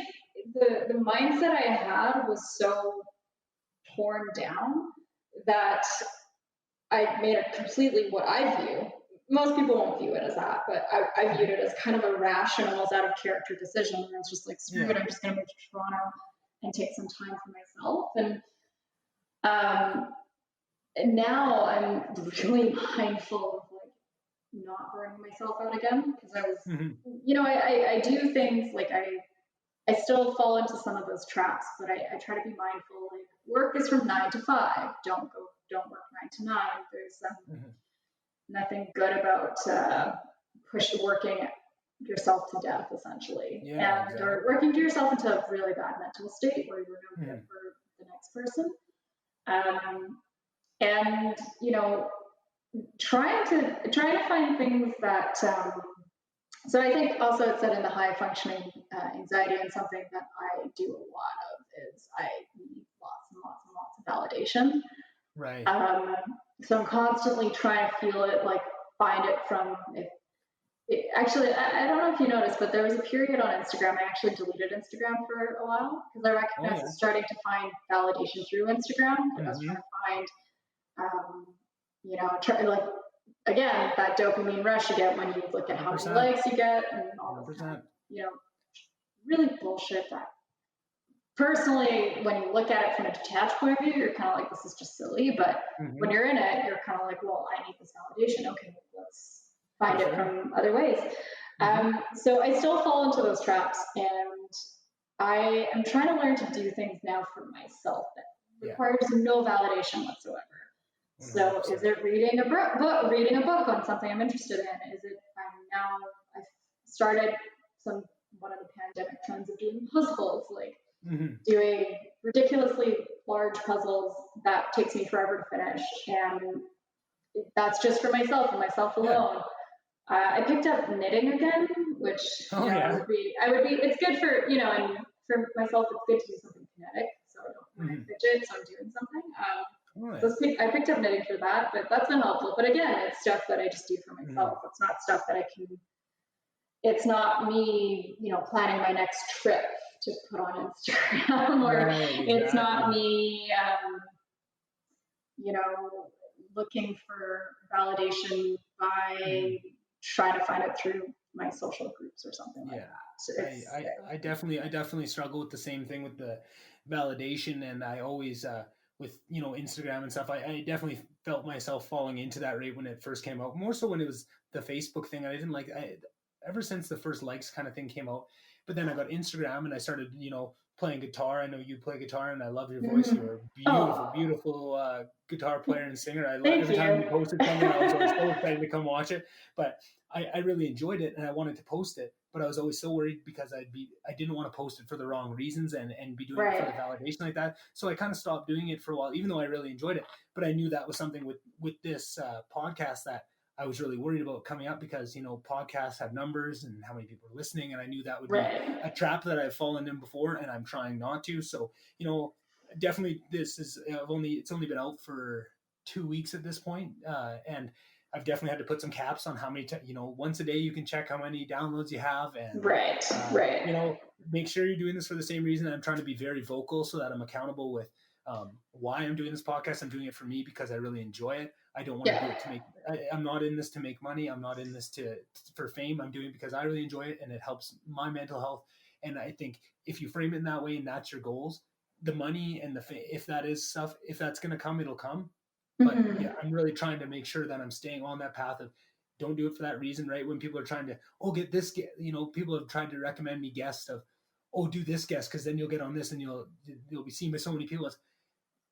the mindset I had was so torn down that I made it completely what I view. Most people won't view it as that, but I viewed it as kind of a rash and almost out of character decision. And I was just like, screw it, I'm just going to move to Toronto and take some time for myself. And now I'm really mindful of like not burning myself out again, because I was, you know, I do things like I still fall into some of those traps, but I try to be mindful. Like, work is from 9 to 5. Don't work 9 to 9. There's nothing good about working yourself to death, essentially, or working to yourself into a really bad mental state where you're no good for the next person. And you know, trying to find things that. So I think also it said in the high functioning anxiety, and something that I do a lot of is I need lots and lots and lots of validation. Right. So I'm constantly trying to feel it, like find it from Actually, I don't know if you noticed, but there was a period on Instagram. I actually deleted Instagram for a while because I Oh recognized I yeah. was starting to find validation through Instagram. Like I was Mm-hmm. trying to find, like again that dopamine rush you get when you look at how many 100%. likes you get and all this kind of 100%. really bullshit that personally, when you look at it from a detached point of view, you're kind of like, this is just silly. But when Mm-hmm. you're in it, you're kind of like, well, I need this validation. Okay, let's For find it sure. from other ways. Mm-hmm. So I still fall into those traps. And I am trying to learn to do things now for myself that Yeah. requires no validation whatsoever. So is 100%. it reading a book on something I'm interested in? Is it I've started one of the pandemic trends of doing puzzles, like Mm-hmm. doing ridiculously large puzzles that takes me forever to finish, and that's just for myself and myself Yeah. alone. I picked up knitting again, which Oh yeah. it's good for and for myself, it's good to do something kinetic, so I don't when I Mm-hmm. fidget, so I'm doing something. Oh yeah. I picked up knitting for that, but that's been helpful. But again, it's stuff that I just do for Mm-hmm. myself. It's not stuff that I can. It's not me, planning my next trip to put on Instagram, or Right. it's not Exactly. me, you know, looking for validation by Mm-hmm. trying to find it through my social groups or something like Yeah. that. So I definitely struggle with the same thing with the validation, and I always with Instagram and stuff. I definitely felt myself falling into that right when it first came out. More so when it was the Facebook thing. I didn't like ever since the first likes kind of thing came out. But then I got Instagram and I started playing guitar. I know you play guitar, and I love your voice. mm-hmm. You're a beautiful, Oh, beautiful guitar player and singer. thank Every time you. you posted something, I was always so excited to come watch it. But I really enjoyed it and I wanted to post it, but I was always so worried because I didn't want to post it for the wrong reasons and be doing it for Right. the validation like that. So I kind of stopped doing it for a while, even though I really enjoyed it. But I knew that was something with this podcast that I was really worried about coming up because podcasts have numbers and how many people are listening, and I knew that would be Right. a trap that I've fallen in before, and I'm trying not to. So definitely it's only been out for 2 weeks at this point, and I've definitely had to put some caps on how many, once a day you can check how many downloads you have, and Right. uh, Right. you know, make sure you're doing this for the same reason. I'm trying to be very vocal so that I'm accountable with why I'm doing this podcast. I'm doing it for me because I really enjoy it. I don't want to do Yeah. it to make. I'm not in this to make money. I'm not in this for fame. I'm doing it because I really enjoy it and it helps my mental health. And I think if you frame it in that way and that's your goals, the money and if that is stuff, if that's going to come, it'll come. But Mm-hmm. yeah, I'm really trying to make sure that I'm staying on that path of don't do it for that reason, right? When people are trying to, get this, people have tried to recommend me guests of, do this guest because then you'll get on this and you'll be seen by so many people. It's,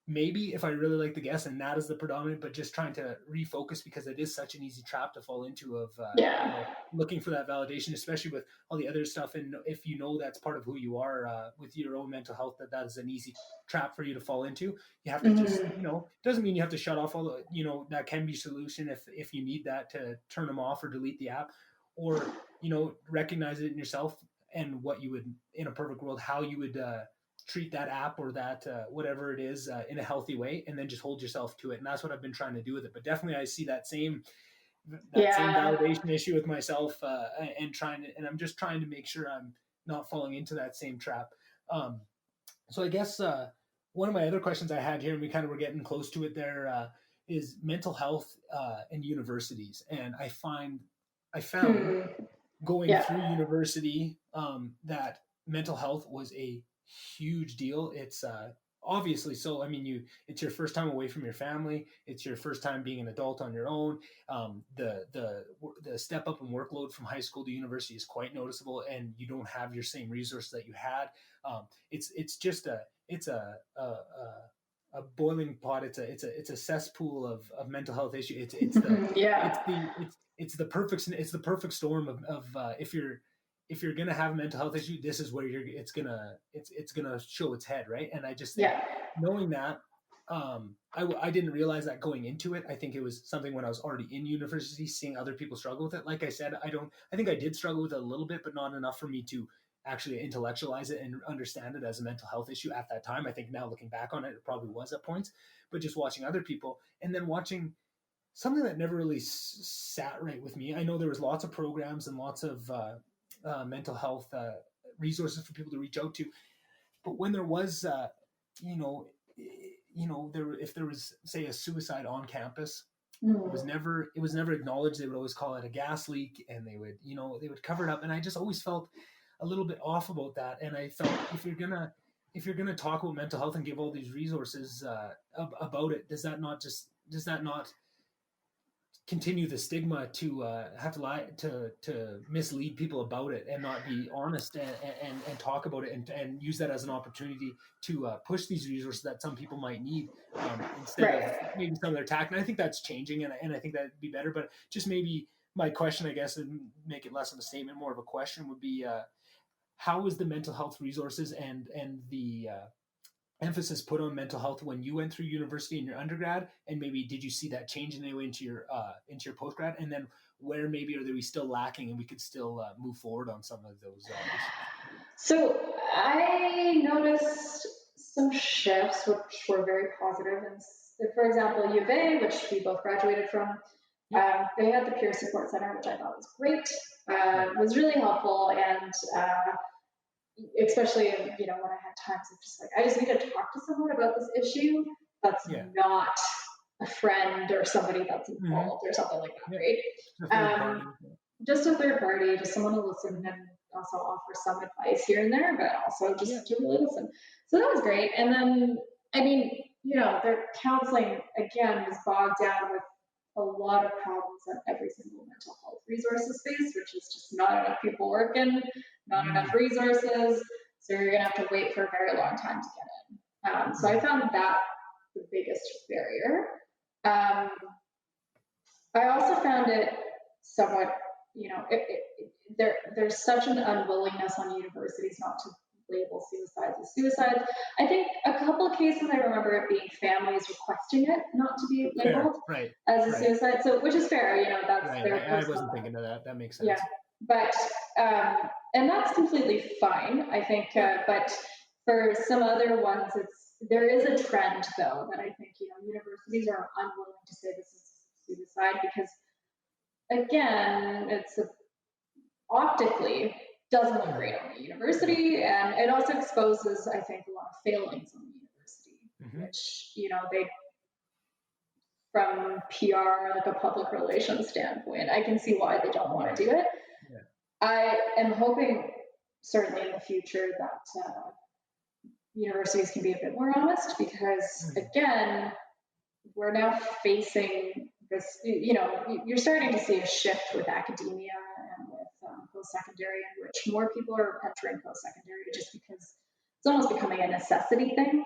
maybe if I really like the guest and that is the predominant, but just trying to refocus because it is such an easy trap to fall into of, Yeah. looking for that validation, especially with all the other stuff. And if that's part of who you are with your own mental health, that is an easy trap for you to fall into. You have to just, Mm-hmm. doesn't mean you have to shut off all the, that can be solution if you need that to turn them off or delete the app or, recognize it in yourself and what you would, in a perfect world, how you would, treat that app or that whatever it is in a healthy way, and then just hold yourself to it. And that's what I've been trying to do with it. But definitely, I see that same Yeah. validation issue with myself, and I'm just trying to make sure I'm not falling into that same trap. Um, so I guess one of my other questions I had here, and we kind of were getting close to it there, is mental health in universities, and I found Hmm. going Yeah. through university that mental health was a huge deal. It's obviously so. I mean, it's your first time away from your family. It's your first time being an adult on your own. The step up in workload from high school to university is quite noticeable, and you don't have your same resources that you had. It's just a boiling pot. It's a cesspool of mental health issue. Yeah. It's the perfect storm of if you're gonna have a mental health issue, this is where it's gonna show its head, right? And I just think Yeah. knowing that, I didn't realize that going into it. I think it was something when I was already in university, seeing other people struggle with it. Like I said, I think I did struggle with it a little bit, but not enough for me to actually intellectualize it and understand it as a mental health issue at that time. I think now looking back on it, it probably was at points, but just watching other people and then watching something that never really sat right with me. I know there was lots of programs and lots of mental health resources for people to reach out to, but when there was, you know, if there was, say, a suicide on campus, it was never acknowledged. They would always call it a gas leak, and they would cover it up. And I just always felt a little bit off about that. And I felt if you're gonna talk about mental health and give all these resources about it, does that not continue the stigma to have to lie to mislead people about it and not be honest and talk about it and use that as an opportunity to push these resources that some people might need instead of maybe some of their tact. And I think that's changing, and I think that'd be better. But just maybe my question, I guess, and make it less of a statement, more of a question, would be how is the mental health resources and the emphasis put on mental health when you went through university in your undergrad, and maybe did you see that change in any way into your postgrad, and then where maybe are we still lacking and we could still move forward on some of those So I noticed some shifts which were very positive. And for example, U of A, which we both graduated from, they had the peer support center, which I thought was great. Was really helpful, and especially when I had times of just like, I just need to talk to someone about this issue that's not a friend or somebody that's involved or something like that, right? Just a third party, just someone to listen and also offer some advice here and there, but also just to really listen. So that was great. And then, I mean, their counseling again was bogged down with a lot of problems on every single mental health resources space, which is just not enough people working, not enough resources. So you're going to have to wait for a very long time to get in. So I found that the biggest barrier. I also found it somewhat, there's such an unwillingness on universities not to label suicides as suicides. I think a couple of cases I remember it being families requesting it not to be labeled as a suicide. So, which is fair, that's their personal. I wasn't thinking of that. That makes sense. Yeah, but and that's completely fine, I think. But for some other ones, there is a trend though that I think universities are unwilling to say this is suicide because, again, it's optically doesn't look great on the university, and it also exposes, I think, a lot of failings on the university, which they, from PR, like a public relations standpoint, I can see why they don't want to do it. I am hoping, certainly in the future, that universities can be a bit more honest, because again, we're now facing this, you're starting to see a shift with academia and with post-secondary, in which more people are entering post-secondary just because it's almost becoming a necessity thing.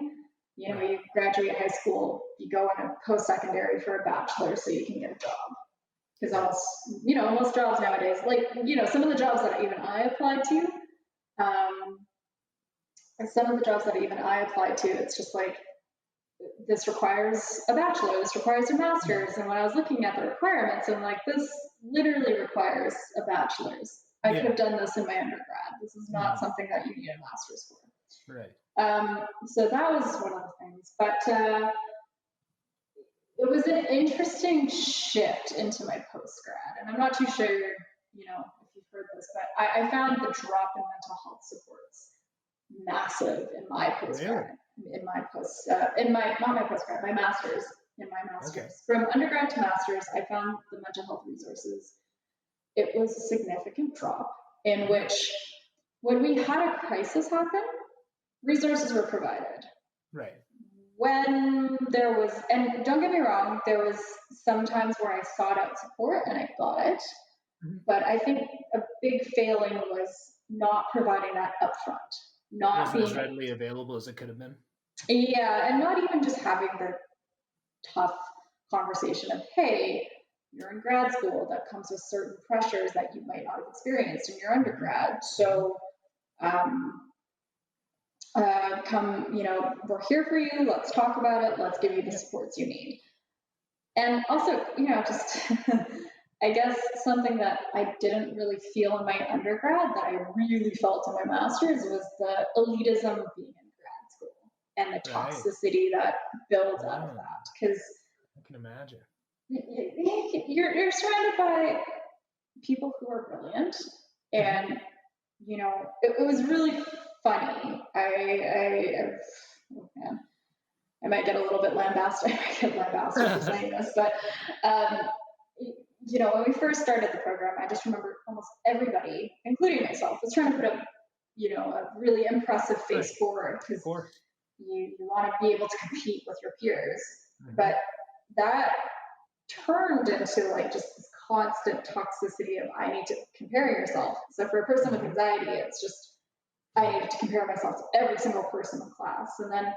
You graduate high school, you go in a post-secondary for a bachelor so you can get a job. Because almost jobs nowadays, like, some of the jobs that even I applied to, it's just like, this requires a bachelor, this requires a master's. And when I was looking at the requirements, I'm like, this literally requires a bachelor's. I could have done this in my undergrad. This is not something that you need a master's for. Right. So that was one of the things. But it was an interesting shift into my postgrad. And I'm not too sure, if you've heard this, but I found the drop in mental health supports massive in my postgrad. My master's. Okay. From undergrad to master's, I found the mental health resources. It was a significant drop in which, when we had a crisis happen, resources were provided. Right. When there was, and don't get me wrong, there was some times where I sought out support and I got it, but I think a big failing was not providing that upfront. Not being as readily available as it could have been. Yeah, and not even just having the tough conversation of, hey, you're in grad school, that comes with certain pressures that you might not have experienced in your undergrad. So we're here for you, let's talk about it, let's give you the supports you need. And also, just I guess something that I didn't really feel in my undergrad that I really felt in my master's was the elitism of being in grad school and the toxicity that builds out of that. Because I can imagine. you're surrounded by people who are brilliant, and it was really funny. Oh man, I might get a little bit lambasted. I might get lambasted for saying this, but um, when we first started the program, I just remember almost everybody, including myself, was trying to put a really impressive face forward, because you want to be able to compete with your peers. Mm-hmm. But that turned into like just this constant toxicity of I need to compare yourself. So for a person with anxiety, it's just I needed to compare myself to every single person in class. And then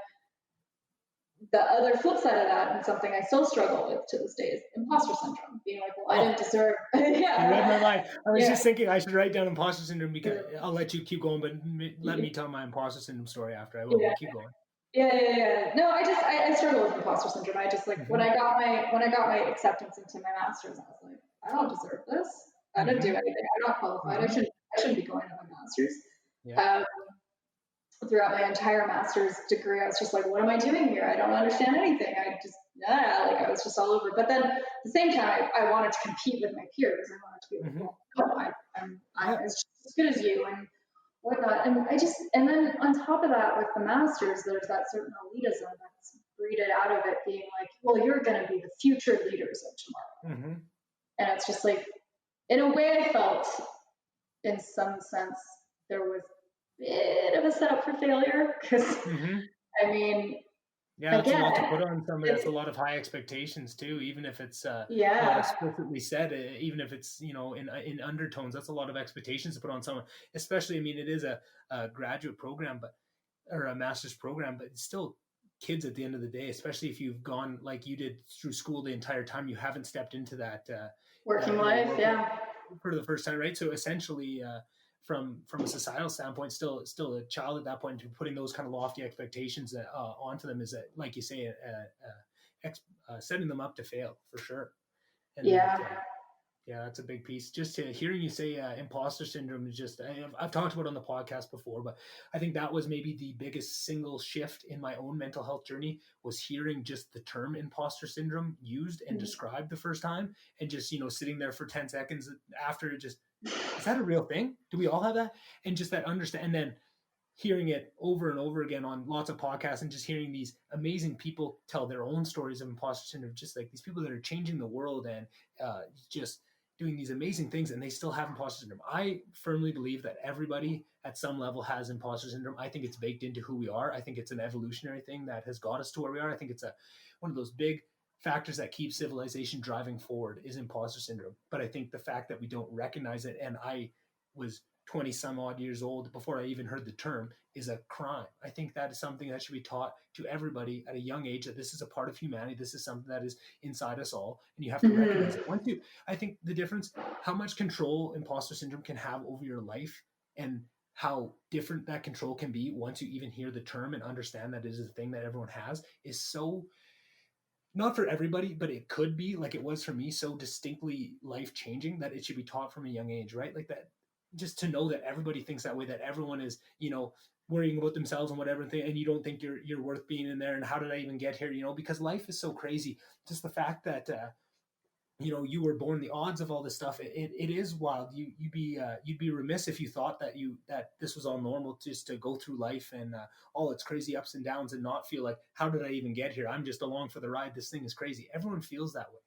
the other flip side of that, and something I still struggle with to this day, is imposter syndrome. Being like, well, I didn't deserve. Yeah. You read my mind. I was just thinking I should write down imposter syndrome, because I'll let you keep going, but let me tell my imposter syndrome story after. I will. Keep going. Yeah. No, I struggle with imposter syndrome. I just like when I got my acceptance into my master's, I was like, I don't deserve this. I didn't do anything. I'm not qualified. I shouldn't be going to my master's. Yeah. Throughout my entire master's degree, I was just like, what am I doing here? I don't understand anything. I was just all over. But then at the same time, I wanted to compete with my peers. I wanted to be like, well, I'm as good as you and whatnot. And then on top of that, with the masters, there's that certain elitism that's breeded out of it, being like, well, you're going to be the future leaders of tomorrow. Mm-hmm. And it's just like, in a way, I felt, in some sense, there was bit of a setup for failure, because I mean, that's a lot to put on somebody. That's a lot of high expectations too, even if it's not explicitly said, even if it's in undertones. That's a lot of expectations to put on someone, especially, I mean, it is a graduate program, or a master's program, but it's still kids at the end of the day, especially if you've gone like you did through school the entire time. You haven't stepped into that working life for the first time, right? So essentially from a societal standpoint, still a child at that point, putting those kind of lofty expectations onto them is, like you say, setting them up to fail for sure. And that's a big piece. Just hearing you say imposter syndrome is just, I've talked about it on the podcast before, but I think that was maybe the biggest single shift in my own mental health journey, was hearing just the term imposter syndrome used and described the first time, and just, sitting there for 10 seconds after, just, is that a real thing? Do we all have that? And just that understand, and then hearing it over and over again on lots of podcasts, and just hearing these amazing people tell their own stories of imposter syndrome, just like these people that are changing the world and just doing these amazing things, and they still have imposter syndrome. I firmly believe that everybody at some level has imposter syndrome. I think it's baked into who we are. I think it's an evolutionary thing that has got us to where we are. I think it's one of those big factors that keep civilization driving forward is imposter syndrome. But I think the fact that we don't recognize it, and I was 20 some odd years old before I even heard the term, is a crime. I think that is something that should be taught to everybody at a young age, that this is a part of humanity. This is something that is inside us all, and you have to recognize it. I think the difference, how much control imposter syndrome can have over your life, and how different that control can be once you even hear the term and understand that it is a thing that everyone has, is so, not for everybody, but it could be, like it was for me, so distinctly life-changing that it should be taught from a young age, right? Like that, just to know that everybody thinks that way, that everyone is, worrying about themselves and whatever thing, and you don't think you're worth being in there, and how did I even get here? Because life is so crazy. Just the fact that you were born, the odds of all this stuff, it is wild. You'd be remiss if you thought that this was all normal, just to go through life and all its crazy ups and downs, and not feel like, how did I even get here? I'm just along for the ride. This thing is crazy. Everyone feels that way,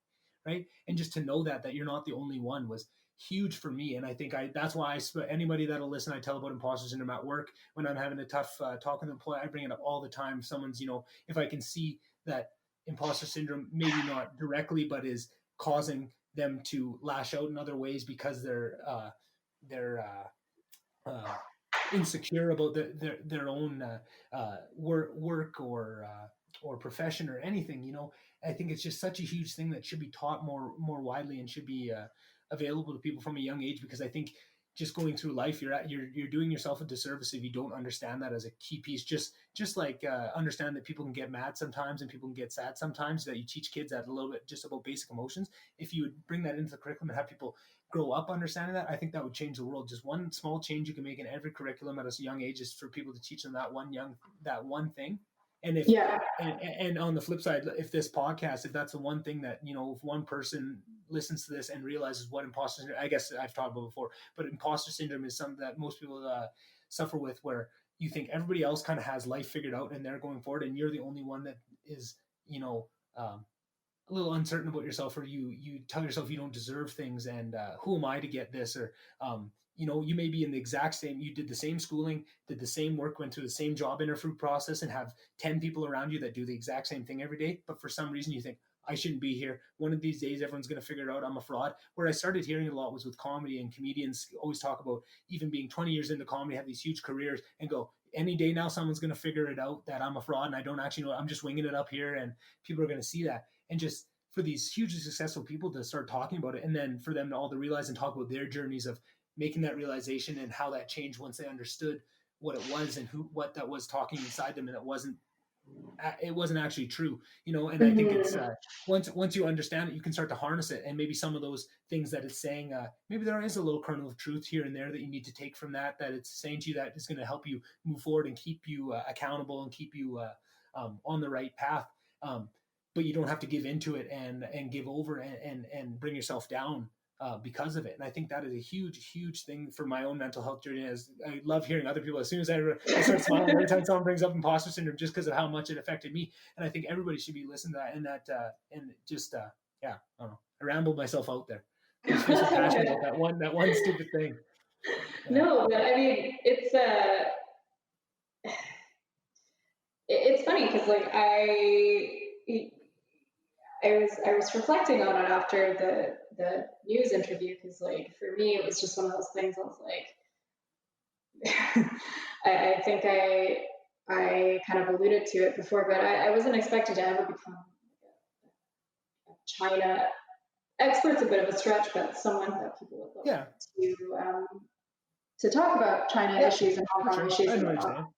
right? And just to know that you're not the only one was huge for me. And I think that's why anybody that'll listen, I tell about imposter syndrome at work when I'm having a tough talk with an employee. I bring it up all the time. If someone's, if I can see that imposter syndrome, maybe not directly, but is causing them to lash out in other ways because they're insecure about their own work or profession or anything. I think it's just such a huge thing that should be taught more widely, and should be available to people from a young age, because I think just going through life, you're doing yourself a disservice if you don't understand that as a key piece. Just like understand that people can get mad sometimes and people can get sad sometimes, that you teach kids that a little bit just about basic emotions. If you would bring that into the curriculum and have people grow up understanding that, I think that would change the world. Just one small change you can make in every curriculum at a young age is for people to teach them that one thing, And if, Yeah. and on the flip side, if this podcast, if that's the one thing that, if one person listens to this and realizes what imposter syndrome, I guess I've talked about before, but imposter syndrome is something that most people suffer with, where you think everybody else kind of has life figured out and they're going forward, and you're the only one that is, a little uncertain about yourself, or you tell yourself you don't deserve things, and who am I to get this, or you may be in the exact same, you did the same schooling, did the same work, went through the same job interview process, and have 10 people around you that do the exact same thing every day, but for some reason you think, I shouldn't be here. One of these days, everyone's going to figure it out. I'm a fraud. Where I started hearing a lot was with comedy, and comedians always talk about even being 20 years into comedy, have these huge careers, and go, any day now, someone's going to figure it out that I'm a fraud and I don't actually know. I'm just winging it up here, and people are going to see that. And just for these hugely successful people to start talking about it, and then for them to all to realize and talk about their journeys of making that realization and how that changed once they understood what it was and what that was talking inside them, and it wasn't actually true, and I think it's once you understand it, you can start to harness it, and maybe some of those things that it's saying, maybe there is a little kernel of truth here and there that you need to take from that it's saying to you, that is going to help you move forward and keep you accountable and keep you on the right path, but you don't have to give into it and give over and bring yourself down because of it. And I think that is a huge thing for my own mental health journey. As I love hearing other people, as soon as I start smiling every time someone brings up imposter syndrome, just because of how much it affected me. And I think everybody should be listening to that, and just I don't know. I rambled myself out there. I just feel so passionate about that one stupid thing. Yeah. No, but I mean, it's funny because like I was reflecting on it after the news interview, because like for me it was just one of those things. I was like, I think I kind of alluded to it before, but I wasn't expected to ever become a China expert's a bit of a stretch, but someone that people would look to talk about China issues and Hong Kong issues and whatnot.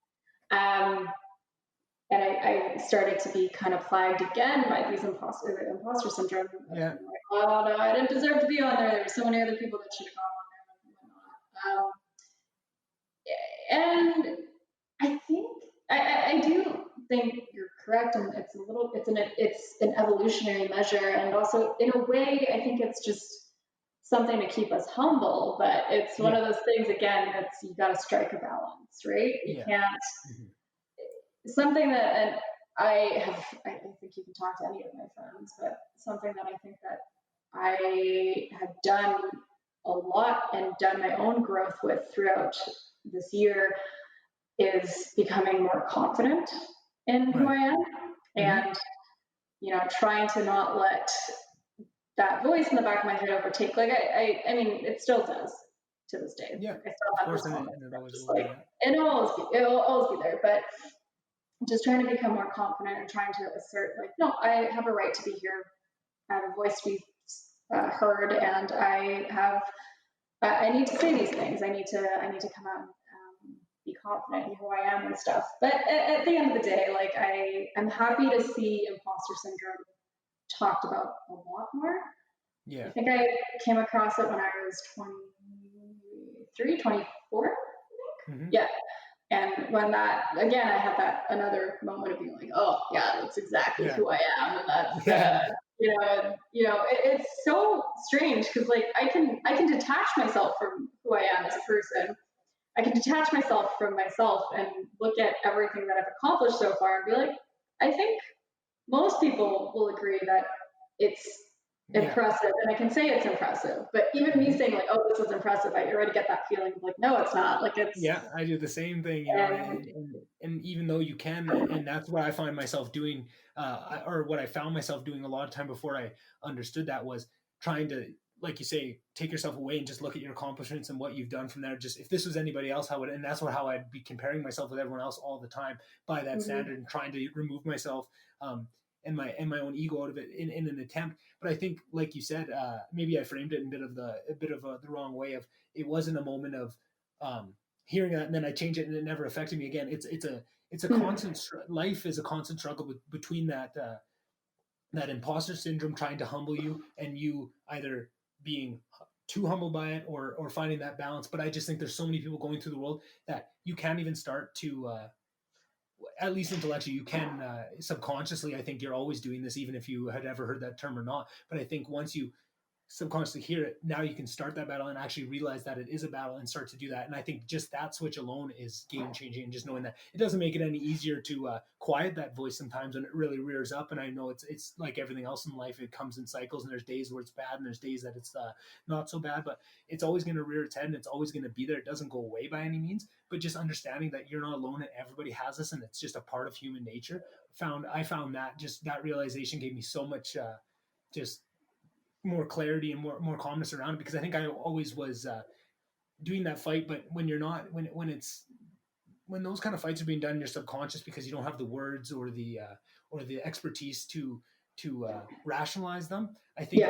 And I started to be kind of plagued again by these imposter syndrome. Yeah. Like, oh no, I didn't deserve to be on there. There were so many other people that should have gone on there and whatnot. And I think I do think you're correct, and it's an evolutionary measure, and also in a way I think it's just something to keep us humble. But it's one of those things again. It's you got to strike a balance, right? You can't. Mm-hmm. Something that, and I think you can talk to any of my friends, but something that I think that I have done a lot and done my own growth with throughout this year is becoming more confident in who I am, and trying to not let that voice in the back of my head overtake. Like I mean, it still does to this day. Yeah, like I still have this comment. It'll always be there, but just trying to become more confident and trying to assert, like, no, I have a right to be here. I have a voice to be heard, and I need to say these things. I need to come out and be confident in who I am and stuff. But at the end of the day, like I'm happy to see imposter syndrome talked about a lot more. Yeah. I think I came across it when I was 23, 24. Mm-hmm. Yeah. And when again, I had that another moment of being like, oh yeah, that's exactly who I am, and that's it's so strange because like I can detach myself from who I am as a person. I can detach myself from myself and look at everything that I've accomplished so far and be like, I think most people will agree that it's impressive, and I can say it's impressive, but even me saying like, oh, this is impressive, I already get that feeling of like, no, it's not. Like it's I do the same thing, and even though you can, and that's what I find myself doing, or what I found myself doing a lot of time before I understood that, was trying to, like you say, take yourself away and just look at your accomplishments and what you've done from there. Just if this was anybody else, how would, and that's how I'd be comparing myself with everyone else all the time by that standard, and trying to remove myself and my own ego out of it in an attempt. But I think, like you said, maybe I framed it in a bit of the wrong way. Of it wasn't a moment of hearing that and then I change it and it never affected me again. It's a constant life is a constant struggle between that imposter syndrome trying to humble you, and you either being too humbled by it or finding that balance. But I just think there's so many people going through the world that you can't even start to at least intellectually, you can subconsciously, I think you're always doing this, even if you had ever heard that term or not. But I think once you subconsciously hear it, now you can start that battle and actually realize that it is a battle and start to do that. And I think just that switch alone is game changing. And just knowing that it doesn't make it any easier to quiet that voice sometimes when it really rears up. And I know it's like everything else in life, it comes in cycles, and there's days where it's bad and there's days that it's not so bad, but it's always going to rear its head and it's always going to be there. It doesn't go away by any means, but just understanding that you're not alone and everybody has this and it's just a part of human nature. I found that just that realization gave me so much just more clarity and more calmness around it, because I think I always was doing that fight, but when you're not, when those kind of fights are being done in your subconscious because you don't have the words or the expertise to rationalize them, I think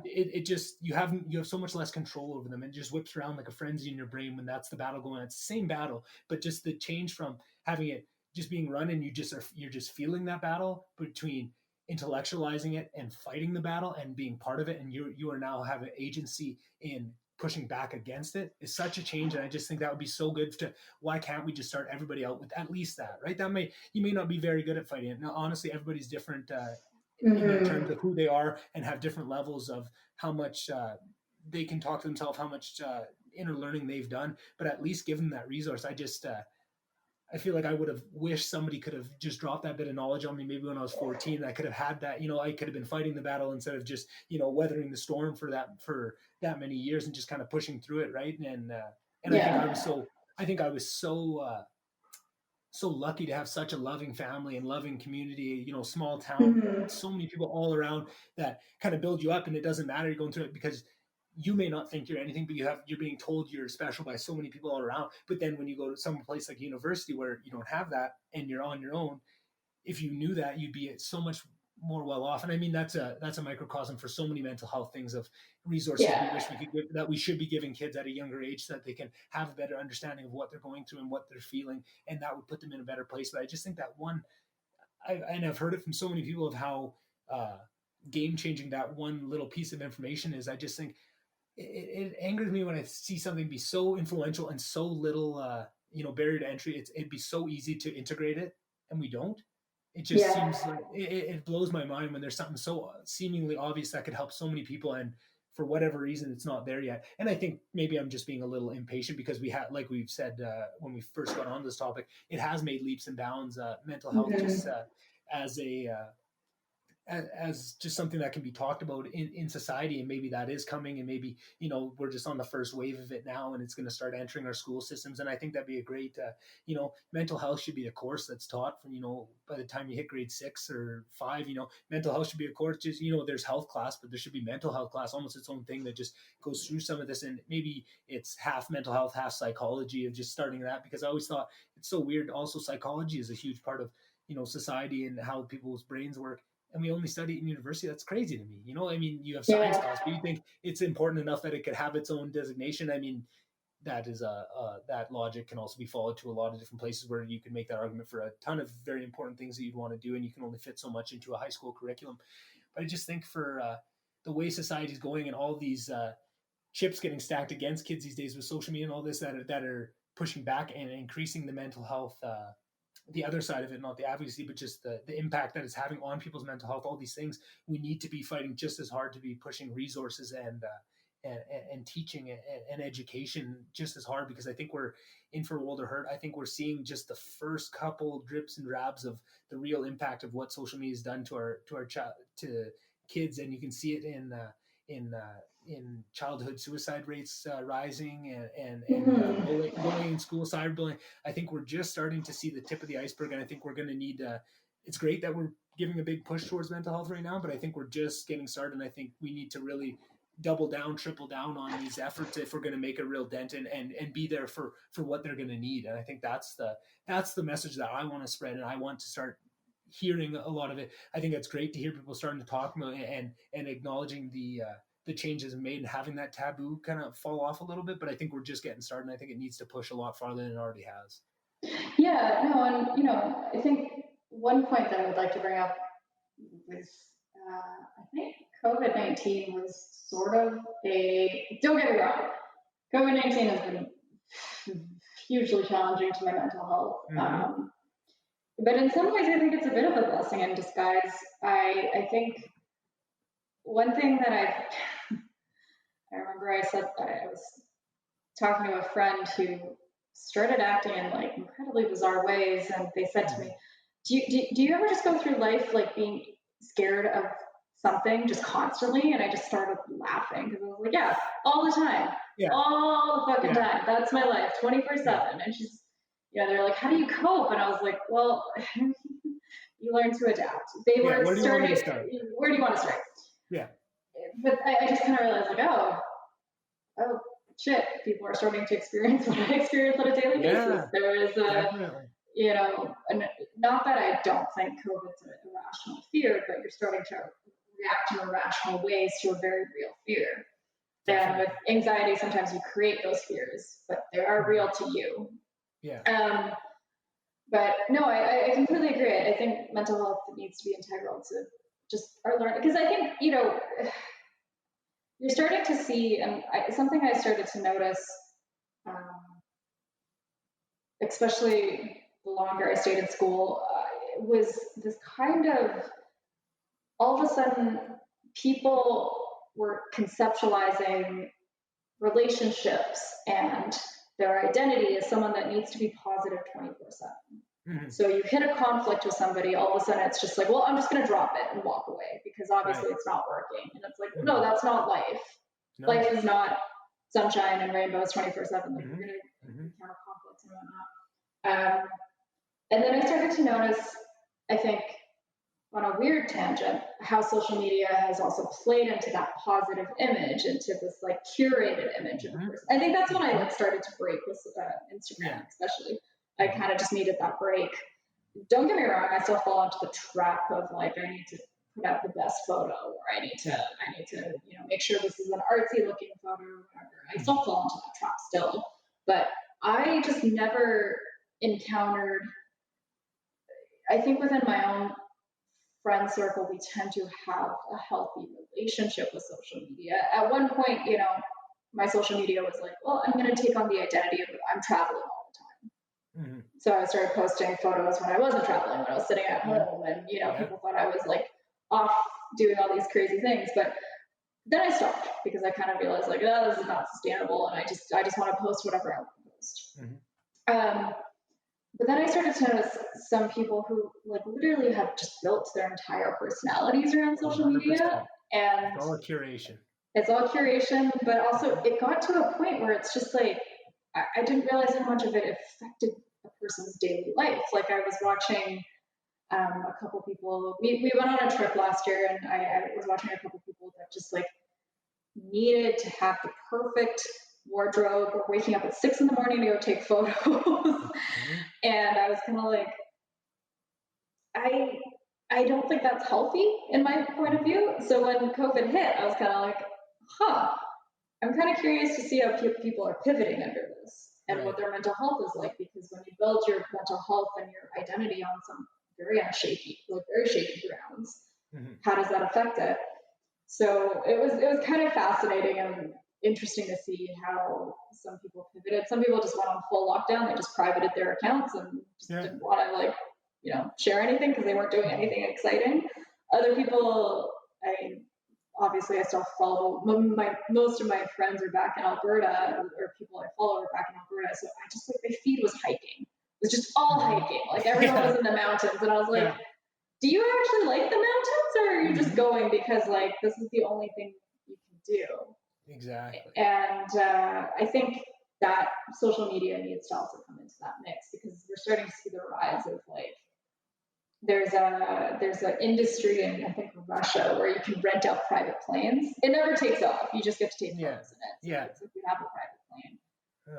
it just you have so much less control over them, and it just whips around like a frenzy in your brain when that's the battle going on. It's the same battle, but just the change from having it just being run and you're just feeling that battle between intellectualizing it and fighting the battle and being part of it, and you are now having agency in pushing back against it, is such a change. And I just think that would be so good to, why can't we just start everybody out with at least that, right? You may not be very good at fighting it. Now, honestly, everybody's different in terms of who they are and have different levels of how much they can talk to themselves, how much inner learning they've done, but at least give them that resource. I feel like I would have wished somebody could have just dropped that bit of knowledge on me maybe when I was 14. And I could have had that, I could have been fighting the battle instead of just, weathering the storm for that many years and just kind of pushing through it. Right. And I think I was so lucky to have such a loving family and loving community, small town, so many people all around that kind of build you up, and it doesn't matter you're going through it because you may not think you're anything, but you're being told you're special by so many people all around. But then when you go to some place like university where you don't have that and you're on your own, if you knew that, you'd be so much more well off. And I mean, that's a microcosm for so many mental health things of resources we wish we could give, that we should be giving kids at a younger age so that they can have a better understanding of what they're going through and what they're feeling. And that would put them in a better place. But I just think that and I've heard it from so many people of how game changing that one little piece of information is. I just think it angers me when I see something be so influential and so little, barrier to entry. It'd be so easy to integrate it, and we don't. It just seems like it blows my mind when there's something so seemingly obvious that could help so many people, and for whatever reason, it's not there yet. And I think maybe I'm just being a little impatient because like we've said when we first got on this topic, it has made leaps and bounds. Mental health just as just something that can be talked about in society, and maybe that is coming, and maybe we're just on the first wave of it now, and it's going to start entering our school systems. And I think that'd be a great mental health should be a course that's taught from by the time you hit grade 6 or 5. Mental health should be a course. Just there's health class, but there should be mental health class, almost its own thing that just goes through some of this. And maybe it's half mental health, half psychology, of just starting that, because I always thought it's so weird. Also, psychology is a huge part of society and how people's brains work, and we only study it in university. That's crazy to me. I mean, you have science class, but you think it's important enough that it could have its own designation. I mean, that is that logic can also be followed to a lot of different places where you can make that argument for a ton of very important things that you'd want to do, and you can only fit so much into a high school curriculum. But I just think for the way society is going, and all these chips getting stacked against kids these days with social media and all this that are pushing back and increasing the mental health, the other side of it, not the advocacy, but just the impact that it's having on people's mental health, all these things, we need to be fighting just as hard to be pushing resources and teaching and education just as hard, because I think we're in for a world of hurt. I think we're seeing just the first couple drips and drabs of the real impact of what social media has done to kids, and you can see it in childhood suicide rates rising, and bullying in school, cyberbullying. I think we're just starting to see the tip of the iceberg, and I think we're going to need it's great that we're giving a big push towards mental health right now, but I think we're just getting started, and I think we need to really double down, triple down on these efforts if we're going to make a real dent and be there for what they're going to need. And I think that's the message that I want to spread, and I want to start hearing a lot of it. I think it's great to hear people starting to talk about and acknowledging the changes made, and having that taboo kind of fall off a little bit. But I think we're just getting started, and I think it needs to push a lot farther than it already has. Yeah, no, and I think one point that I would like to bring up was I think COVID-19 was sort of don't get me wrong, COVID-19 has been hugely challenging to my mental health. But in some ways, I think it's a bit of a blessing in disguise. I think one thing that I remember I said that I was talking to a friend who started acting in like incredibly bizarre ways, and they said to me, do you ever just go through life like being scared of something just constantly? And I just started laughing because I was like, yeah, all the time, all the fucking time. That's my life, 24/7. And they're like, how do you cope? And I was like, well, you learn to adapt. They were where do you starting. want me to start? Where do you want to start? Yeah. But I just kind of realized, like, oh, shit, people are starting to experience what I experience on a daily basis. There is not that I don't think COVID's an irrational fear, but you're starting to react in irrational ways to a very real fear. And with anxiety, sometimes you create those fears, but they are real to you. Yeah. But no, I completely agree. I think mental health needs to be integral to just our learning. Because I think, you're starting to see, and something I started to notice, especially the longer I stayed in school, was this kind of, all of a sudden, people were conceptualizing relationships and their identity as someone that needs to be positive 24/7. Mm-hmm. So you hit a conflict with somebody, all of a sudden it's just like, well, I'm just going to drop it and walk away because obviously it's not working. And it's like, no, that's not life. No. Life is not sunshine and rainbows 24/7. Like you're going to encounter conflicts and whatnot. And then I started to notice, I think, on a weird tangent, how social media has also played into that positive image, into this like curated image of a person. I think that's when I started to break with Instagram, especially. I kind of just needed that break. Don't get me wrong, I still fall into the trap of like, I need to put out the best photo, or I need to make sure this is an artsy looking photo or whatever. I still fall into that trap still, but I just never encountered, I think within my own friend circle, we tend to have a healthy relationship with social media. At one point, my social media was like, well, I'm going to take on the identity of I'm traveling all the time. Mm-hmm. So I started posting photos when I wasn't traveling, when I was sitting at home, and people thought I was like off doing all these crazy things. But then I stopped because I kind of realized like, oh, this is not sustainable, and I just want to post whatever I want to post. Mm-hmm. But then I started to notice some people who like literally have just built their entire personalities around social 100%. Media, and it's all curation. It's all curation, but also it got to a point where it's just like I didn't realize how much of it affected a person's daily life. Like I was watching a couple people. We went on a trip last year, and I was watching a couple people that just like needed to have the perfect wardrobe, or waking up at 6 a.m. to go take photos. Mm-hmm. And I was kind of like, I don't think that's healthy in my point of view. So when COVID hit, I was kind of like, I'm kind of curious to see how people are pivoting under this and what their mental health is like, because when you build your mental health and your identity on some very shaky grounds, how does that affect it? So it was kind of fascinating and interesting to see how some people pivoted. Some people just went on full lockdown. They just privated their accounts and just didn't want to share anything because they weren't doing anything exciting. Other people, obviously I still follow, most of my friends are back in Alberta, or people I follow are back in Alberta. So I just my feed was hiking. It was just all hiking. Like everyone was in the mountains, and I was like, do you actually like the mountains, or are you just going because like this is the only thing you can do? Exactly. And I think that social media needs to also come into that mix, because we're starting to see the rise of like, there's an industry in, I think, Russia, where you can rent out private planes. It never takes off. You just get to take photos in it. So it's like you have a private plane.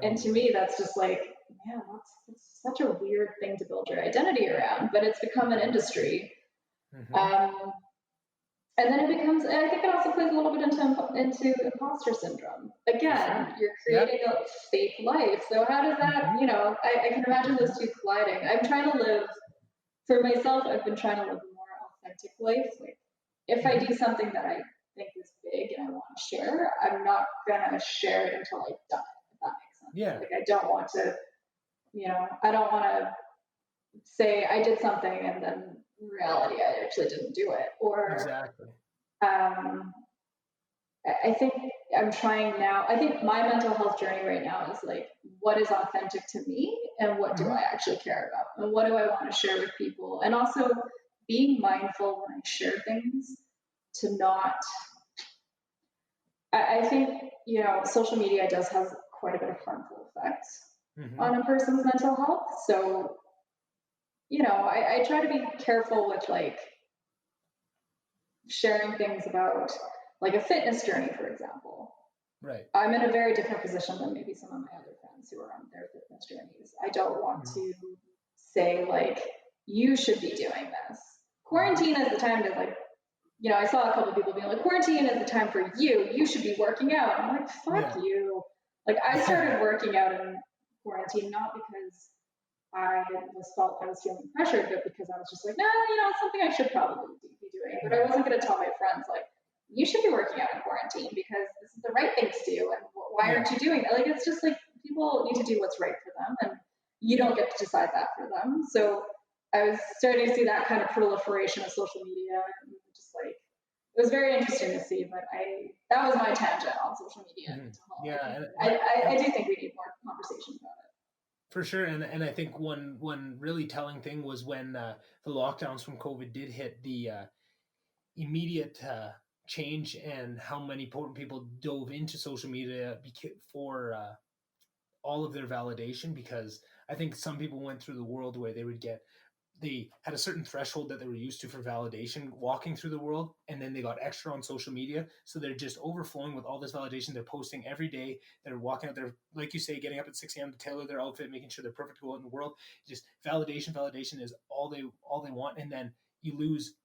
And to me, that's just like, man, that's such a weird thing to build your identity around, but it's become an industry. Mm-hmm. And then it becomes, and I think it also plays a little bit into imposter syndrome. Again, you're creating a fake life. So how does that, I can imagine those two colliding. I'm trying to live, for myself, I've been trying to live a more authentic life. Like, if I do something that I think is big and I want to share, I'm not gonna share it until I've done it, if that makes sense. Yeah. Like, I don't want to, I don't want to say I did something and then in reality I actually didn't do it. Or Exactly. um, I think I'm trying now. I think my mental health journey right now is like, what is authentic to me and what do I Hmm. actually care about and what do I want to share with people? And also being mindful when I share things to not, I think, social media does have quite a bit of harmful effects Hmm. on a person's mental health. So, I try to be careful with like sharing things about like a fitness journey, for example. Right. I'm in a very different position than maybe some of my other friends who are on their fitness journeys. I don't want Hmm. to say like, you should be doing this. Hmm. Quarantine is the time to like, I saw a couple of people being like, quarantine is the time for you. You should be working out. I'm like, fuck Yeah. you. Like I started working out in quarantine, not because I was feeling pressured, but because I was just like, no, it's something I should probably be doing. But I Right. wasn't going to tell my friends like, you should be working out in quarantine because this is the right thing to do, and why Yeah. aren't you doing it? Like it's just like people need to do what's right for them, and you don't get to decide that for them. So I was starting to see that kind of proliferation of social media, and just like it was very interesting to see. But that was my tangent on social media and Hmm. mental health. Yeah. I do think we need more conversation about it. For sure, and I think one really telling thing was when the lockdowns from COVID did hit, the immediate change and how many important people dove into social media for all of their validation. Because I think some people went through the world where they had a certain threshold that they were used to for validation walking through the world, and then they got extra on social media, so they're just overflowing with all this validation. They're posting every day, they're walking out there, like you say, getting up at 6 a.m. to tailor their outfit, making sure they're perfect to go out in the world. Just validation is all they want. And then you lose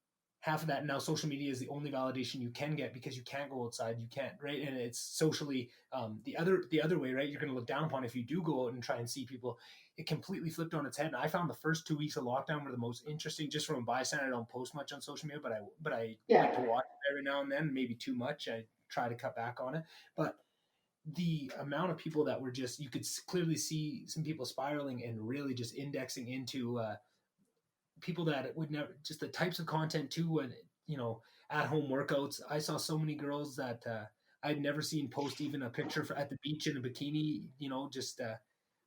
half of that. Now social media is the only validation you can get, because you can't go outside, you can't, right? And it's socially the other way, right? You're going to look down upon if you do go out and try and see people. It completely flipped on its head. And I found the first 2 weeks of lockdown were the most interesting. Just from a bystander, I don't post much on social media, but I like to Yeah. watch it every now and then. Maybe too much. I try to cut back on it. But the amount of people that were just, you could clearly see some people spiraling and really just indexing into people that would never, just the types of content too. And at home workouts, I saw so many girls that I'd never seen post even a picture at the beach in a bikini, just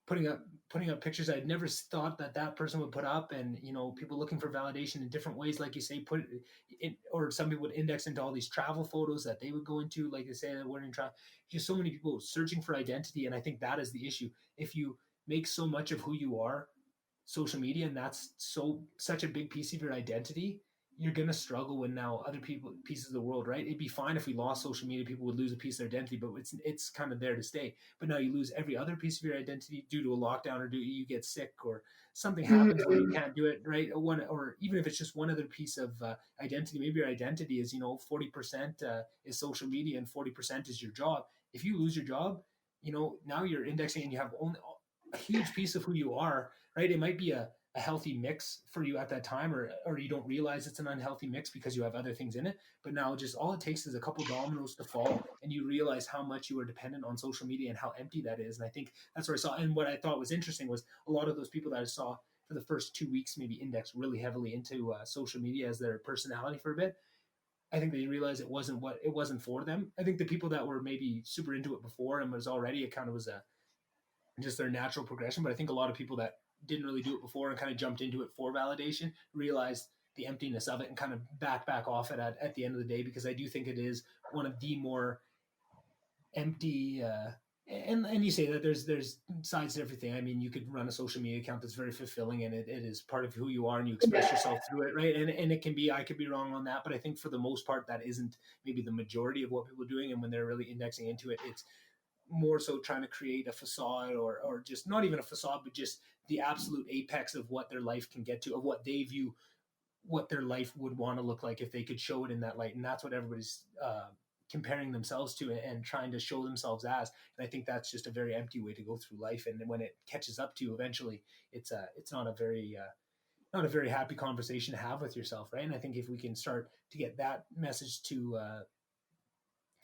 putting up pictures I'd never thought that person would put up. And people looking for validation in different ways, like you say, put it, or some people would index into all these travel photos that they would go into, like they say, that we're in travel. Just so many people searching for identity. And I think that is the issue. If you make so much of who you are social media, and that's such a big piece of your identity, you're gonna struggle when now other people pieces of the world, right? It'd be fine if we lost social media, people would lose a piece of their identity, but it's kind of there to stay. But now you lose every other piece of your identity due to a lockdown, or do you get sick, or something happens where you Mhm. can't do it, right? Or even if it's just one other piece of identity, maybe your identity is 40% is social media and 40% is your job. If you lose your job, now you're indexing and you have only a huge piece of who you are, right? It might be a healthy mix for you at that time, or you don't realize it's an unhealthy mix because you have other things in it. But now just all it takes is a couple dominoes to fall, and you realize how much you are dependent on social media and how empty that is. And I think that's where I saw, and what I thought was interesting was a lot of those people that I saw for the first 2 weeks maybe index really heavily into social media as their personality for a bit. I think they realized it wasn't for them. I think the people that were maybe super into it before and was already, it kind of was a just their natural progression. But I think a lot of people that didn't really do it before and kind of jumped into it for validation realized the emptiness of it and kind of back off it at the end of the day, because I do think it is one of the more empty and you say that there's sides to everything. I mean, you could run a social media account that's very fulfilling, and it is part of who you are, and you express Yeah. yourself through it, right? And it can be, I could be wrong on that, but I think for the most part that isn't maybe the majority of what people are doing. And when they're really indexing into it, it's more so trying to create a facade, or just not even a facade, but just the absolute apex of what their life can get to, of what they view what their life would want to look like if they could show it in that light. And that's what everybody's comparing themselves to and trying to show themselves as. And I think that's just a very empty way to go through life. And when it catches up to you eventually, it's not a very happy conversation to have with yourself, right? And I think if we can start to get that message to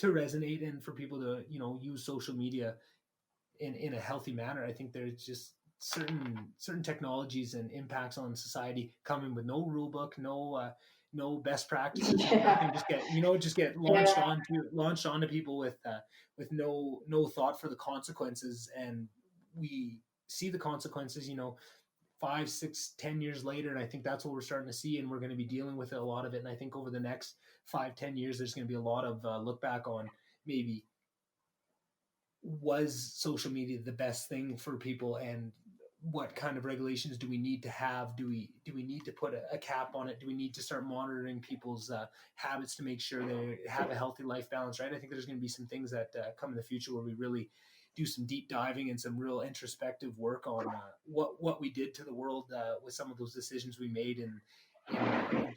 resonate, and for people to use social media in a healthy manner, I think there's just certain technologies and impacts on society coming with no rule book, no best practices, no nothing. Just get launched onto people with no thought for the consequences, and we see the consequences. 5, 6, 10 years later, and I think that's what we're starting to see, and we're going to be dealing with a lot of it. And I think over the next 5, 10 years, there's going to be a lot of look back on maybe was social media the best thing for people, and what kind of regulations do we need to have? Do we need to put a cap on it? Do we need to start monitoring people's habits to make sure they have a healthy life balance? Right. I think there's going to be some things that come in the future where we really do some deep diving and some real introspective work on what we did to the world with some of those decisions we made, in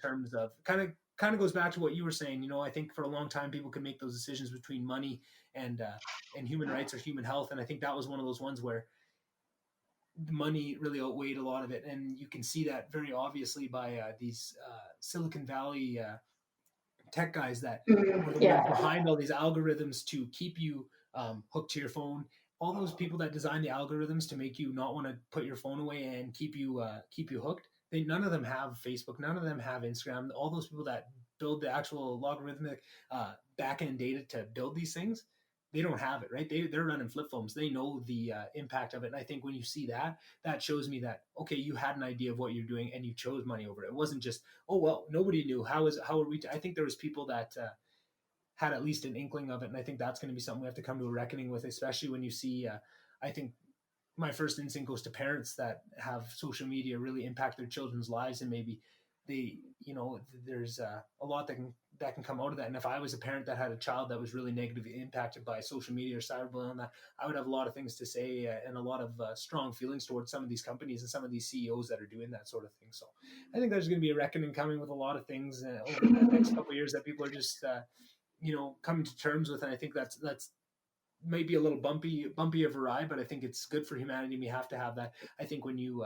terms of kind of goes back to what you were saying. I think for a long time people could make those decisions between money and human rights or human health, and I think that was one of those ones where the money really outweighed a lot of it, and you can see that very obviously by these Silicon Valley tech guys that were the ones behind all these algorithms to keep you hooked to your phone. All those people that designed the algorithms to make you not want to put your phone away and keep you hooked, none of them have Facebook, none of them have Instagram. All those people that build the actual logarithmic back-end data to build these things, they don't have it, right? They're running flip phones. They know the impact of it. And I think when you see that shows me that, okay, you had an idea of what you're doing and you chose money over it. It wasn't just, oh, well, nobody knew. How are we? I think there was people that had at least an inkling of it. And I think that's going to be something we have to come to a reckoning with, especially when you see, I think my first instinct goes to parents that have social media really impact their children's lives, and maybe there's a lot that can come out of that. And if I was a parent that had a child that was really negatively impacted by social media or cyberbullying, that I would have a lot of things to say and a lot of strong feelings towards some of these companies and some of these CEOs that are doing that sort of thing. So I think there's going to be a reckoning coming with a lot of things over the next couple of years that people are just coming to terms with. And I think that's maybe a little bumpy of a ride, but I think it's good for humanity. We have to have that. I think when you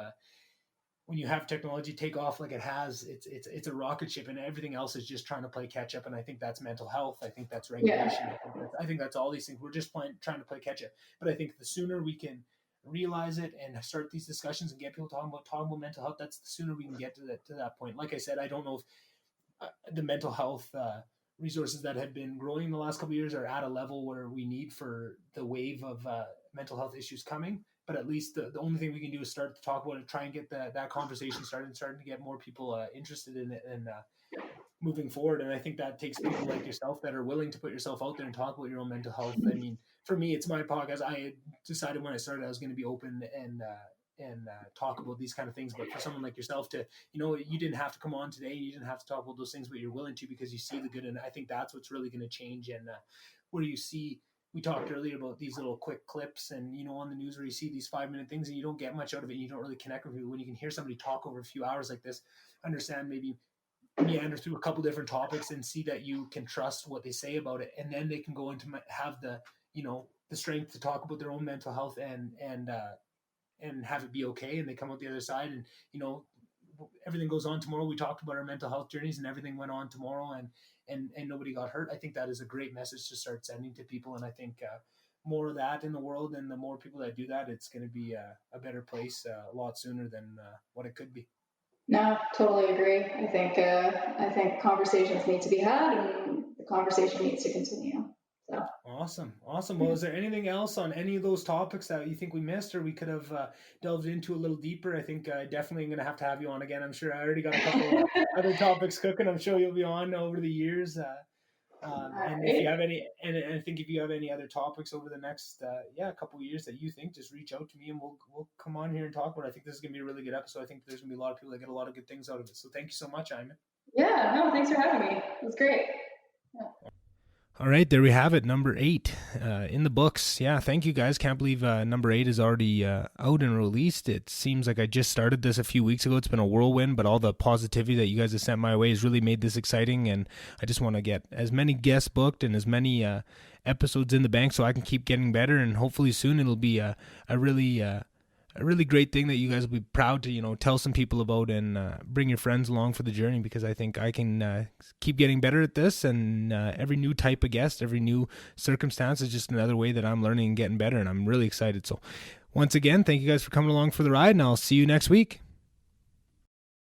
have technology take off like it has, it's a rocket ship, and everything else is just trying to play catch up. And I think that's mental health. I think that's regulation. I think that's all these things. We're just trying to play catch up. But I think the sooner we can realize it and start these discussions and get people talking about mental health, that's the sooner we can get to that point. Like I said, I don't know if the mental health resources that have been growing in the last couple of years are at a level where we need for the wave of mental health issues coming. But at least the only thing we can do is start to talk about it, try and get that conversation started, and starting to get more people interested in it and moving forward. And I think that takes people like yourself that are willing to put yourself out there and talk about your own mental health. I mean, for me, it's my podcast. I decided when I started I was going to be open and talk about these kind of things. But for someone like yourself to, you didn't have to come on today. You didn't have to talk about those things, but you're willing to because you see the good. And I think that's what's really going to change. And where you see, we talked earlier about these little quick clips and, on the news where you see these 5-minute things and you don't get much out of it and you don't really connect with people. When you can hear somebody talk over a few hours like this, understand, maybe meander through a couple different topics and see that you can trust what they say about it. And then they can go into have the strength to talk about their own mental health and have it be okay. And they come out the other side and, everything goes on tomorrow. We talked about our mental health journeys and everything went on tomorrow and nobody got hurt. I think that is a great message to start sending to people. And I think more of that in the world, and the more people that do that, it's going to be a better place a lot sooner than what it could be. No, totally agree. I think conversations need to be had, and the conversation needs to continue. So. Awesome. Well, is there anything else on any of those topics that you think we missed or we could have delved into a little deeper? I think definitely going to have you on again. I'm sure I already got a couple of other topics cooking. I'm sure you'll be on over the years. And if you have any, and I think if you have any other topics over the next couple of years that you think, just reach out to me and we'll come on here and talk about it. I think this is going to be a really good episode. I think there's going to be a lot of people that get a lot of good things out of it. So thank you so much, Aimen. Yeah, no, thanks for having me. It was great. Yeah. All right, there we have it, number 8 in the books. Yeah, thank you guys. Can't believe number 8 is already out and released. It seems like I just started this a few weeks ago. It's been a whirlwind, but all the positivity that you guys have sent my way has really made this exciting, and I just want to get as many guests booked and as many episodes in the bank so I can keep getting better, and hopefully soon it'll be a really great thing that you guys will be proud to, tell some people about and bring your friends along for the journey, because I think I can keep getting better at this, and every new type of guest, every new circumstance is just another way that I'm learning and getting better, and I'm really excited. So Once again, thank you guys for coming along for the ride, and I'll see you next week.